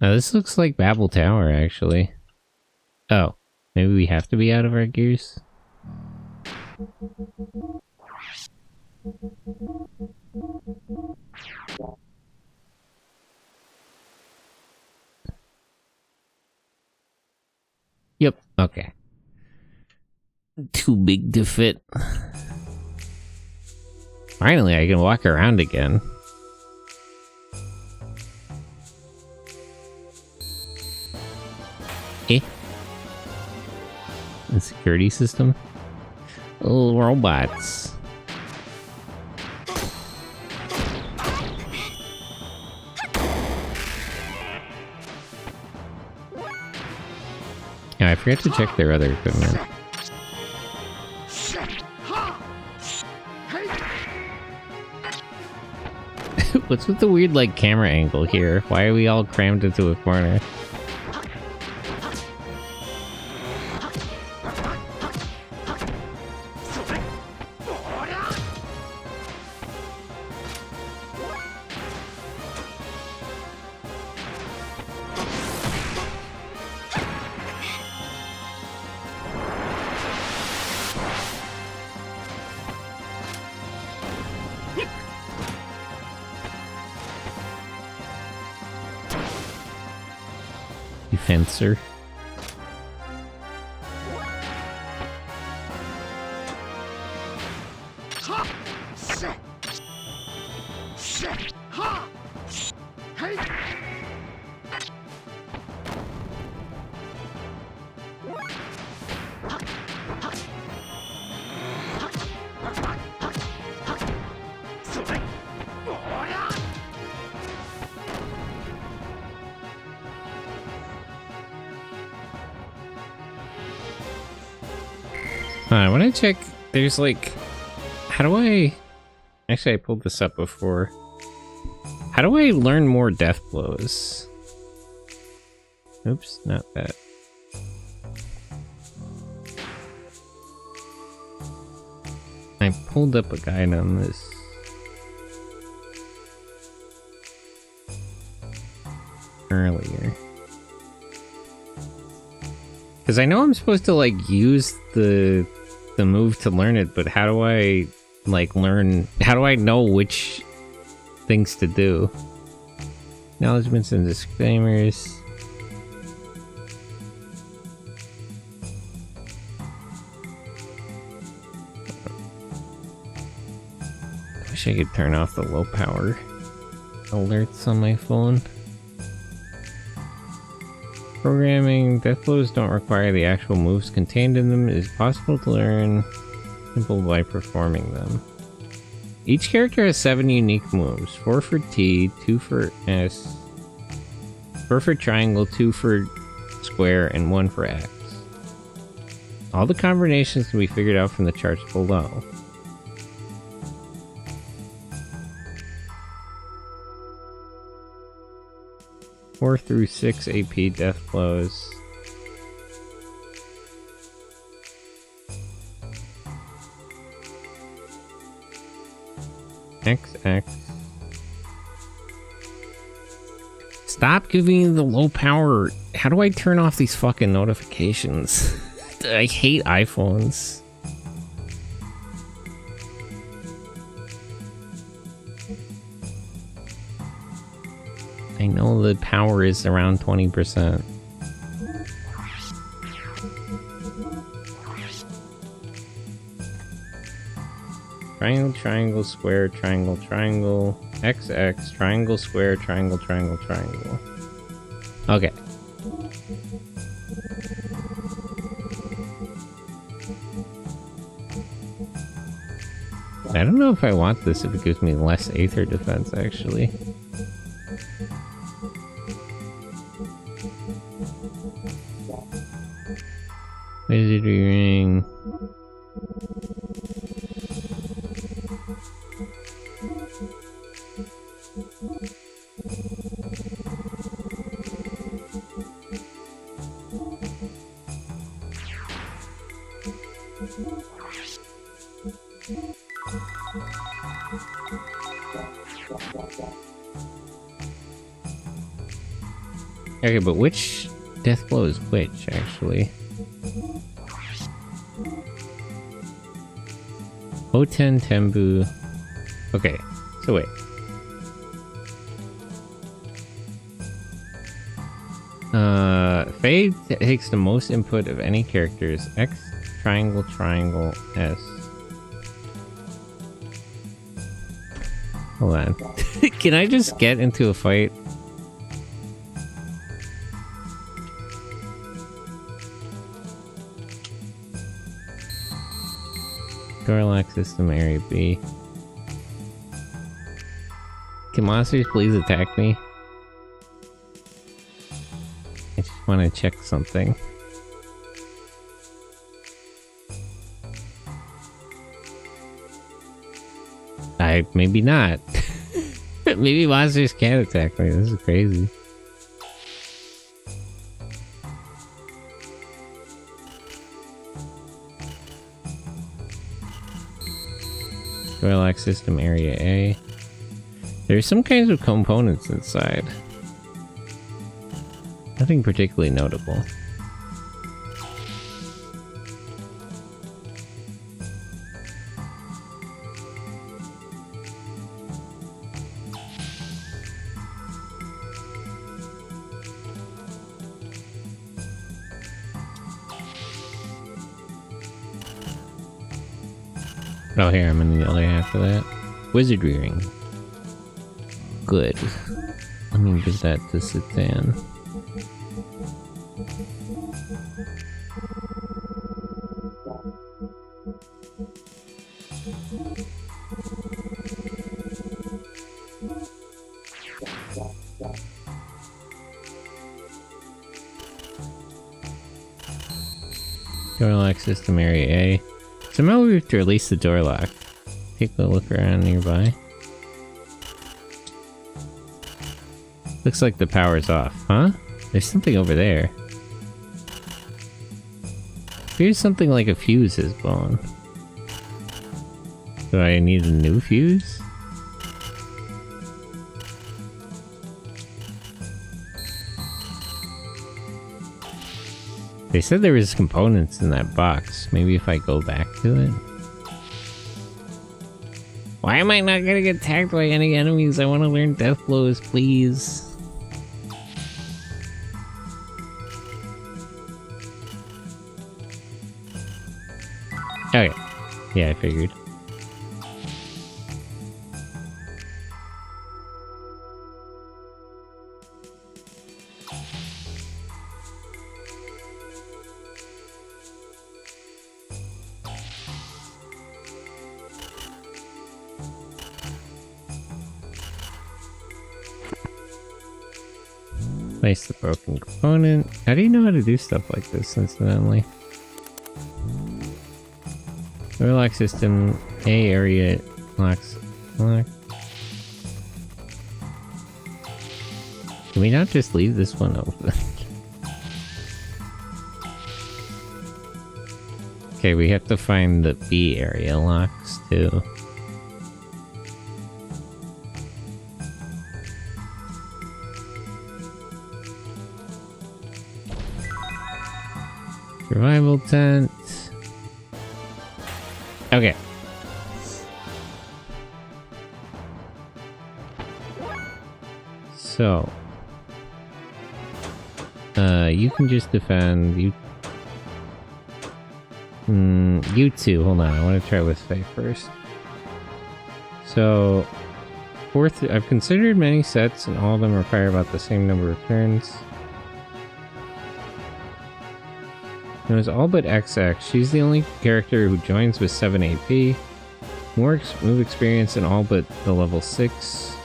Oh, this looks like Babel Tower, actually. Oh, maybe we have to be out of our gears? Yep, okay. Too big to fit. Finally, I can walk around again. The security system? Little robots. Yeah, I forgot to check their other equipment. What's with the weird, like, camera angle here? Why are we all crammed into a corner? Defensor. I want to check. There's like, how do I? Actually, I pulled this up before. How do I learn more death blows? Oops, not that. I pulled up a guide on this. Earlier. Because I know I'm supposed to like use the move to learn it, but how do I like learn? How do I know which things to do? Acknowledgements and disclaimers. I wish I could turn off the low power alerts on my phone. Programming. Death blows don't require the actual moves contained in them. It is possible to learn simple by performing them. Each character has 7 unique moves. 4 for T, 2 for S, 4 for triangle, 2 for square, and 1 for X. All the combinations can be figured out from the charts below. Four through 6 AP death blows. XX. Stop giving me the low power. How do I turn off these fucking notifications? I hate iPhones. I know the power is around 20%. Triangle, triangle, square, triangle, triangle, XX, triangle, square, triangle, triangle, triangle. Okay. I don't know if I want this if it gives me less Aether defense, actually. Wizardry ring. Okay, but which death blow is which, actually? Oten Tembu. Okay, so wait. Fade takes the most input of any characters. X, triangle, triangle, S. Hold on. Can I just get into a fight? Door lock system area B. Can monsters please attack me? I just want to check something. Maybe not. Maybe monsters can't attack me. This is crazy. Door lock system area A. There's some kinds of components inside. Nothing particularly notable. Oh, here, I'm in the other half of that. Wizardry ring. Good. Let me give that to Satan. Door lock system area A. Somehow we have to release the door lock. Take a look around nearby. Looks like the power's off, huh? There's something over there. Here's something like a fuse is blown. Do I need a new fuse? They said there was components in that box. Maybe if I go back to it? Why am I not gonna get attacked by any enemies? I want to learn death blows, please. Okay. Yeah, I figured. Place the broken component. How do you know how to do stuff like this, incidentally? Door lock system, A area locks. Lock. Can we not just leave this one open? Okay, we have to find the B area locks too. Survival tent. Okay. So. You can just defend. You two. Hold on. I want to try with Faye first. So. I've considered many sets and all of them require about the same number of turns. It was all but XX. She's the only character who joins with 7 AP. More move experience in all but the level 6.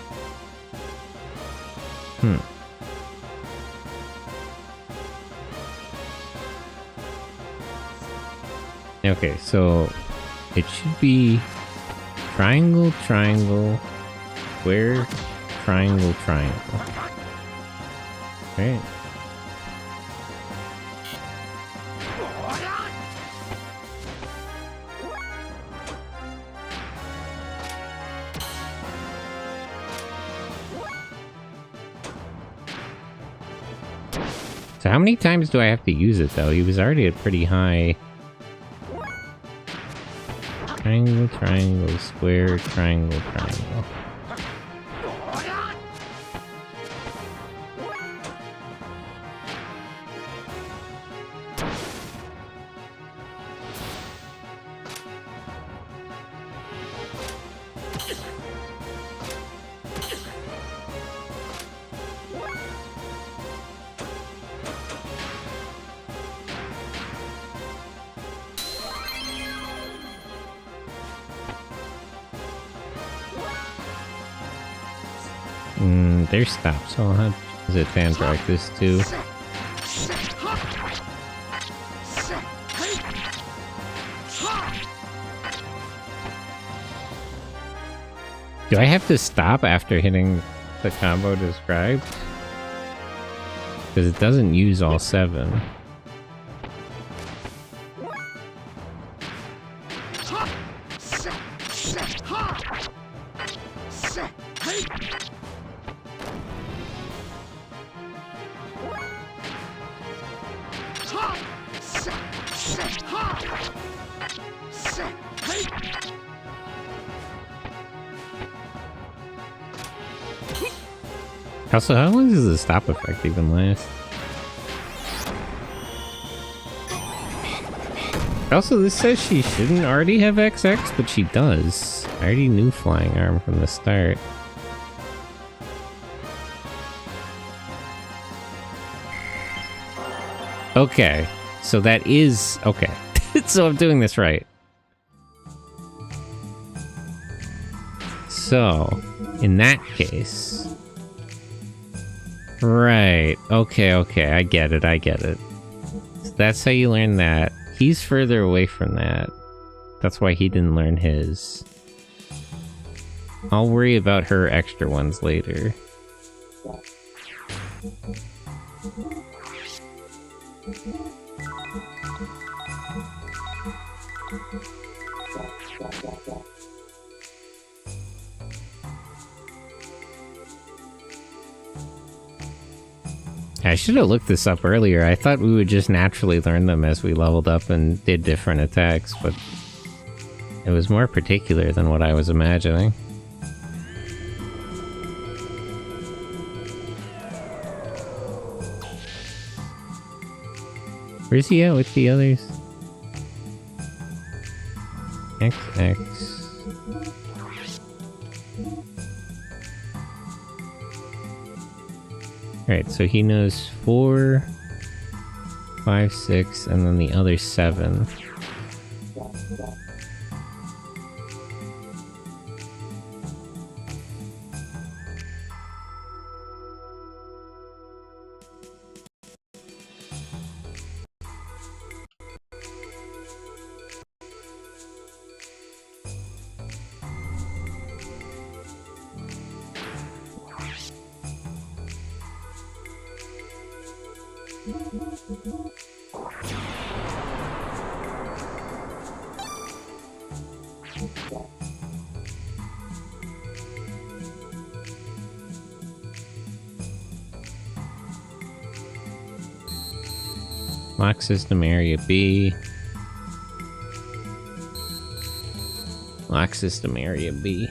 Okay, so it should be triangle, triangle, square, triangle, triangle. Right. So how many times do I have to use it, though? He was already at pretty high. Triangle, triangle, square, triangle, triangle. There's stops, so I'll have to fan like this too. Do I have to stop after hitting the combo described? Because it doesn't use all 7. Also, how long does the stop effect even last? Also, this says she shouldn't already have XX, but she does. I already knew Flying Arm from the start. Okay, so that is... Okay, so I'm doing this right. So, in that case... Right, okay, I get it. So that's how you learn that. He's further away from that. That's why he didn't learn his. I'll worry about her extra ones later. I should have looked this up earlier. I thought we would just naturally learn them as we leveled up and did different attacks, but it was more particular than what I was imagining. Where's he at with the others? XX. Alright, so he knows 4, 5, 6, and then the other 7. Lock system area B. Lock system area B.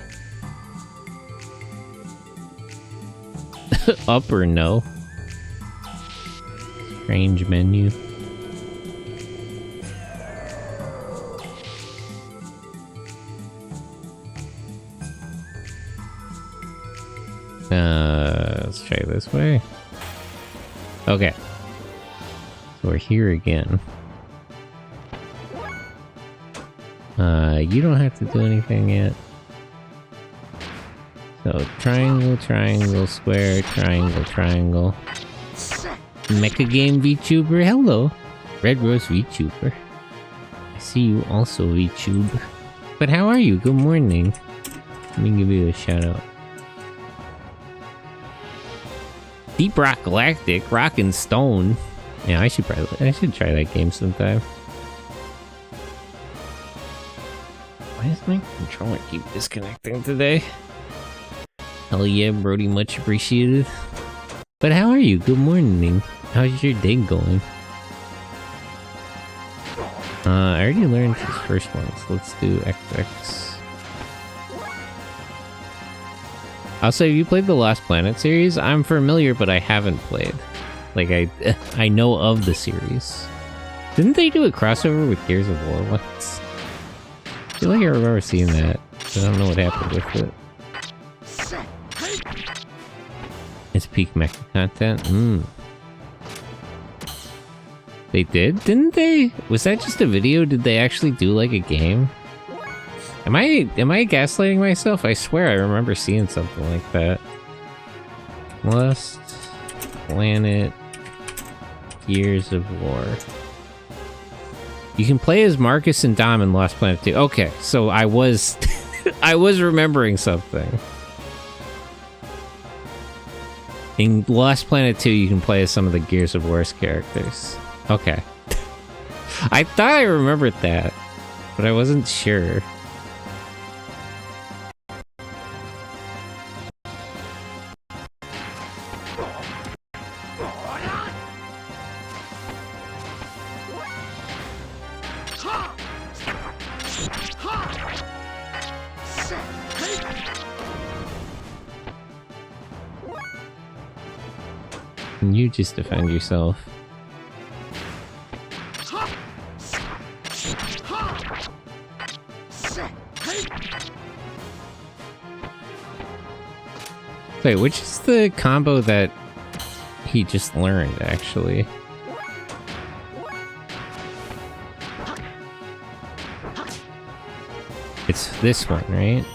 Up or no? Strange menu. Let's try this way. Okay. So we're here again. You don't have to do anything yet. So triangle, triangle, square, triangle, triangle. Mecha game VTuber, hello. Red Rose VTuber. I see you also VTuber. But how are you? Good morning. Let me give you a shout out. Deep Rock Galactic, Rock and Stone. Yeah, I should try that game sometime. Why does my controller keep disconnecting today? Hell yeah, Brody, much appreciated. But how are you? Good morning. How's your day going? I already learned his first one, so let's do XX. Also, have you played the Lost Planet series? I'm familiar, but I haven't played. Like, I know of the series. Didn't they do a crossover with Gears of War once? I feel like I remember seeing that. I don't know what happened with it. It's peak Mecha content? They did? Didn't they? Was that just a video? Did they actually do, like, a game? Am I gaslighting myself? I swear I remember seeing something like that. Lost Planet Gears of War. You can play as Marcus and Dom in Lost Planet 2. Okay, so I was I was remembering something. In Lost Planet 2, you can play as some of the Gears of War's characters. Okay. I thought I remembered that, but I wasn't sure. Can you just defend yourself? Wait, which is the combo that he just learned, actually? It's this one, right?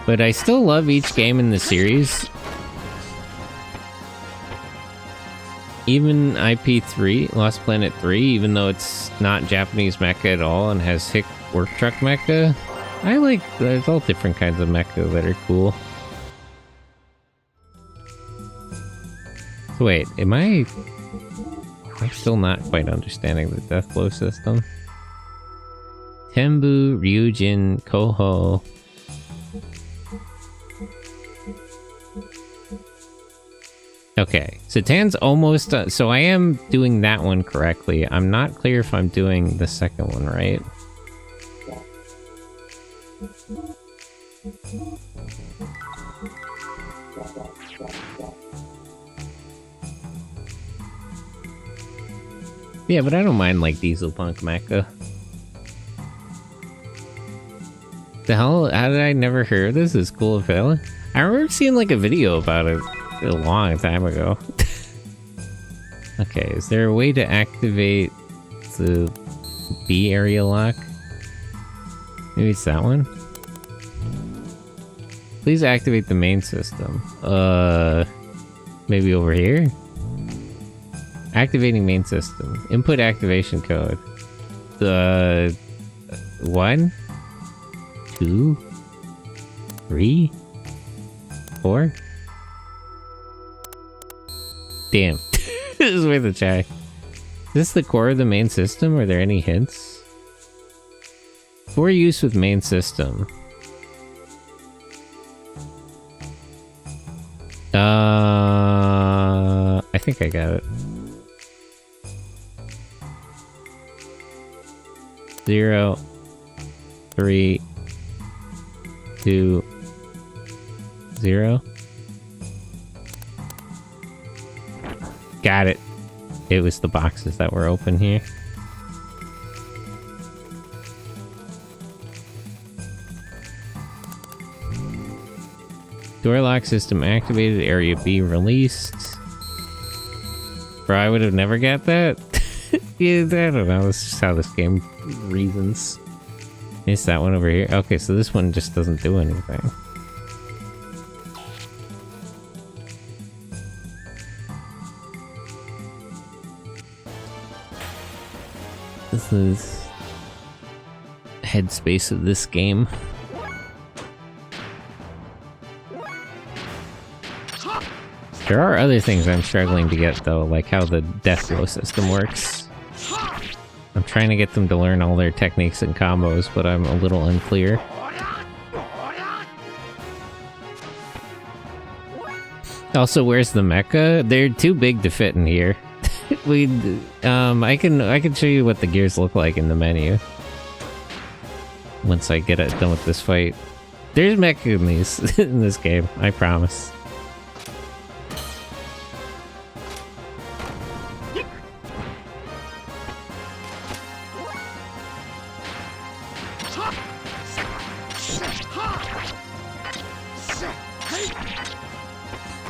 But I still love each game in the series. Even IP3, Lost Planet 3, even though it's not Japanese mecha at all and has hick work truck mecha, I like, there's all different kinds of mecha that are cool. So wait, I'm still not quite understanding the death blow system. Tenbu, Ryujin, Koho. Okay, so Tan's almost done. So I am doing that one correctly. I'm not clear if I'm doing the second one right. Yeah, but I don't mind like Diesel Punk Mecha. The hell? How did I never hear this? Is cool as hell. I remember seeing like a video about it a long time ago. Okay, is there a way to activate the B area lock? Maybe it's that one? Please activate the main system. Maybe over here? Activating main system. Input activation code. 1, 2, 3, 4. Damn. This is worth a try. Is this the core of the main system? Are there any hints? For use with main system. I think I got it. 0, 3, 2, 0. Got it. It was the boxes that were open here. Door lock system activated. Area B released. Bro, I would have never got that. Yeah, I don't know. That's just how this game reasons. Is that one over here? Okay, so this one just doesn't do anything. This is headspace of this game. There are other things I'm struggling to get though, like how the death blow system works. I'm trying to get them to learn all their techniques and combos, but I'm a little unclear. Also, where's the mecha? They're too big to fit in here. I can show you what the gears look like in the menu. Once I get it done with this fight. There's mecha in these in this game, I promise.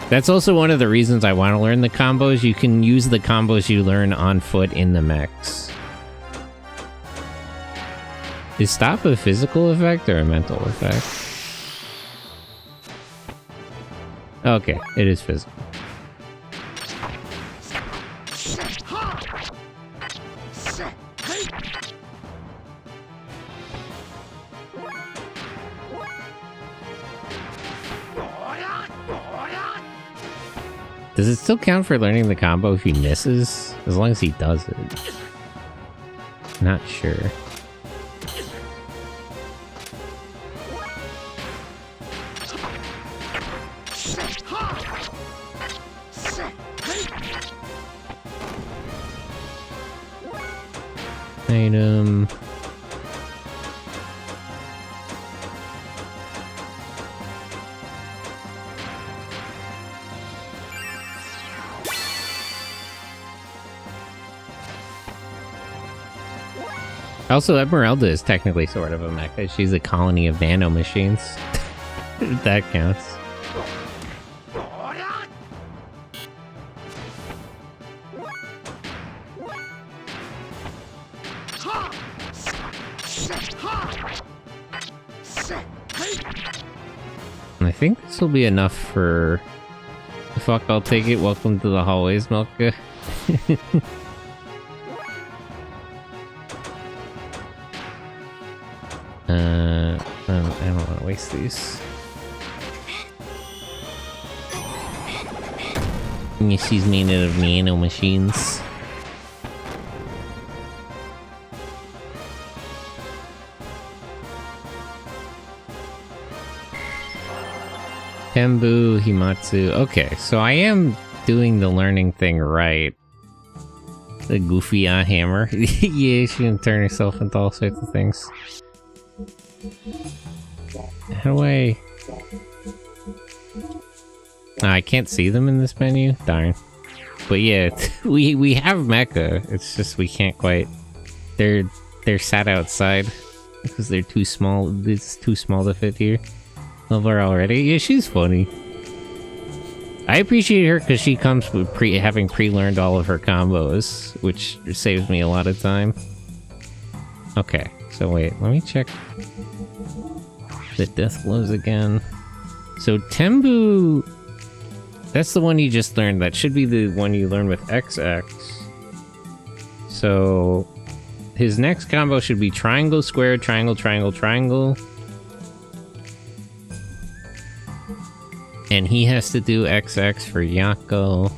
That's also one of the reasons I want to learn the combos. You can use the combos you learn on foot in the mechs. Is stop a physical effect or a mental effect? Okay, it is physical. Does it still count for learning the combo if he misses? As long as he does it. Not sure. Item. Also, Esmeralda is technically sort of a mecha. She's a colony of nanomachines. That counts. And I think this will be enough for... Fuck, I'll take it. Welcome to the hallways, Melka. I don't want to waste these. She's made out of nano machines. Tembu Himatsu. Okay, so I am doing the learning thing right. The goofy hammer. Yeah, she can turn herself into all sorts of things. How do I... I can't see them in this menu? Darn. But yeah, we have Mecha. It's just we can't quite... They're sat outside. Because they're too small. It's too small to fit here. Love her already? Yeah, she's funny. I appreciate her because she comes with having pre-learned all of her combos, which saves me a lot of time. Okay, so wait, let me check the death blows again. So Tembu, that's the one you just learned. That should be the one you learn with XX. So his next combo should be triangle, square, triangle, triangle, triangle. And he has to do XX for Yako.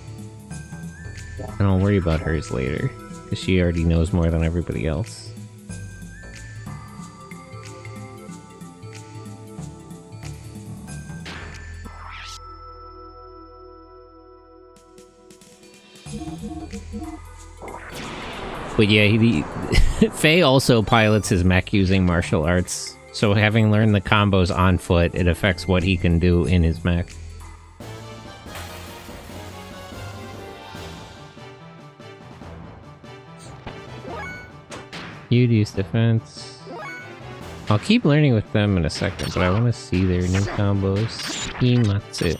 And I'll worry about hers later, because she already knows more than everybody else. But yeah, Faye also pilots his mech using martial arts. So having learned the combos on foot, it affects what he can do in his mech. You'd use defense. I'll keep learning with them in a second, but I want to see their new combos. Himatsu.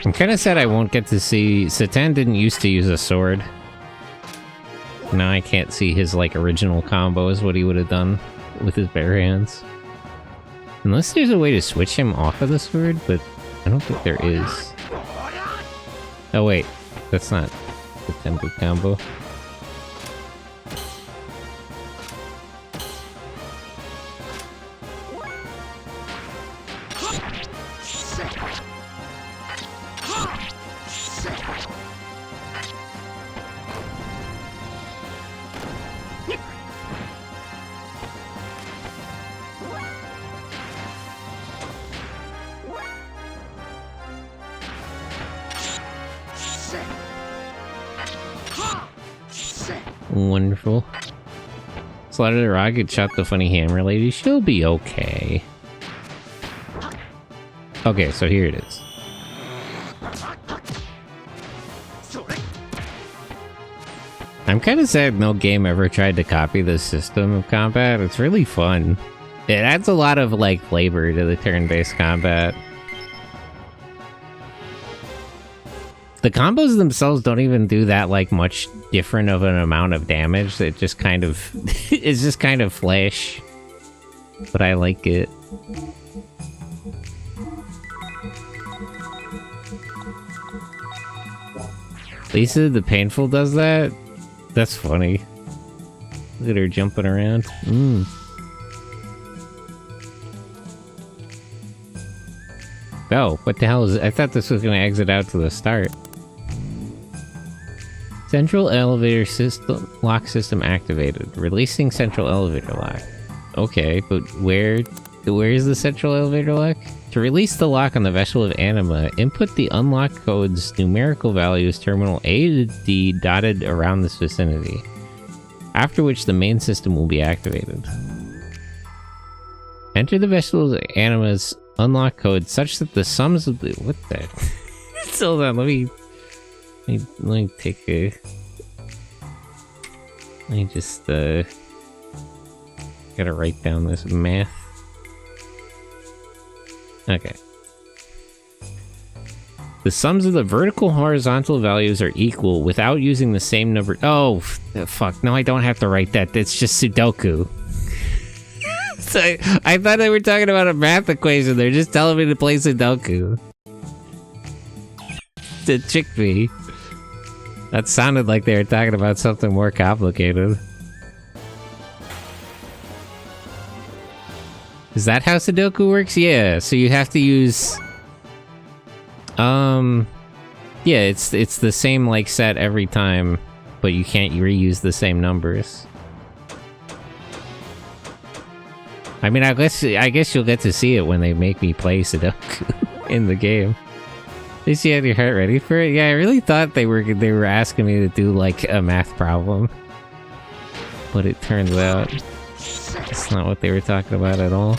I'm kind of sad I won't get to see... Satan didn't used to use a sword. Now I can't see his, like, original combos, what he would have done with his bare hands. Unless there's a way to switch him off of the sword, but I don't think there is. Oh wait, that's not the Tembu combo. Wonderful. Slaughter the rocket, shot the funny hammer lady. She'll be okay. Okay, so here it is. I'm kind of sad no game ever tried to copy this system of combat. It's really fun. It adds a lot of, like, flavor to the turn-based combat. The combos themselves don't even do that, like, much different of an amount of damage. It just kind of... it's just kind of flash. But I like it. Lisa the Painful does that? That's funny. Look at her jumping around. Oh, what the hell is it? I thought this was going to exit out to the start. Central elevator system lock system activated. Releasing central elevator lock. Okay, but where is the central elevator lock? To release the lock on the Vessel of Anima, input the unlock code's numerical values terminal A to D dotted around this vicinity. After which the main system will be activated. Enter the Vessel of Anima's unlock code such that the sums of the... What the... Hold on, let me take a... I just, gotta write down this math. Okay. The sums of the vertical and horizontal values are equal without using the same number. Oh, fuck. No, I don't have to write that. It's just Sudoku. So I thought they were talking about a math equation. They're just telling me to play Sudoku. To trick me. That sounded like they were talking about something more complicated. Is that how Sudoku works? Yeah, so you have to use... Yeah, it's the same, like, set every time, but you can't reuse the same numbers. I mean, I guess you'll get to see it when they make me play Sudoku in the game. At least you had your heart ready for it? Yeah, I really thought they were asking me to do, like, a math problem. But it turns out it's not what they were talking about at all.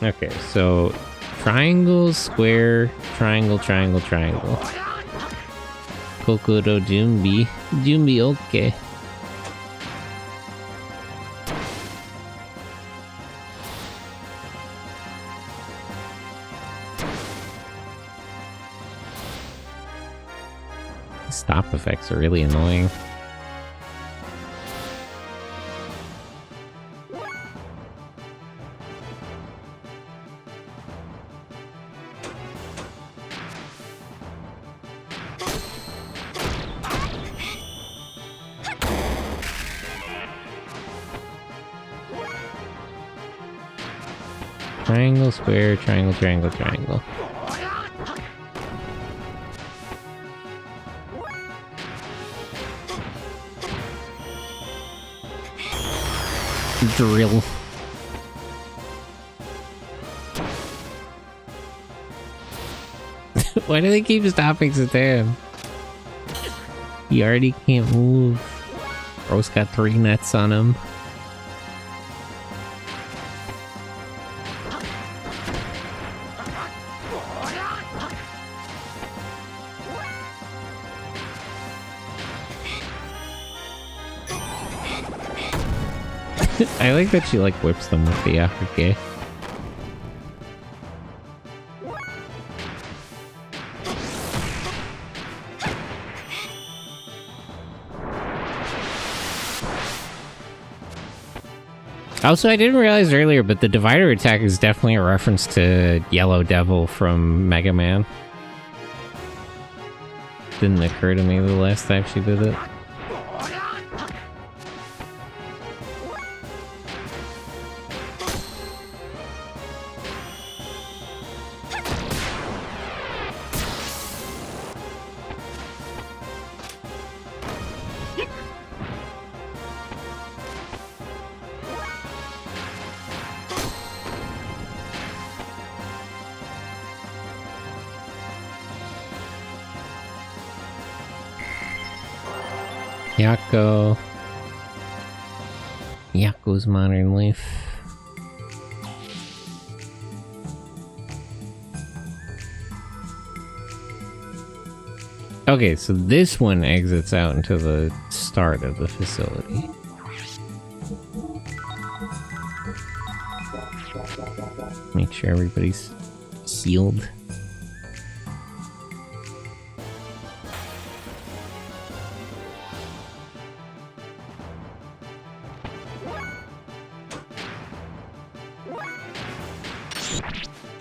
Okay, so triangle, square, triangle, triangle, triangle. Kokoro Junbi. Junbi, okay. Stop effects are really annoying. Triangle, square, triangle, triangle, triangle. Drill. Why do they keep stopping Satan? He already can't move. Bro's got 3 nets on him. I like that she, like, whips them with the Afrique. Also, I didn't realize earlier, but the divider attack is definitely a reference to Yellow Devil from Mega Man. Didn't occur to me the last time she did it. Yakko. Yakko's Modern Life. Okay, so this one exits out into the start of the facility. Make sure everybody's healed.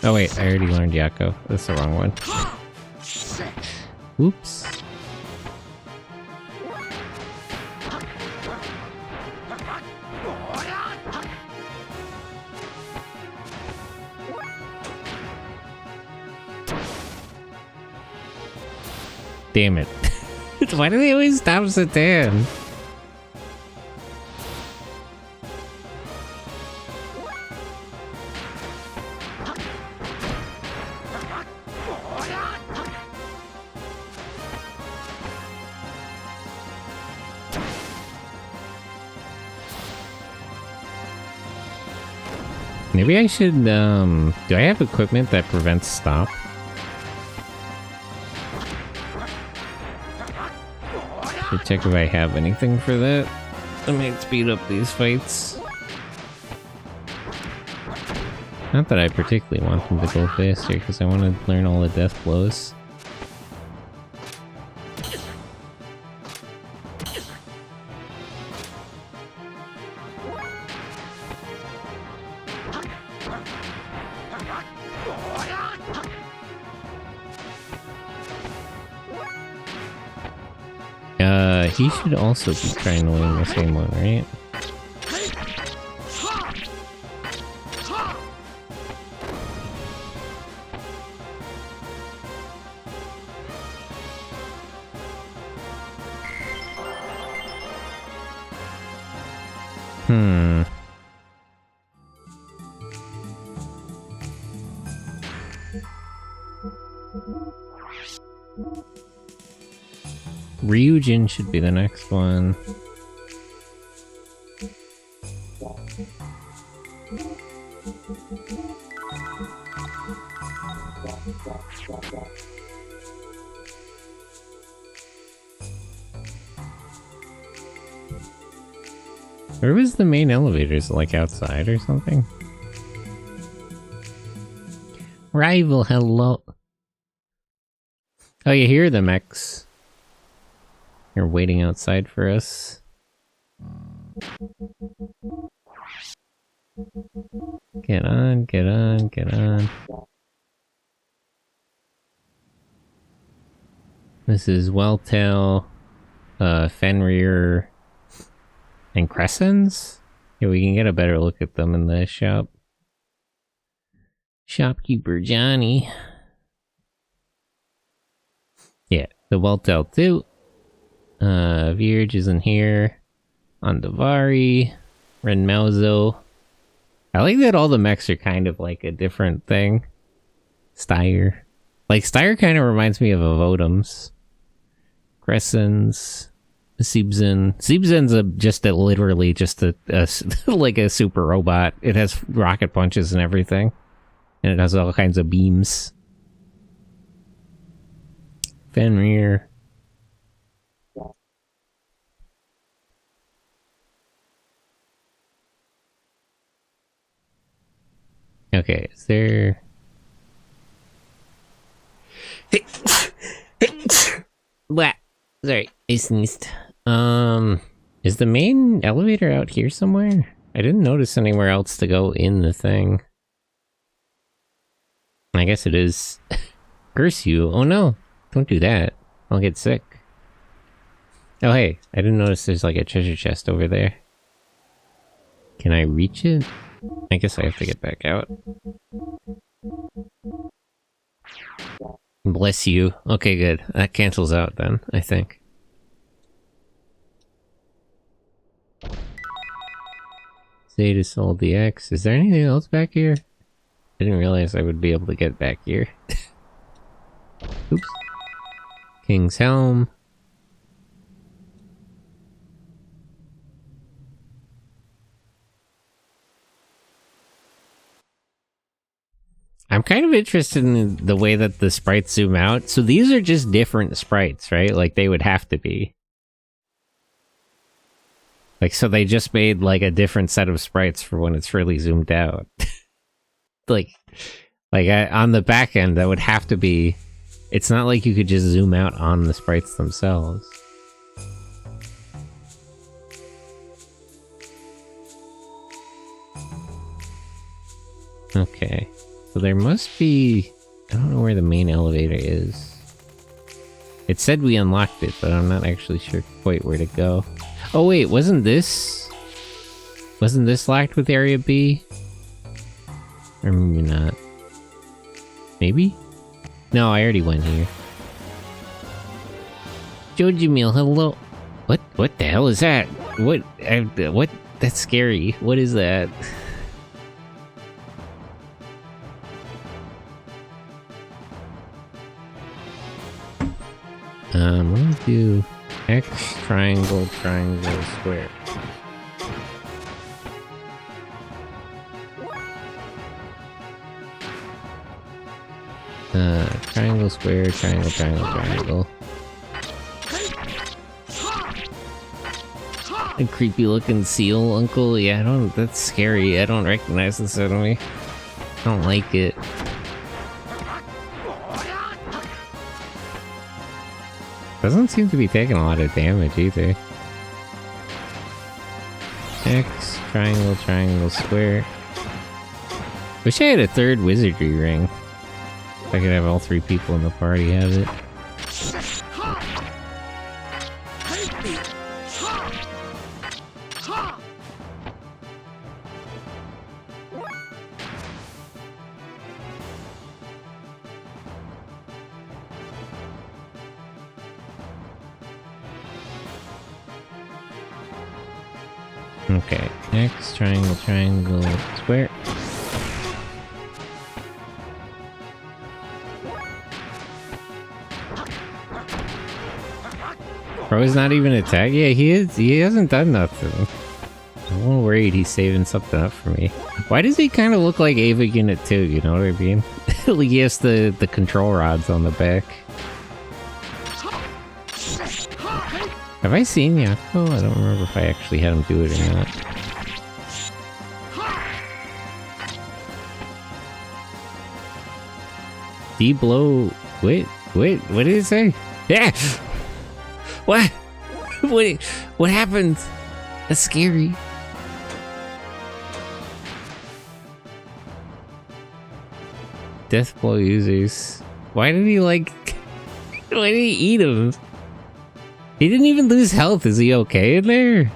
Oh wait, I already learned Yakko. That's the wrong one. Oops. Damn it. Why do they always stop Satan? Maybe I should, do I have equipment that prevents stop? Should check if I have anything for that. I might speed up these fights. Not that I particularly want them to go faster, because I want to learn all the death blows. He should also be trying to learn the same one, right? Ryujin should be the next one. Where was the main elevators, like outside or something? Rival, hello. Oh, you hear the mechs? You're waiting outside for us. Get on, get on, get on. This is Welltail, Fenrir, and Crescens? Yeah, we can get a better look at them in the shop. Shopkeeper Johnny. Yeah, the Welltail too. Virge isn't here. Andavari. Renmauzo. I like that all the mechs are kind of like a different thing. Styre. Like, Styre kind of reminds me of Avotems. Crescens. Siebzen. Siebzen's literally just a like a super robot. It has rocket punches and everything. And it has all kinds of beams. Fenrir. Okay, is there... What? Sorry, I sneezed. Is the main elevator out here somewhere? I didn't notice anywhere else to go in the thing. I guess it is. Curse you. Oh no, don't do that. I'll get sick. Oh hey, I didn't notice there's like a treasure chest over there. Can I reach it? I guess I have to get back out. Bless you. Okay, good. That cancels out then, I think. Zeta Soul DX. Is there anything else back here? I didn't realize I would be able to get back here. Oops. King's Helm. I'm kind of interested in the way that the sprites zoom out. So these are just different sprites, right? Like they would have to be. Like, so they just made like a different set of sprites for when it's really zoomed out. like on the back end, that would have to be. It's not like you could just zoom out on the sprites themselves. Okay. So there must be... I don't know where the main elevator is. It said we unlocked it, but I'm not actually sure quite where to go. Oh wait, wasn't this locked with Area B? Or maybe not. Maybe? No, I already went here. Joji Meal, hello. What the hell is that? What? That's scary. What is that? I'm gonna do X, triangle, triangle, square. Triangle, square, triangle, triangle, triangle. A creepy looking seal, uncle. Yeah, that's scary. I don't recognize this enemy. I don't like it. Doesn't seem to be taking a lot of damage either. X, triangle, triangle, square. Wish I had a third wizardry ring. If I could have all 3 people in the party have it. Okay, X, triangle, triangle, square. Bro, he's not even attacked? Yeah, he is. He hasn't done nothing. I'm a little worried he's saving something up for me. Why does he kind of look like Ava Unit 2, you know what I mean? Like he has the control rods on the back. Have I seen Yako? I don't remember if I actually had him do it or not. D-blow... Wait, what did it say? Yeah! What? What happened? That's scary. Death blow users. Why did he like... Why did he eat him? He didn't even lose health. Is he okay in there?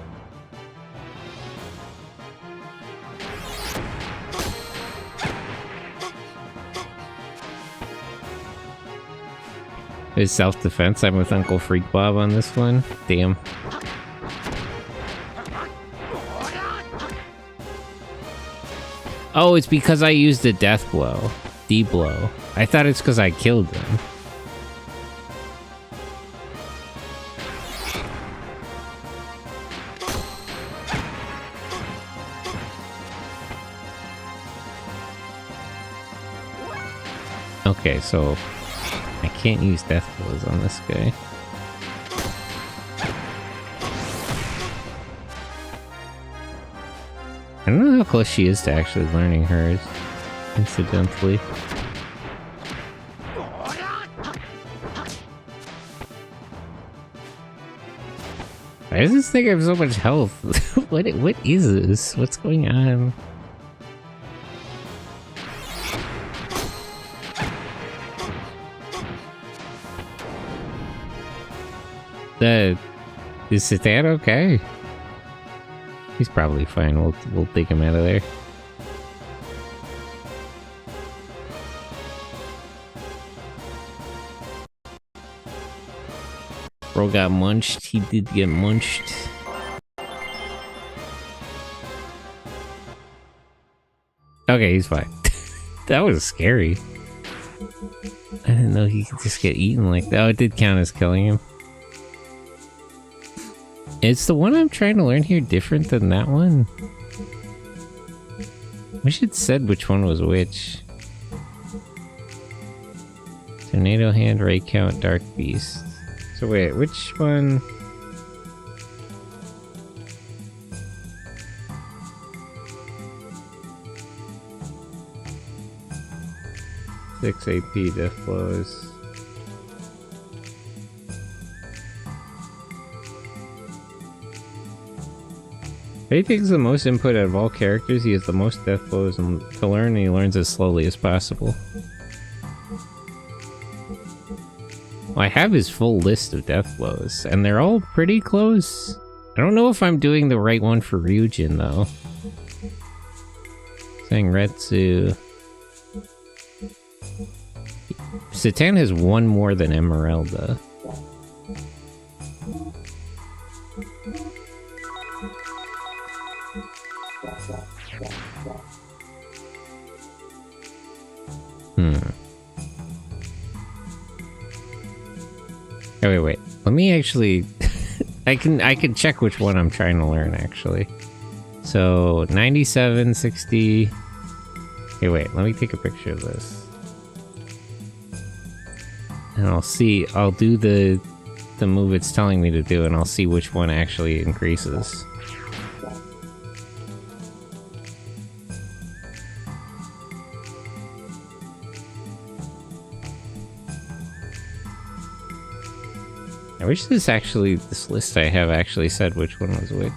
His self-defense. I'm with Uncle Freak Bob on this one. Damn. Oh, it's because I used a death blow. D-blow. I thought it's because I killed him. Okay, so I can't use death blows on this guy. I don't know how close she is to actually learning hers, incidentally. Why does this thing have so much health? What is this? What's going on? Is Satan okay? He's probably fine. We'll take him out of there. Bro got munched. He did get munched. Okay, he's fine. That was scary. I didn't know he could just get eaten like that. Oh, it did count as killing him. Is the one I'm trying to learn here different than that one? Wish it said which one was which. Tornado Hand, Ray Count, Dark Beast. So wait, which one? Six AP death blows. If he takes the most input out of all characters, he has the most death blows to learn, and he learns as slowly as possible. Well, I have his full list of death blows, and they're all pretty close. I don't know if I'm doing the right one for Ryujin, though. Sangretsu. Satan has one more than Emeralda. Oh, wait. Let me actually... I can check which one I'm trying to learn, actually. So, 97, 60... Hey, wait. Let me take a picture of this. And I'll do the move it's telling me to do, and I'll see which one actually increases. I wish this list I have actually said which one was which.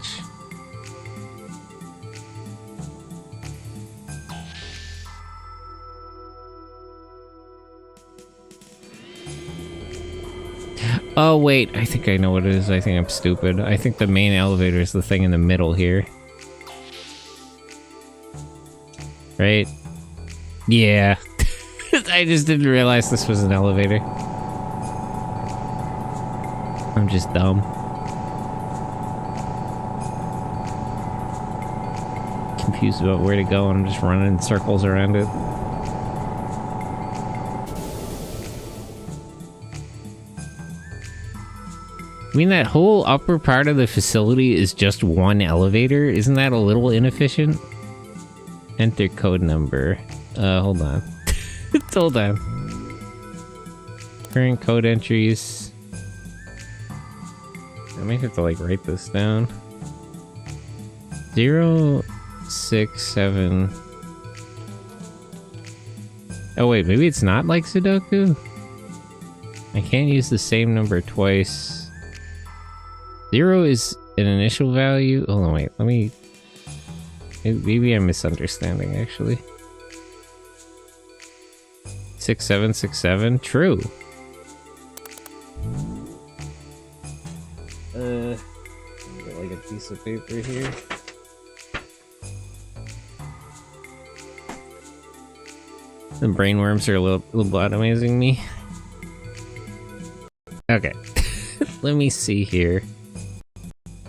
Oh wait, I think I know what it is. I think I'm stupid. I think the main elevator is the thing in the middle here. Right? Yeah. I just didn't realize this was an elevator. I'm just dumb. Confused about where to go, and I'm just running in circles around it. I mean, that whole upper part of the facility is just one elevator? Isn't that a little inefficient? Enter code number. Hold on. Hold on. Current code entries. I might have to, like, write this down. 067. Oh, wait, maybe it's not like Sudoku? I can't use the same number twice. 0 is an initial value. Hold on, wait. Let me... Maybe I'm misunderstanding, actually. 6767? True. Get like a piece of paper here. The brainworms are a little bottomizing me. Okay. Let me see here.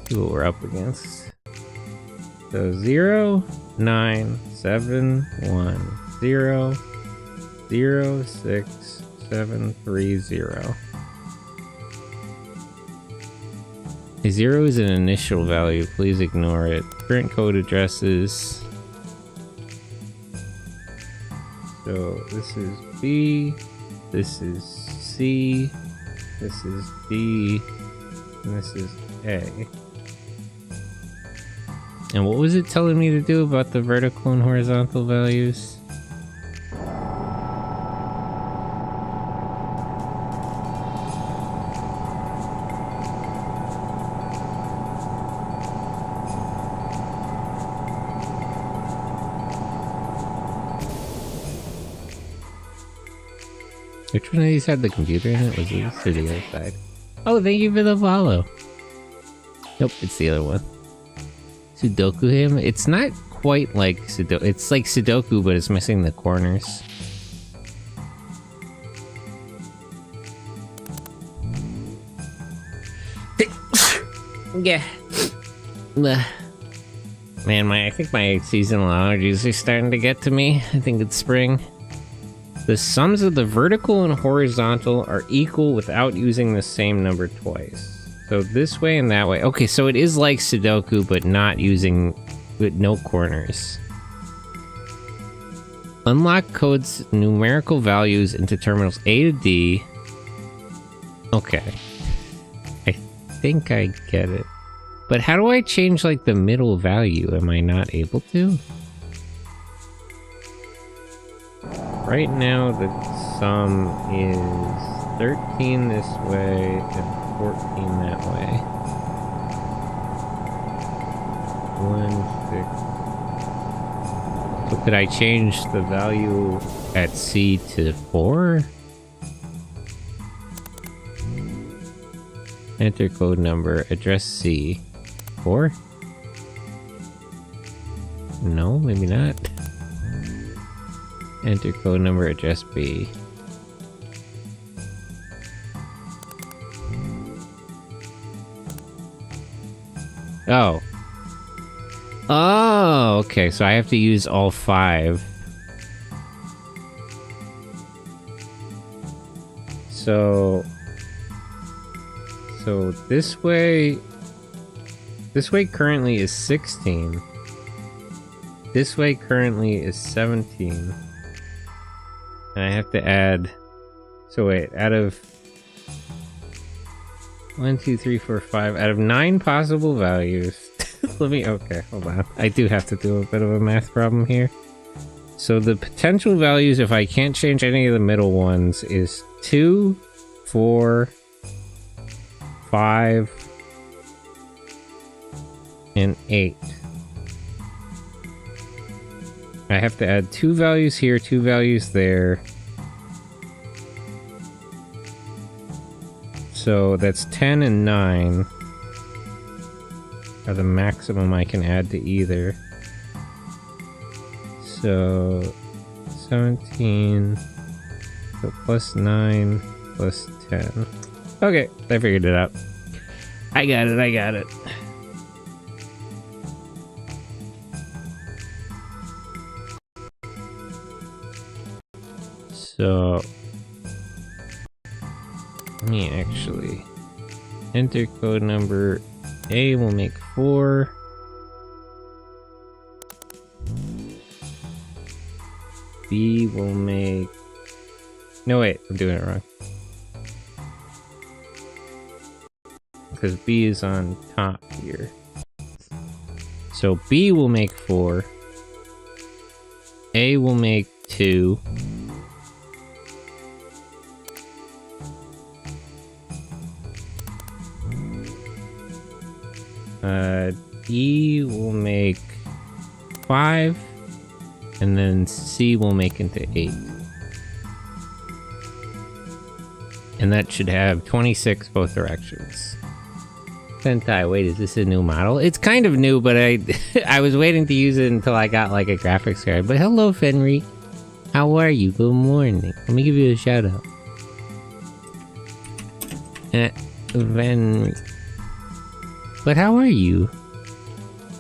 See what we're up against. So 0, 9, 7, 1, 0, 0, 6, 7, 3, 0. A 0 is an initial value. Please ignore it. Current code addresses. So this is B, this is C, this is D, and this is A. And what was it telling me to do about the vertical and horizontal values? Which one of these had the computer in it? Was this or the other side? Oh, thank you for the follow. Nope, it's the other one. Sudoku him? It's not quite like Sudoku. It's like Sudoku, but it's missing the corners. Yeah. Man, I think my seasonal allergies are starting to get to me. I think it's spring. The sums of the vertical and horizontal are equal without using the same number twice. So this way and that way. Okay, so it is like Sudoku, but not using... with no corners. Unlock codes numerical values into terminals A to D. Okay. I think I get it. But how do I change, like, the middle value? Am I not able to? Right now, the sum is 13 this way and 14 that way. 1, 6. So could I change the value at C to 4? Enter code number, address C. 4? No, maybe not. Enter code number, address B. Oh. Oh, okay, so I have to use all 5. So this way currently is 16. This way currently is 17. And I have to add, so wait, out of 1, 2, 3, 4, 5, out of 9 possible values, okay, hold on. I do have to do a bit of a math problem here. So the potential values, if I can't change any of the middle ones, is 2, 4, 5, and 8. I have to add 2 values here, 2 values there. So that's 10 and 9 are the maximum I can add to either. So 17, so plus 9, plus 10. Okay, I figured it out. I got it. So let me actually enter code number. A will make 4. B will make... No, wait, I'm doing it wrong. Because B is on top here. So B will make 4. A will make 2. D will make 5, and then C will make into 8. And that should have 26 both directions. Sentai, wait, is this a new model? It's kind of new, but I was waiting to use it until I got like a graphics card. But hello, Fenry. How are you? Good morning. Let me give you a shout out. Fenry. But how are you?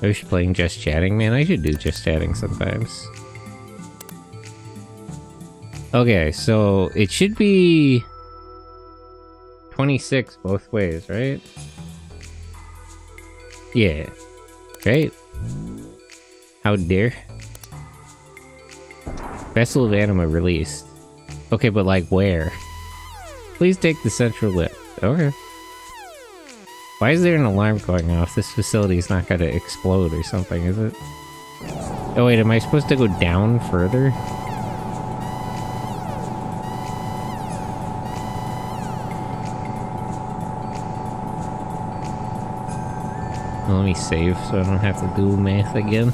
I was playing Just Chatting. Man, I should do Just Chatting sometimes. Okay, so it should be 26 both ways, right? Yeah. Right? How dare? Vessel of Anima released. Okay, but like where? Please take the central lift. Okay. Why is there an alarm going off? This facility is not going to explode or something, is it? Oh wait, am I supposed to go down further? Well, let me save so I don't have to do math again.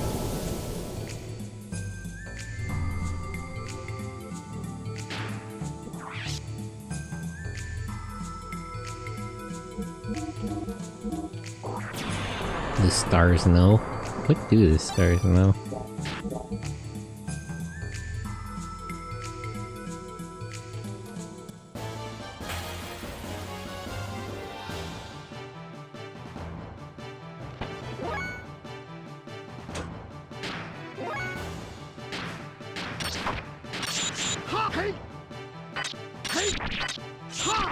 The stars know? What do the stars know?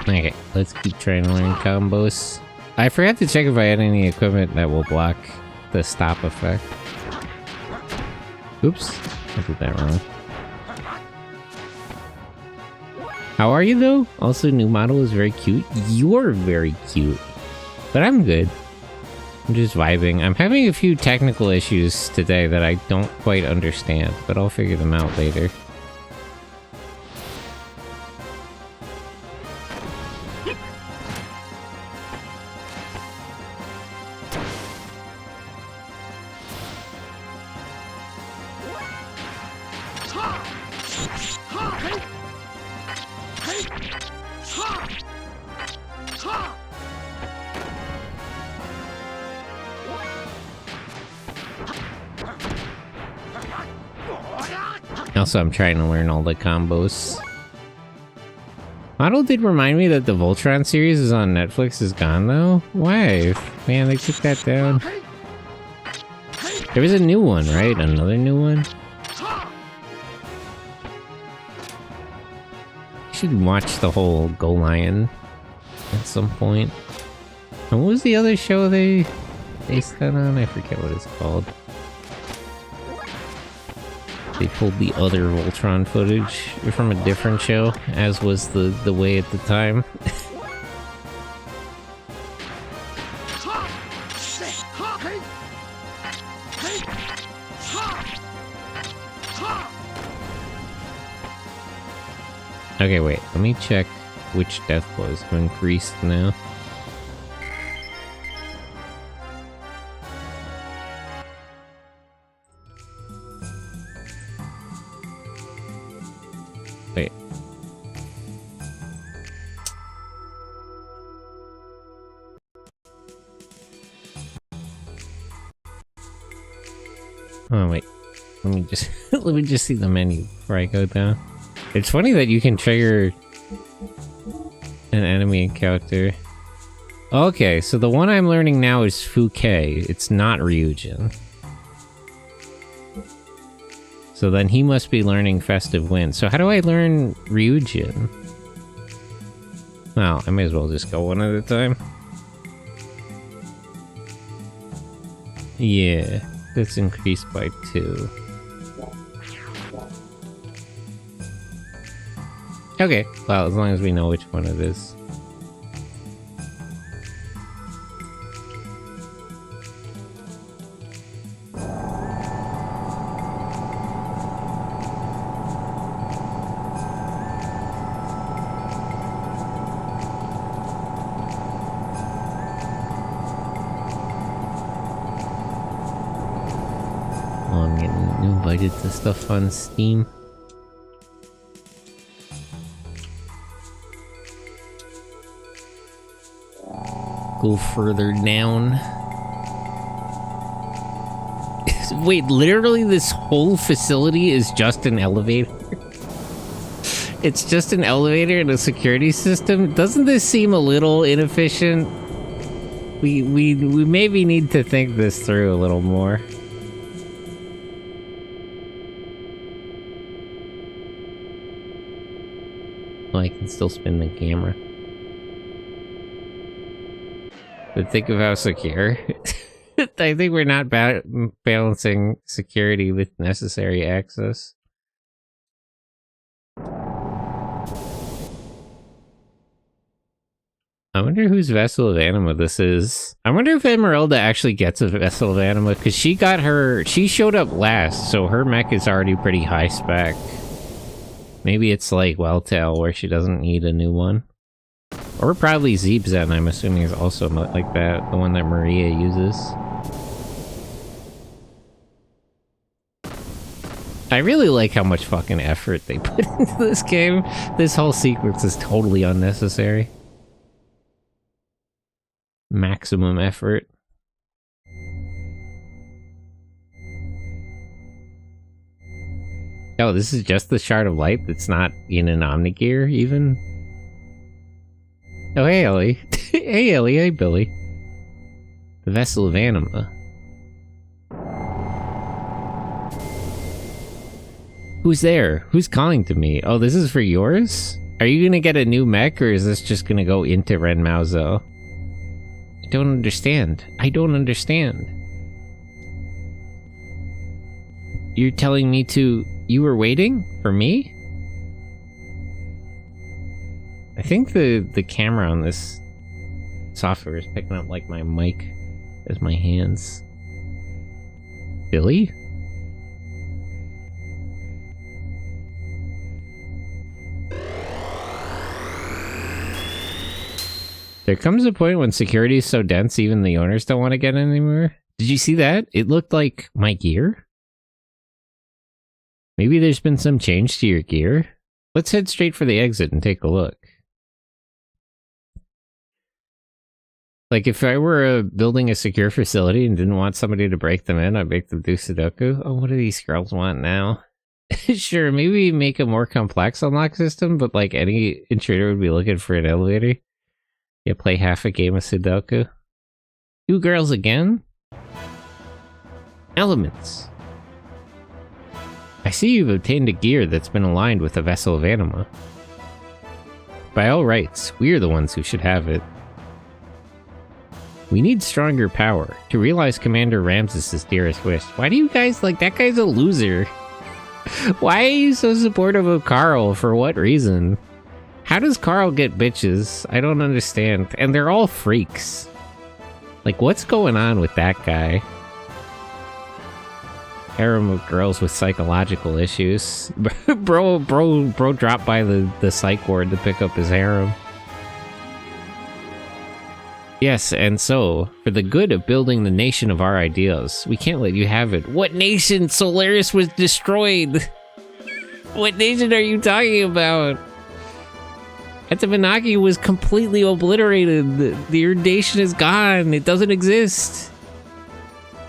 Okay, let's keep trying to learn combos. I forgot to check if I had any equipment that will block the stop effect. Oops, I did that wrong. How are you though? Also, new model is very cute. You're very cute. But I'm good. I'm just vibing. I'm having a few technical issues today that I don't quite understand, but I'll figure them out later. Also, I'm trying to learn all the combos. Model did remind me that the Voltron series is on Netflix is gone though. Why? Man, they took that down. There was a new one, right? Another new one? I should watch the whole Go Lion at some point. And what was the other show they based that on? I forget what it's called. They pulled the other Voltron footage from a different show, as was the way at the time. Okay, wait, let me check which death blows have increased now. Oh wait, let me just let me just see the menu before I go down. It's funny that you can trigger an enemy encounter. Okay, so the one I'm learning now is Fouquet. It's not Ryujin. So then he must be learning Festive Wind. So how do I learn Ryujin? Well, I may as well just go one at a time. Yeah, that's increased by 2. Okay, well, as long as we know which one it is. Oh, I'm getting invited to stuff on Steam. Go further down. Wait, literally this whole facility is just an elevator? It's just an elevator and a security system? Doesn't this seem a little inefficient? We maybe need to think this through a little more. Oh, I can still spin the camera. But think of how secure. I think we're not balancing security with necessary access. I wonder whose Vessel of Anima this is. I wonder if Emeralda actually gets a Vessel of Anima, because she showed up last, so her mech is already pretty high spec. Maybe it's like Welltail, where she doesn't need a new one. Or probably Zeebzen, I'm assuming, is also like that, the one that Maria uses. I really like how much fucking effort they put into this game. This whole sequence is totally unnecessary. Maximum effort. Oh, this is just the Shard of Light that's not in an Omnigear, even? Oh, hey, Ellie. Hey, Ellie. Hey, Billy. The Vessel of Anima. Who's there? Who's calling to me? Oh, this is for yours? Are you gonna get a new mech, or is this just gonna go into Ren Mauzo? I don't understand. I don't understand. You're telling me to... You were waiting? For me? I think the camera on this software is picking up like my mic as my hands. Billy? There comes a point when security is so dense even the owners don't want to get in anymore. Did you see that? It looked like my gear? Maybe there's been some change to your gear? Let's head straight for the exit and take a look. Like, if I were building a secure facility and didn't want somebody to break them in, I'd make them do Sudoku. Oh, what do these girls want now? Sure, maybe make a more complex unlock system, but like any intruder would be looking for an elevator. You play half a game of Sudoku. 2 girls again? Elements. I see you've obtained a gear that's been aligned with the Vessel of Anima. By all rights, we're the ones who should have it. We need stronger power to realize Commander Ramses' dearest wish. Why do you guys like that guy's a loser? Why are you so supportive of Carl? For what reason? How does Carl get bitches? I don't understand. And they're all freaks. Like, what's going on with that guy? Harem of girls with psychological issues. bro dropped by the psych ward to pick up his harem. Yes, and so, for the good of building the nation of our ideals, we can't let you have it. What nation? Solaris was destroyed! What nation are you talking about? Etamanaki was completely obliterated. The nation is gone. It doesn't exist.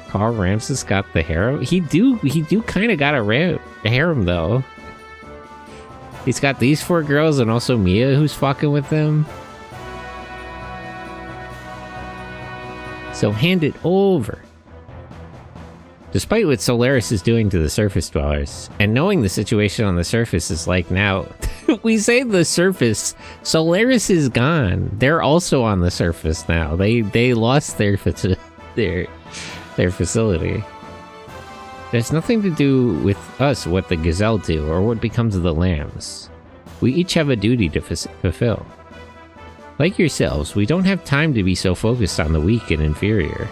Carl Ramses got the harem? He do kind of got a harem, though. He's got these 4 girls and also Mia who's fucking with them. So hand it over. Despite what Solaris is doing to the surface dwellers, and knowing the situation on the surface is like now, we say the surface, Solaris is gone. They're also on the surface now. They lost their facility. There's nothing to do with us what the gazelle do or what becomes of the lambs. We each have a duty to fulfill. Like yourselves, we don't have time to be so focused on the weak and inferior.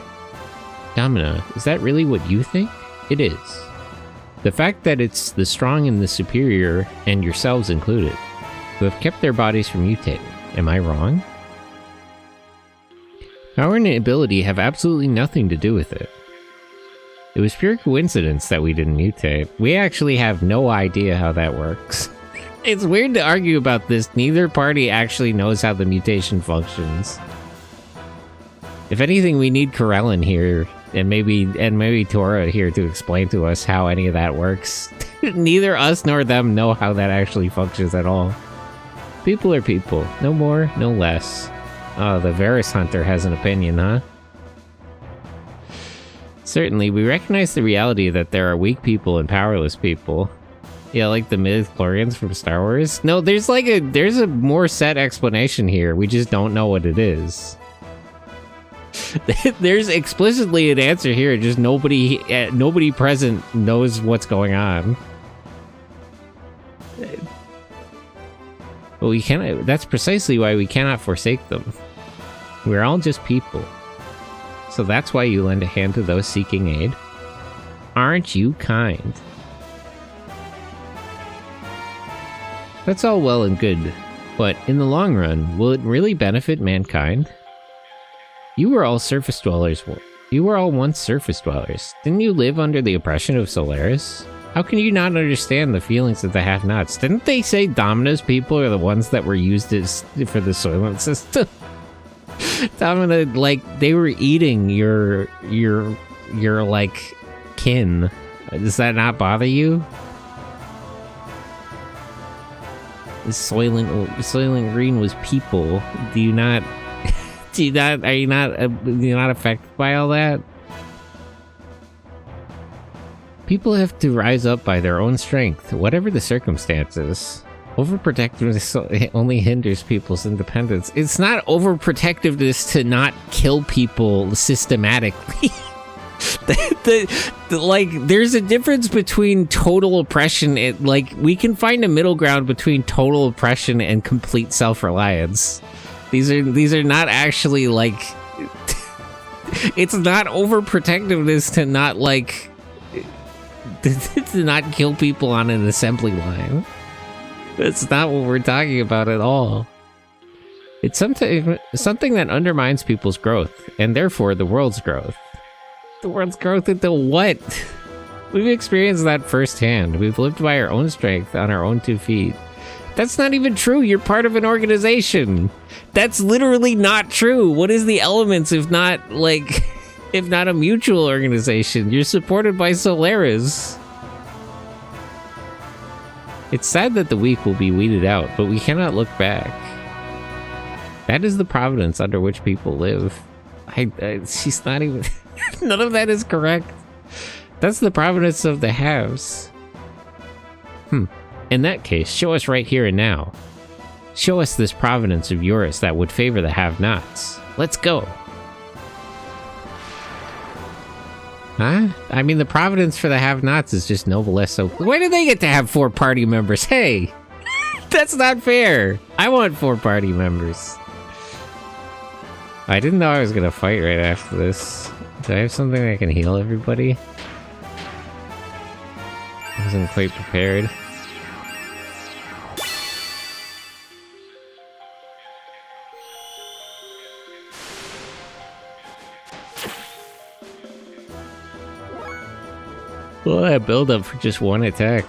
Domina, is that really what you think? It is. The fact that it's the strong and the superior, and yourselves included, who have kept their bodies from mutating. Am I wrong? Power and ability have absolutely nothing to do with it. It was pure coincidence that we didn't mutate. We actually have no idea how that works. It's weird to argue about this. Neither party actually knows how the mutation functions. If anything, we need Corellin here, and maybe Tora here to explain to us how any of that works. Neither us nor them know how that actually functions at all. People are people. No more, no less. Oh, the Varus Hunter has an opinion, huh? Certainly, we recognize the reality that there are weak people and powerless people. Yeah, like the midichlorians from Star Wars? No, there's a more set explanation here. We just don't know what it is. There's explicitly an answer here, just nobody present knows what's going on. But we cannot. That's precisely why we cannot forsake them. We're all just people. So that's why you lend a hand to those seeking aid. Aren't you kind? That's all well and good, but in the long run, will it really benefit mankind? You were all surface dwellers. You were all once surface dwellers. Didn't you live under the oppression of Solaris? How can you not understand the feelings of the have-nots? Didn't they say Domina's people are the ones that were used for the Soylent system? Domina, like, they were eating your like, kin. Does that not bother you? Soylent Green was people. Are you not affected by all that? People have to rise up by their own strength, whatever the circumstances. Overprotectiveness only hinders people's independence. It's not overprotectiveness to not kill people systematically. There's a difference between total oppression and, like, we can find a middle ground between total oppression and complete self-reliance. These are not actually, like, it's not overprotectiveness to not, like, to not kill people on an assembly line. That's not what we're talking about at all. It's something that undermines people's growth, and therefore the world's growth. The world's growth into what? We've experienced that firsthand. We've lived by our own strength on our own 2 feet. That's not even true. You're part of an organization. That's literally not true. What is the elements if not a mutual organization? You're supported by Solaris. It's sad that the weak will be weeded out, but we cannot look back. That is the providence under which people live. She's not even... None of that is correct. That's the providence of the haves. In that case, show us right here and now. Show us this providence of yours that would favor the have-nots. Let's go. Huh? I mean, the providence for the have-nots is just no less so... Why do they get to have 4 party members? Hey! That's not fair! I want 4 party members. I didn't know I was gonna fight right after this. Do I have something that can heal everybody? I wasn't quite prepared. Well, that build up for just 1 attack.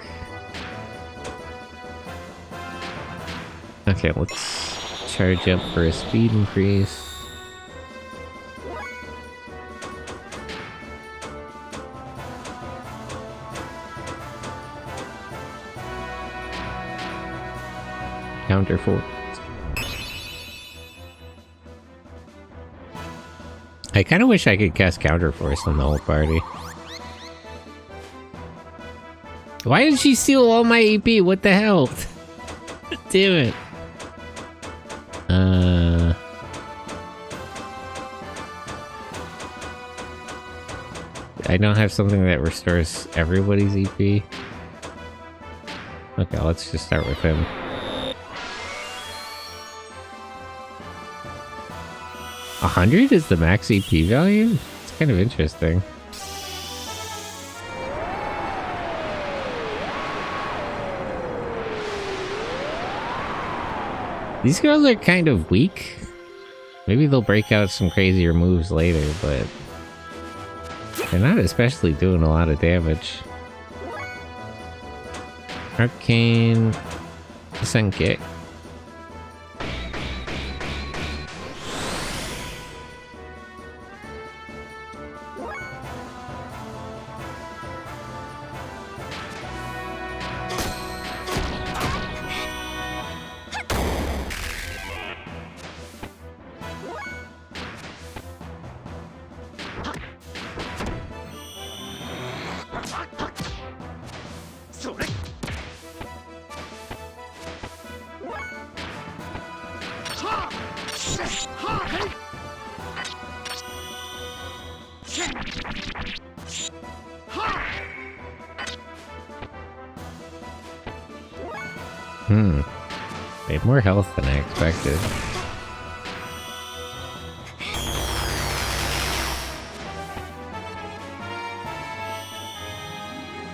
Okay, let's charge up for a speed increase. Counterforce. I kind of wish I could cast Counterforce on the whole party. Why did she steal all my AP? What the hell? Damn it. I don't have something that restores everybody's EP. Okay, let's just start with him. $100 is the max EP value? It's kind of interesting. These girls are kind of weak. Maybe they'll break out some crazier moves later, but they're not especially doing a lot of damage. Arcane Sun Kick. They have more health than I expected.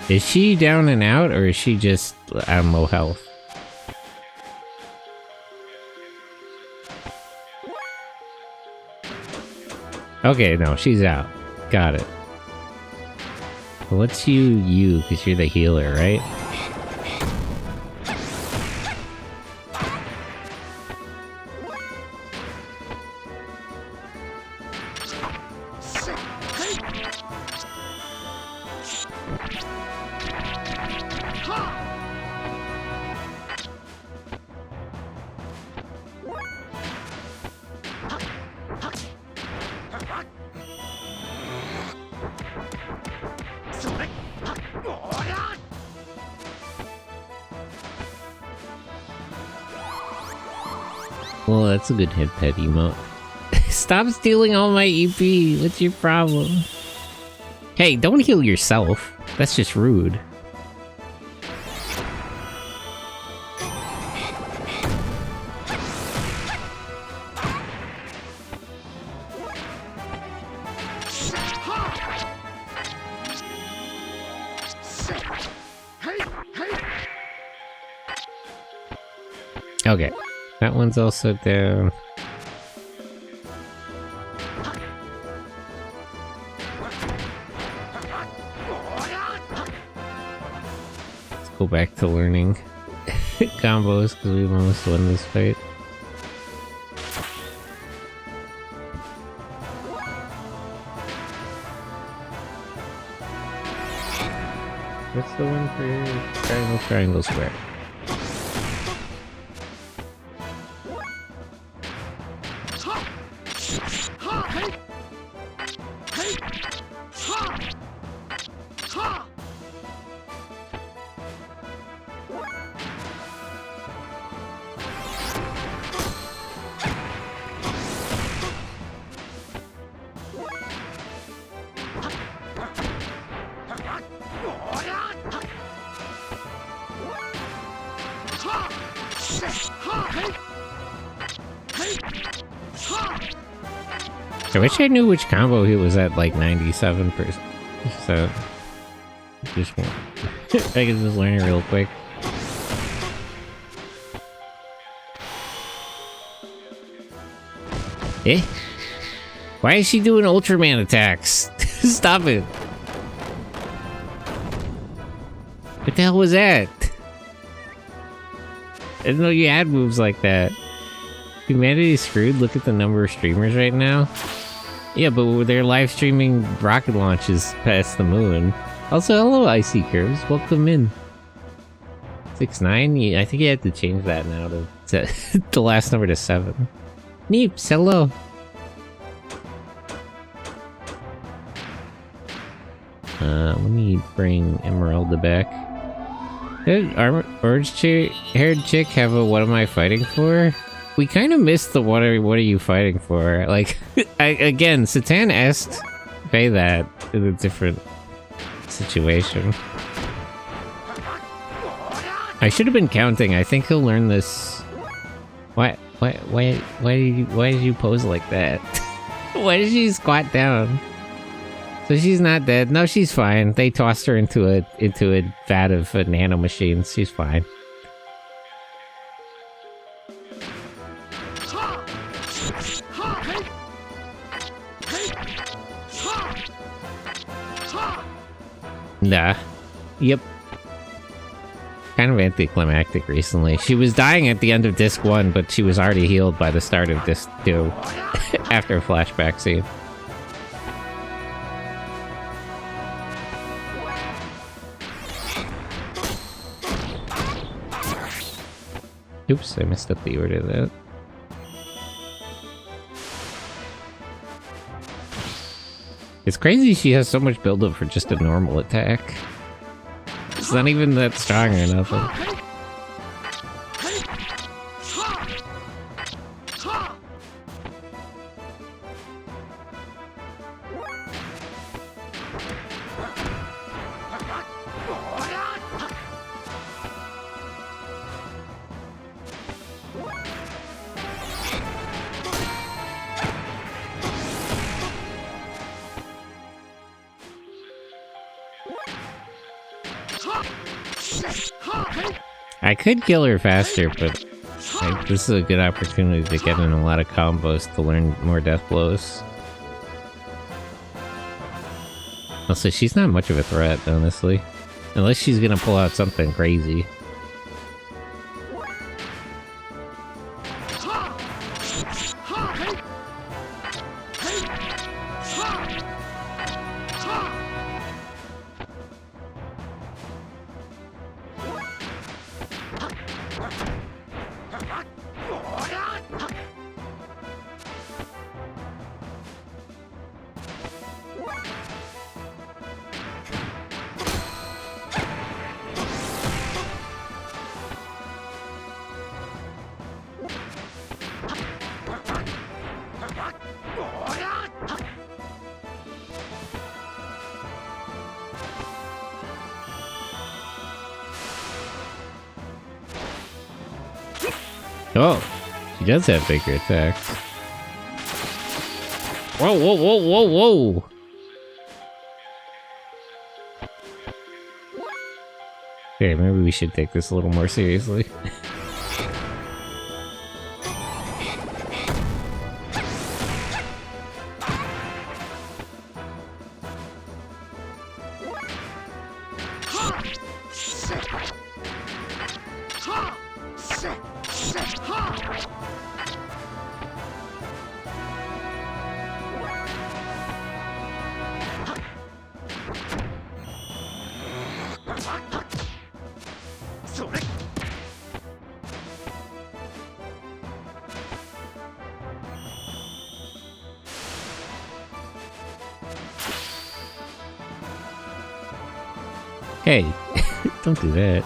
Is she down and out, or is she just on low health? Okay, no, she's out. Got it. Well, let's you, because you're the healer, right? Well, that's a good hit pet emote. Stop stealing all my EP. What's your problem? Hey, don't heal yourself. That's just rude. Okay. That one's also down. Let's go back to learning combos because we've almost won this fight. What's the one for triangle, triangle, square? I wish I knew which combo he was at, like 97%. So, just one. I can just learn it real quick. Eh? Why is she doing Ultraman attacks? Stop it. What the hell was that? I didn't know you had moves like that. Humanity's screwed. Look at the number of streamers right now. Yeah, but they're live streaming rocket launches past the moon. Also, hello, Icy Curves. Welcome in. 6'9"? I think you had to change that now to The last number to 7. Neeps, hello. Let me bring Emeralda back. Did orange-haired chick have a what am I fighting for? We kind of missed the what are you fighting for? Like, again, Satan asked Faye that in a different situation. I should have been counting. I think he'll learn this. Why did you pose like that? Why did she squat down? So she's not dead. No, she's fine. They tossed her into a vat of nanomachines. She's fine. Nah. Yep. Kind of anticlimactic recently. She was dying at the end of Disc 1, but she was already healed by the start of Disc 2 after a flashback scene. Oops, I messed up the order of that. It's crazy she has so much buildup for just a normal attack. It's not even that strong or nothing. I could kill her faster, but this is a good opportunity to get in a lot of combos to learn more death blows. Also, she's not much of a threat, honestly. Unless she's gonna pull out something crazy. Oh, she does have bigger attacks. Whoa, whoa, whoa, whoa, whoa! Okay, maybe we should take this a little more seriously. Hey, don't do that.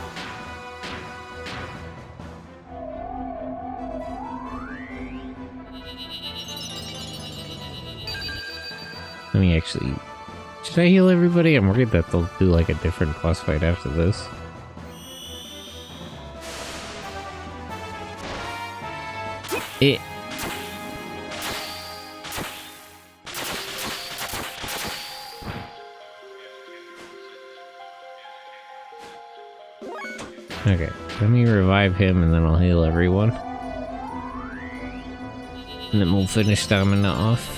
Let me actually... Should I heal everybody? I'm worried that they'll do like a different boss fight after this. Okay, let me revive him and then I'll heal everyone. And then we'll finish stamina off.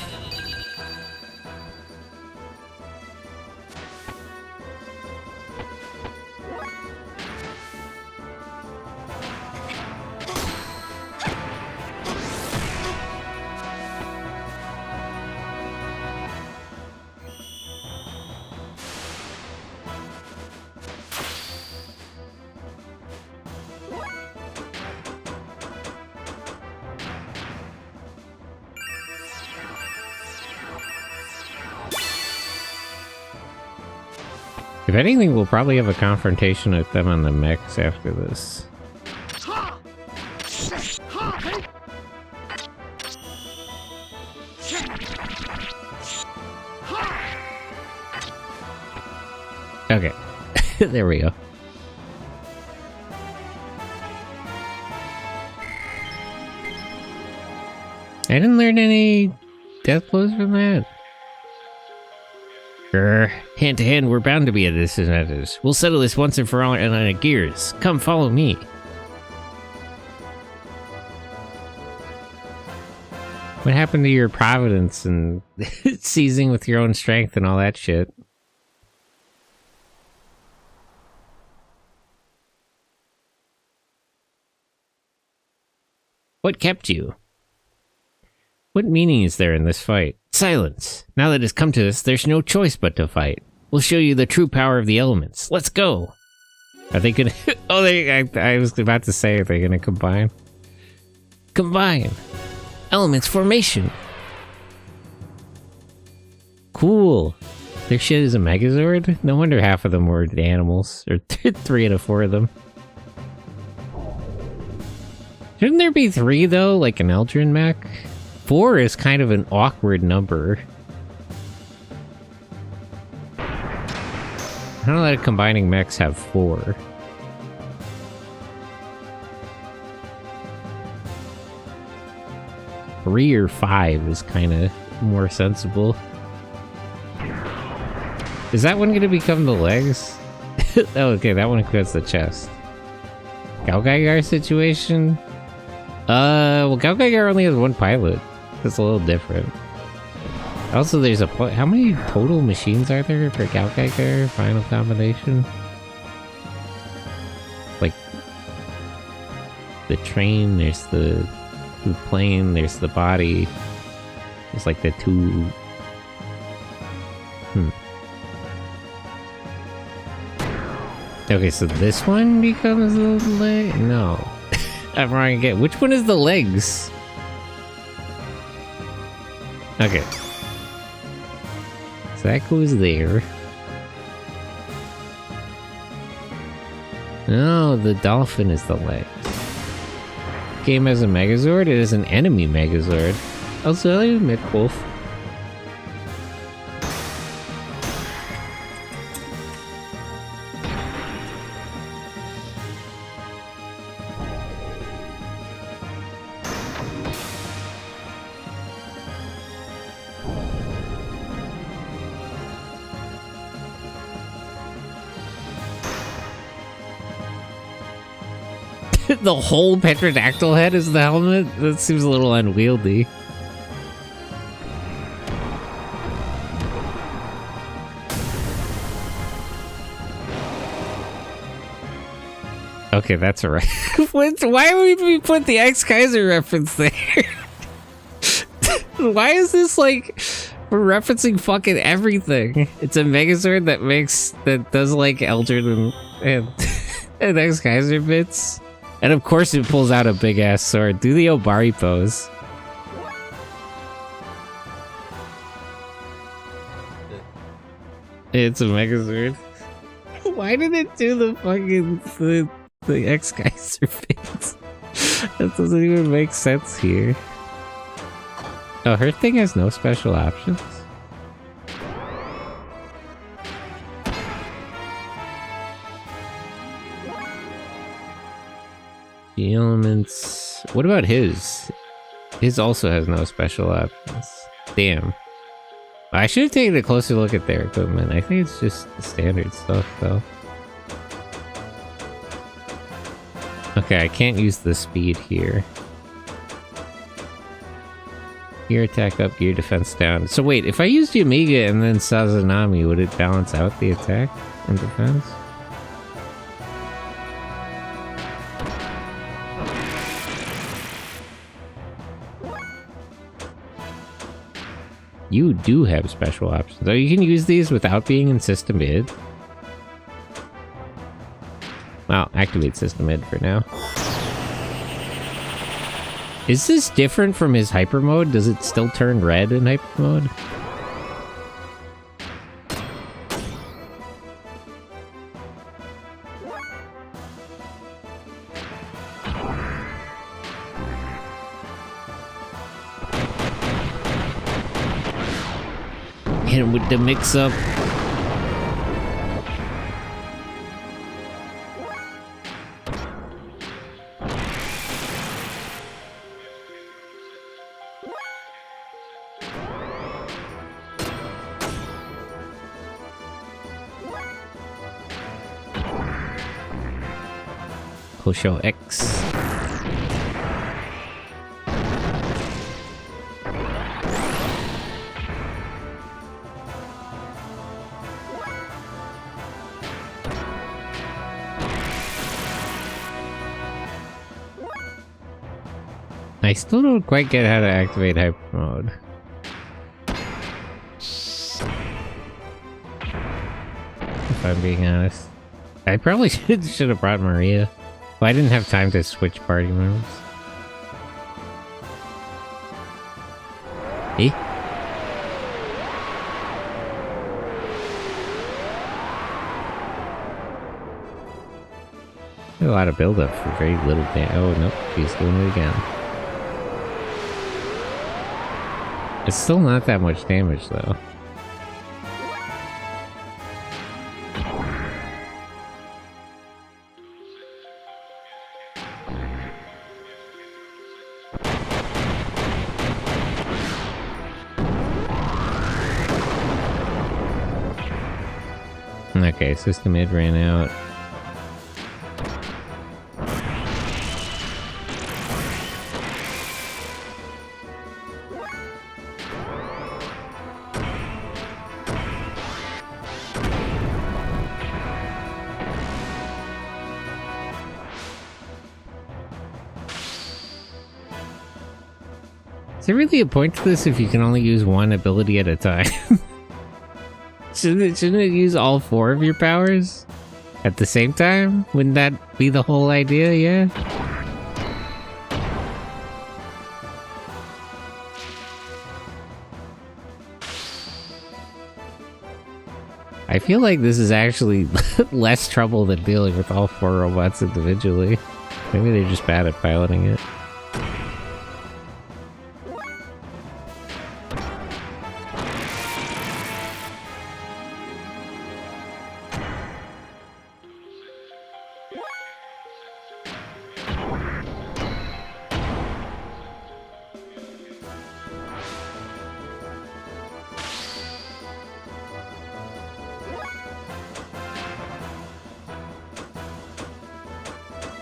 If anything, we'll probably have a confrontation with them on the mechs after this. Okay, there we go. I didn't learn any death blows from that. Hand to hand, we're bound to be at disadvantage. We'll settle this once and for all in Xenogears. Come follow me. What happened to your providence and seizing with your own strength and all that shit? What kept you? What meaning is there in this fight? Silence! Now that it's come to this, there's no choice but to fight. We'll show you the true power of the elements. Let's go! Are they gonna... oh, I was about to say, are they gonna combine? Combine! Elements formation! Cool! Their shit is a Megazord? No wonder half of them were animals. Or 3 out of 4 of them. Shouldn't there be 3 though, like an Eldrin mech? 4 is kind of an awkward number. I don't know that combining mechs have 4. Three or 5 is kind of more sensible. Is that one going to become the legs? Oh, okay, that one includes the chest. Galgaigar situation? Well, Galgaigar only has 1 pilot. That's a little different. Also, there's a... how many total machines are there for Galgaigar final combination? Like... the train, there's the plane, there's the body. There's like the 2... Okay, so this one becomes the leg? No. I'm wrong again. Which one is the legs? Okay. So that goes there. No, the dolphin is the legs. Game as a Megazord? It is an enemy Megazord. Also, I admit Wolf. The whole Petrodactyl head is the helmet? That seems a little unwieldy. Okay, that's alright. Why would we put the X-Kaiser reference there? Why is this like... we're referencing fucking everything. It's a Megazord that does like Eldrin and X-Kaiser bits. And of course it pulls out a big-ass sword. Do the Obari pose. It's a Megazord. Why did it do the fucking... the X-Kaiser face? That doesn't even make sense here. Oh, her thing has no special options? The elements... what about his? His also has no special options. Damn. I should have taken a closer look at their equipment. I think it's just the standard stuff, though. Okay, I can't use the speed here. Gear attack up, gear defense down. So wait, if I used Yamiga and then Sazanami, would it balance out the attack and defense? You do have special options. Oh, you can use these without being in system mid. Well, activate system mid for now. Is this different from his hyper mode? Does it still turn red in hyper mode? Hit him with the mix-up. Show X. I still don't quite get how to activate hyper mode. If I'm being honest. I probably should have brought Maria. Well, I didn't have time to switch party members. Eh? A lot of build-up for very little damage. Oh, nope. He's doing it again. It's still not that much damage, though. Okay, system mid ran out. Is there really a point to this if you can only use one ability at a time? Shouldn't it use all 4 of your powers at the same time? Wouldn't that be the whole idea, yeah? I feel like this is actually less trouble than dealing with all 4 robots individually. Maybe they're just bad at piloting it.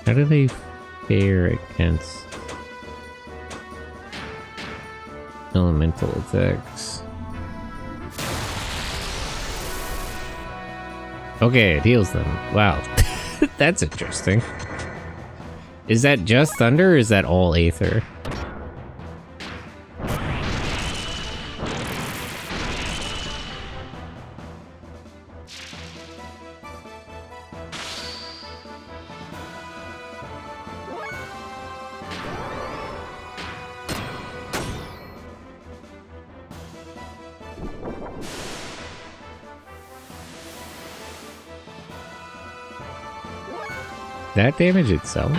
How do they fare against elemental attacks? Okay, it heals them. Wow. That's interesting. Is that just thunder or is that all aether? That damage itself?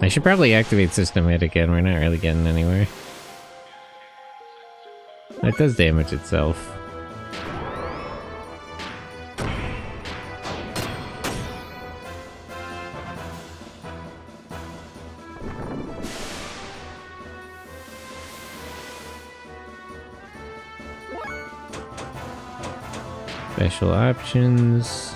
I should probably activate System Hit again, we're not really getting anywhere. That does damage itself. Special options.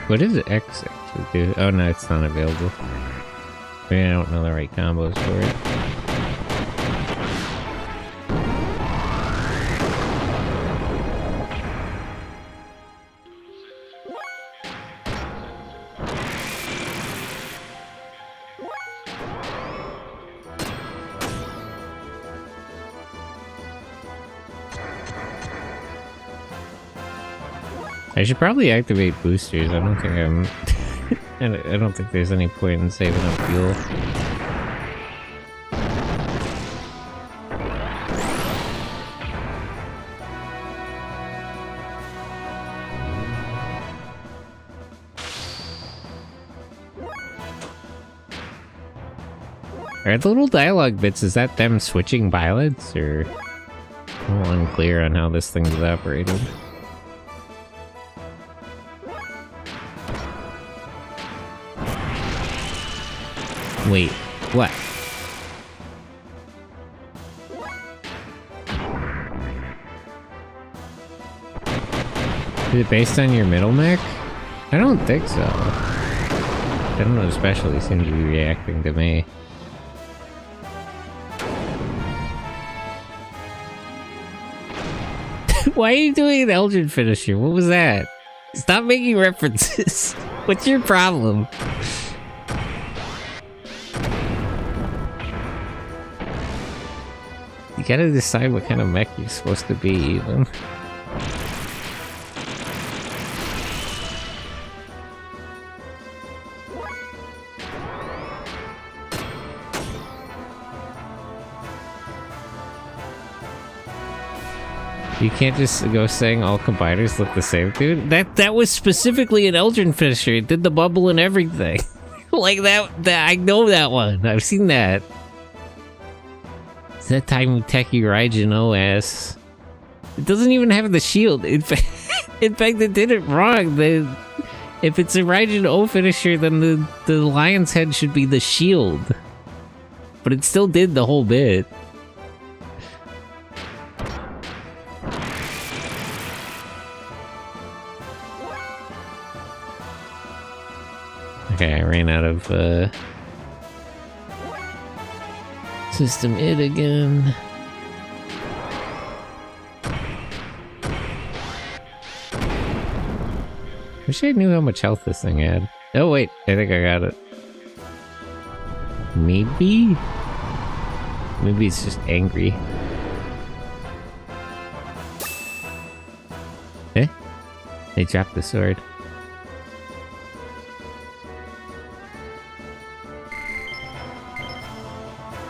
What does X actually do? Oh no, it's not available. Maybe I don't know the right combos for it. I should probably activate boosters. I don't think I'm... I don't think there's any point in saving up fuel. Are the little dialogue bits, is that them switching pilots, or... I'm a little unclear on how this thing is operated. Wait, what? Is it based on your middle mech? I don't think so. I don't know, especially seems to be reacting to me. Why are you doing an Eldritch finisher? What was that? Stop making references. What's your problem? You gotta decide what kind of mech you're supposed to be, even. You can't just go saying all combiners look the same, dude. That was specifically an Eldritch finisher. It did the bubble and everything. Like that I know that one. I've seen that. It's that time Techie Raijin OS. It doesn't even have the shield. In fact, they did it wrong. If it's a Raijin O finisher, then the lion's head should be the shield. But it still did the whole bit. Okay, I ran out of system id again. Wish I knew how much health this thing had. Oh wait, I think I got it. Maybe it's just angry. Eh? They dropped the sword.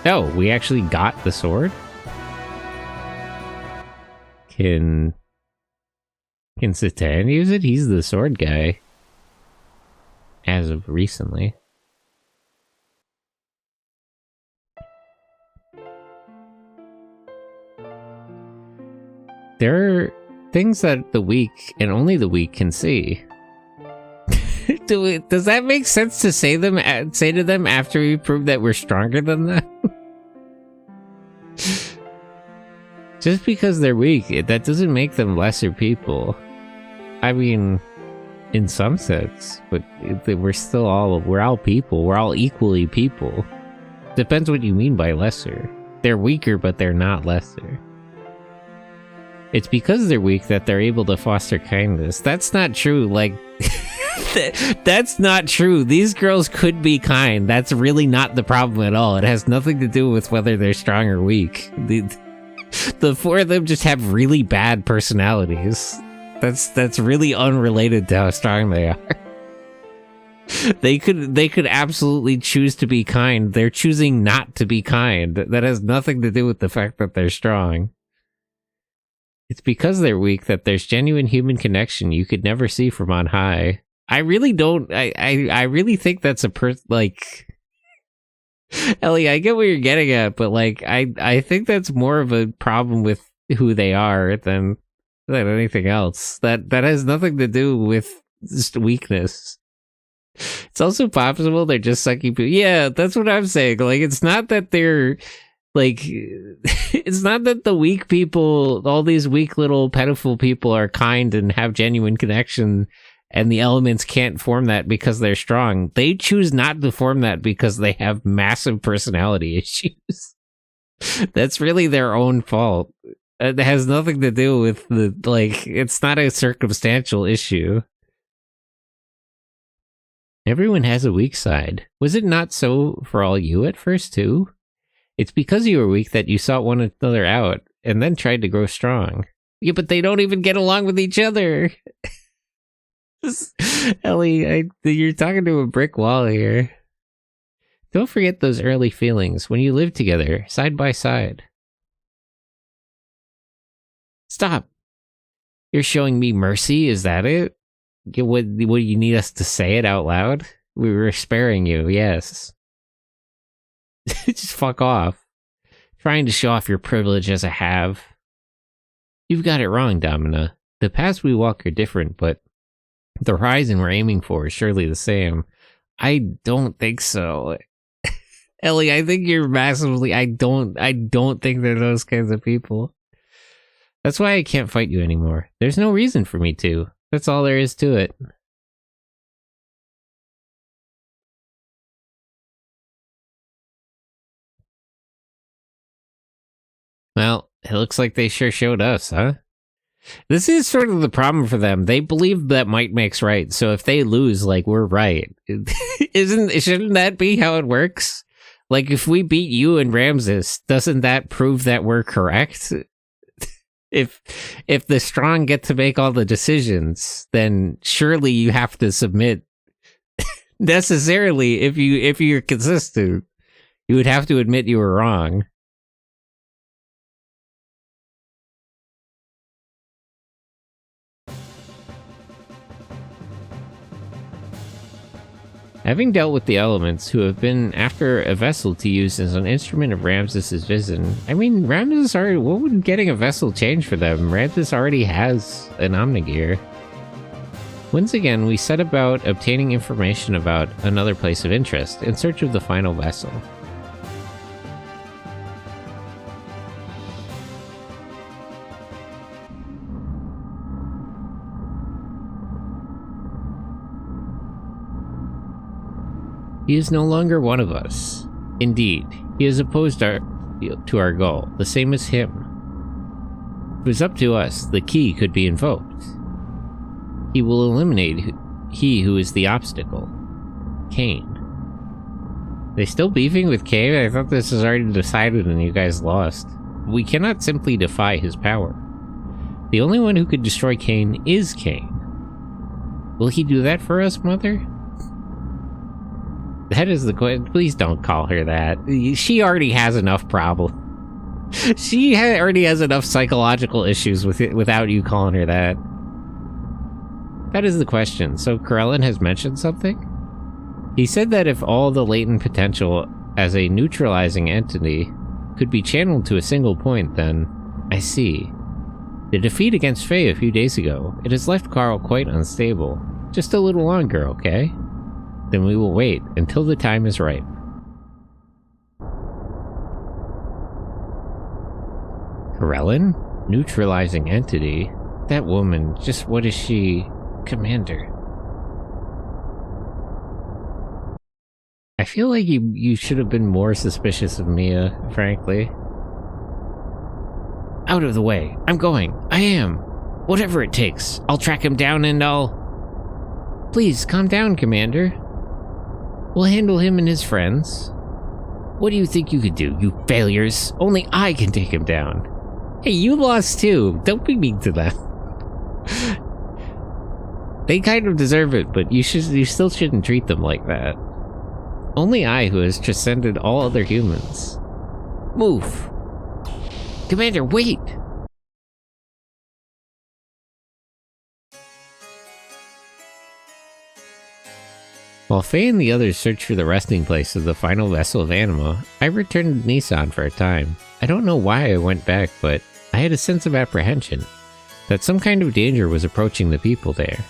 Oh, we actually got the sword? Can Satan use it? He's the sword guy. As of recently. There are things that the weak, and only the weak, can see. Does that make sense to say to them after we prove that we're stronger than them? Just because they're weak, that doesn't make them lesser people. I mean, in some sense, but we're all people. We're all equally people. Depends what you mean by lesser. They're weaker, but they're not lesser. It's because they're weak that they're able to foster kindness. That's not true, like... That's not true. These girls could be kind. That's really not the problem at all. It has nothing to do with whether they're strong or weak. The four of them just have really bad personalities. That's really unrelated to how strong they are. They could absolutely choose to be kind. They're choosing not to be kind. That has nothing to do with the fact that they're strong. It's because they're weak that there's genuine human connection you could never see from on high. I really don't. I really think that's like, Ellie, I get what you're getting at, but like, I think that's more of a problem with who they are than anything else. That has nothing to do with just weakness. It's also possible they're just sucky people. Yeah, that's what I'm saying. Like, it's not that they're like, it's not that the weak people, all these weak little pitiful people, are kind and have genuine connection. And the elements can't form that because they're strong. They choose not to form that because they have massive personality issues. That's really their own fault. It has nothing to do with it's not a circumstantial issue. Everyone has a weak side. Was it not so for all you at first, too? It's because you were weak that you sought one another out and then tried to grow strong. Yeah, but they don't even get along with each other. Ellie, you're talking to a brick wall here. Don't forget those early feelings when you lived together, side by side. Stop. You're showing me mercy, is that it? What you need us to say it out loud? We were sparing you, yes. Just fuck off. Trying to show off your privilege as a have. You've got it wrong, Domina. The paths we walk are different, but the horizon we're aiming for is surely the same. I don't think so. Ellie, I think you're massively... I don't think they're those kinds of people. That's why I can't fight you anymore. There's no reason for me to. That's all there is to it. Well, it looks like they sure showed us, huh? This is sort of the problem for them. They believe that might makes right, so if they lose, like, we're right. Shouldn't that be how it works? Like, if we beat you and Ramses, doesn't that prove that we're correct? If the strong get to make all the decisions, then surely you have to submit. Necessarily, if you're consistent, you would have to admit you were wrong. Having dealt with the elements who have been after a vessel to use as an instrument of Ramses' vision, I mean, Ramses already, what would getting a vessel change for them? Ramses already has an Omnigear. Once again, we set about obtaining information about another place of interest in search of the final vessel. He is no longer one of us. Indeed, he is opposed to our goal, the same as him. If it was up to us, the key could be invoked. He will eliminate he who is the obstacle. Cain. They still beefing with Cain? I thought this was already decided and you guys lost. We cannot simply defy his power. The only one who could destroy Cain is Cain. Will he do that for us, Mother? That is the question. Please don't call her that. She already has enough problems. She already has enough psychological issues with it without you calling her that. That is the question. So Corellin has mentioned something? He said that if all the latent potential as a neutralizing entity could be channeled to a single point, then I see. The defeat against Faye a few days ago, it has left Carl quite unstable. Just a little longer, okay? Then we will wait until the time is ripe. Corellin? Neutralizing entity? That woman, just what is she? Commander. I feel like you should have been more suspicious of Mia, frankly. Out of the way. I'm going. I am. Whatever it takes. I'll track him down and I'll... Please, calm down, Commander. We'll handle him and his friends. What do you think you could do, you failures? Only I can take him down. Hey, you lost too. Don't be mean to them. They kind of deserve it, but you still shouldn't treat them like that. Only I who has transcended all other humans. Move. Commander, wait! While Faye and the others searched for the resting place of the final vessel of Anima, I returned to Nissan for a time. I don't know why I went back, but I had a sense of apprehension, that some kind of danger was approaching the people there.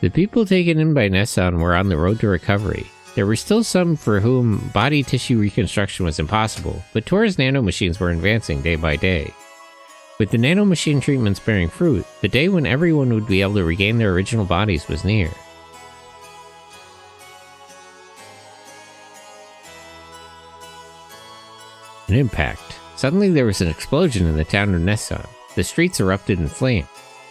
The people taken in by Nissan were on the road to recovery. There were still some for whom body tissue reconstruction was impossible, but Tora's nanomachines were advancing day by day. With the nanomachine treatments bearing fruit, the day when everyone would be able to regain their original bodies was near. An impact. Suddenly there was an explosion in the town of Nissan. The streets erupted in flame,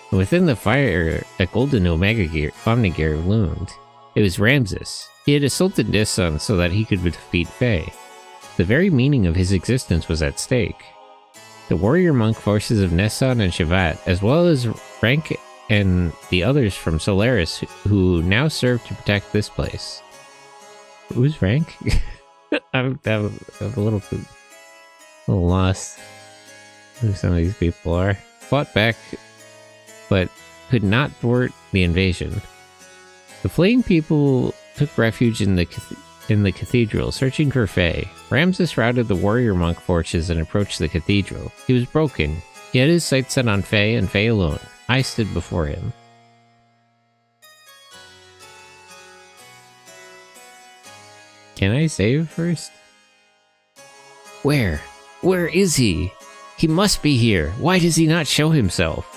and within the fire a golden Omnigear loomed. It was Ramses. He had assaulted Nissan so that he could defeat Faye. The very meaning of his existence was at stake. The warrior monk forces of Nesson and Shavat, as well as Rank and the others from Solaris, who now serve to protect this place. Who's Rank? I'm a little lost who some of these people are. Fought back, but could not thwart the invasion. The fleeing people took refuge in the cathedral, searching for Faye. Ramses routed the warrior monk forces and approached the cathedral. He was broken. He had his sights set on Faye and Faye alone. I stood before him. Can I save first? Where? Where is he? He must be here. Why does he not show himself?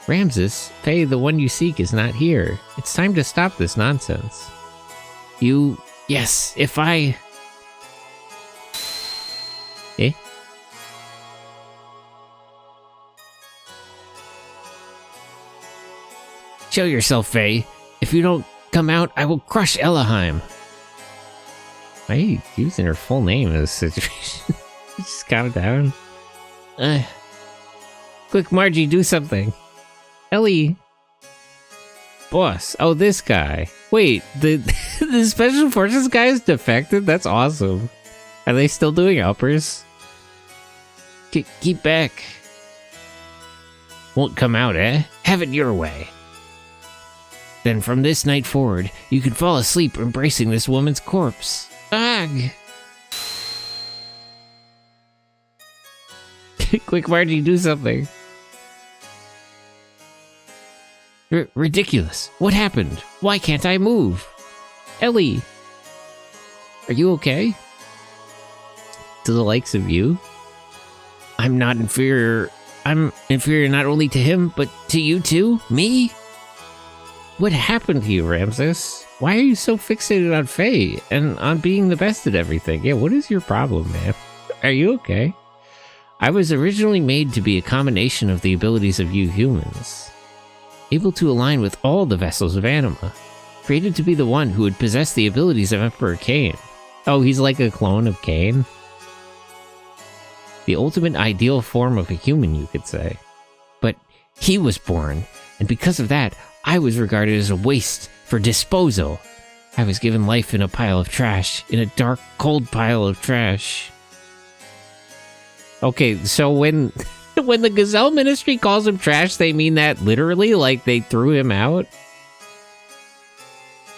Ramses, Faye, the one you seek, is not here. It's time to stop this nonsense. Yes, if I... Eh? Show yourself, Faye. If you don't come out, I will crush Elohim. Why are you using her full name in this situation? Just calm down. Quick, Margie, do something. Ellie. Boss. Oh, this guy. Wait, the Special Forces guy is defected? That's awesome. Are they still doing uppers? Keep back. Won't come out, eh? Have it your way. Then from this night forward, you can fall asleep embracing this woman's corpse. Ugh! Quick, Margie, do something. Ridiculous. What happened? Why can't I move? Ellie! Are you okay? To the likes of you? I'm not inferior. I'm inferior not only to him, but to you too? Me? What happened to you, Ramses? Why are you so fixated on Faye and on being the best at everything? Yeah, what is your problem, man? Are you okay? I was originally made to be a combination of the abilities of you humans. Able to align with all the vessels of anima. Created to be the one who would possess the abilities of Emperor Cain. Oh, he's like a clone of Cain? The ultimate ideal form of a human, you could say. But he was born, and because of that, I was regarded as a waste for disposal. I was given life in a pile of trash, in a dark, cold pile of trash. Okay, so when the Gazelle Ministry calls him trash, they mean that literally, like they threw him out?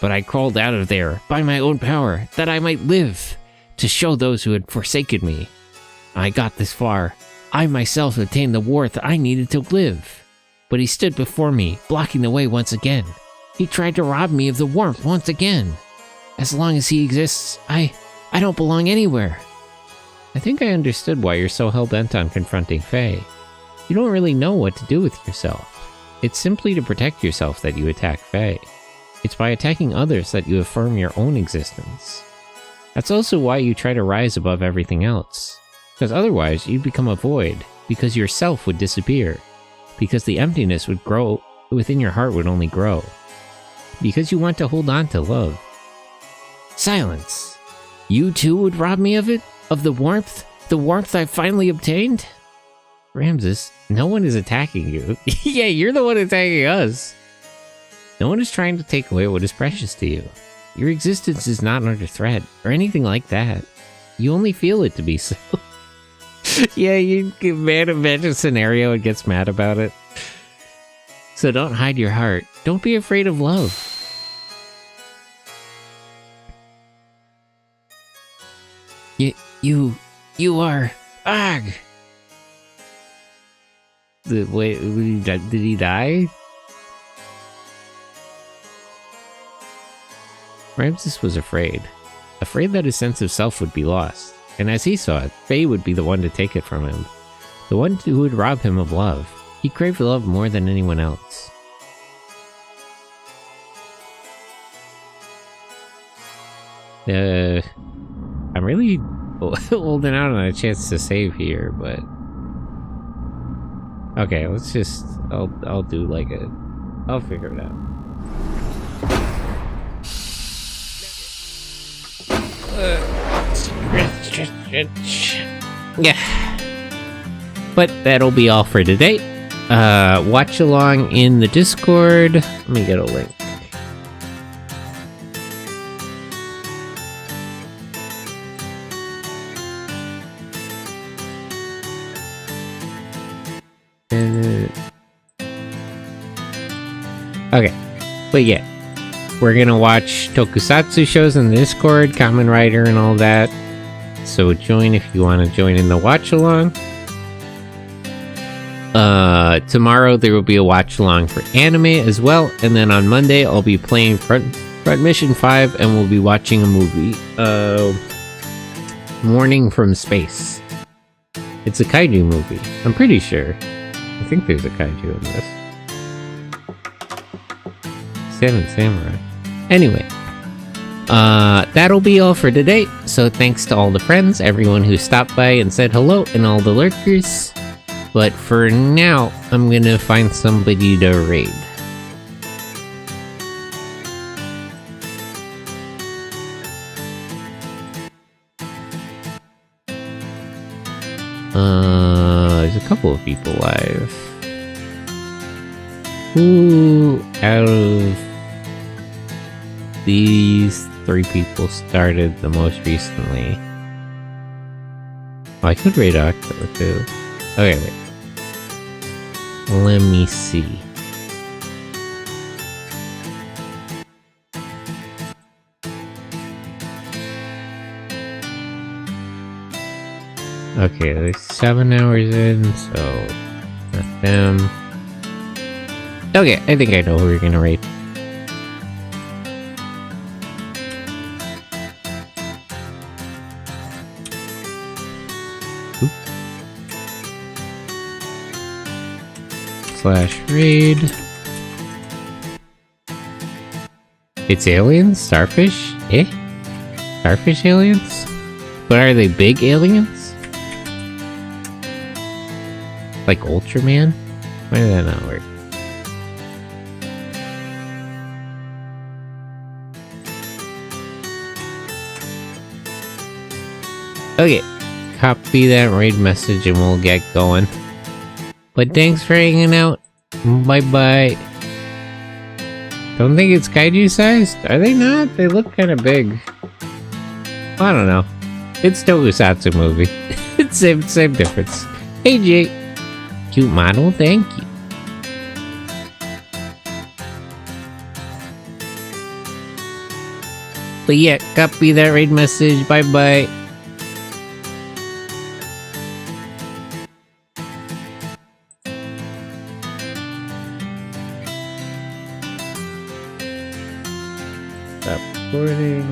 But I crawled out of there by my own power, that I might live, to show those who had forsaken me. I got this far. I myself obtained the warmth I needed to live. But he stood before me, blocking the way once again. He tried to rob me of the warmth once again. As long as he exists, I don't belong anywhere. I think I understood why you're so hell-bent on confronting Faye. You don't really know what to do with yourself. It's simply to protect yourself that you attack Faye. It's by attacking others that you affirm your own existence. That's also why you try to rise above everything else. Because otherwise, you'd become a void, because yourself would disappear. Because the emptiness would grow, within your heart would only grow. Because you want to hold on to love. Silence! You too would rob me of it? Of the warmth? The warmth I finally obtained? Ramses, no one is attacking you. Yeah, you're the one attacking us. No one is trying to take away what is precious to you. Your existence is not under threat, or anything like that. You only feel it to be so. Yeah, you get mad imagine a scenario and gets mad about it. So don't hide your heart. Don't be afraid of love. You are... Ugh! Wait, did he die? Ramses was afraid. Afraid that his sense of self would be lost. And as he saw it, Faye would be the one to take it from him. The one who would rob him of love. He craved love more than anyone else. I'm really holding out on a chance to save here, but... Okay, let's just... I'll do like a... I'll figure it out. Yeah. But that'll be all for today. Watch along in the Discord. Let me get a link. Okay, but yeah, we're gonna watch tokusatsu shows in the Discord, Kamen Rider and all that. So join if you want to join in the watch along. Tomorrow there will be a watch along for anime as well, and then on Monday I'll be playing Front Mission 5 and we'll be watching a movie. Morning from Space. It's a kaiju movie, I'm pretty sure. I think there's a kaiju in this. Seven Samurai. Anyway, that'll be all for today. So thanks to all the friends, everyone who stopped by and said hello, and all the lurkers. But for now, I'm gonna find somebody to raid. There's a couple of people live. Who out of these 3 people started the most recently? Oh, I could raid Octo too. Okay, wait. Let me see. Okay, there's 7 hours in, so not them. Okay, I think I know who we're gonna raid. /raid. It's aliens? Starfish? Eh? Starfish aliens? But are they big aliens? Like Ultraman? Why did that not work? Okay, copy that raid message and we'll get going. But thanks for hanging out. Bye-bye. Don't think it's kaiju sized? Are they not? They look kind of big. I don't know. It's tokusatsu movie. It's same difference. Hey, Jake. Cute model, thank you. But yeah, copy that raid message. Bye-bye. Stop recording.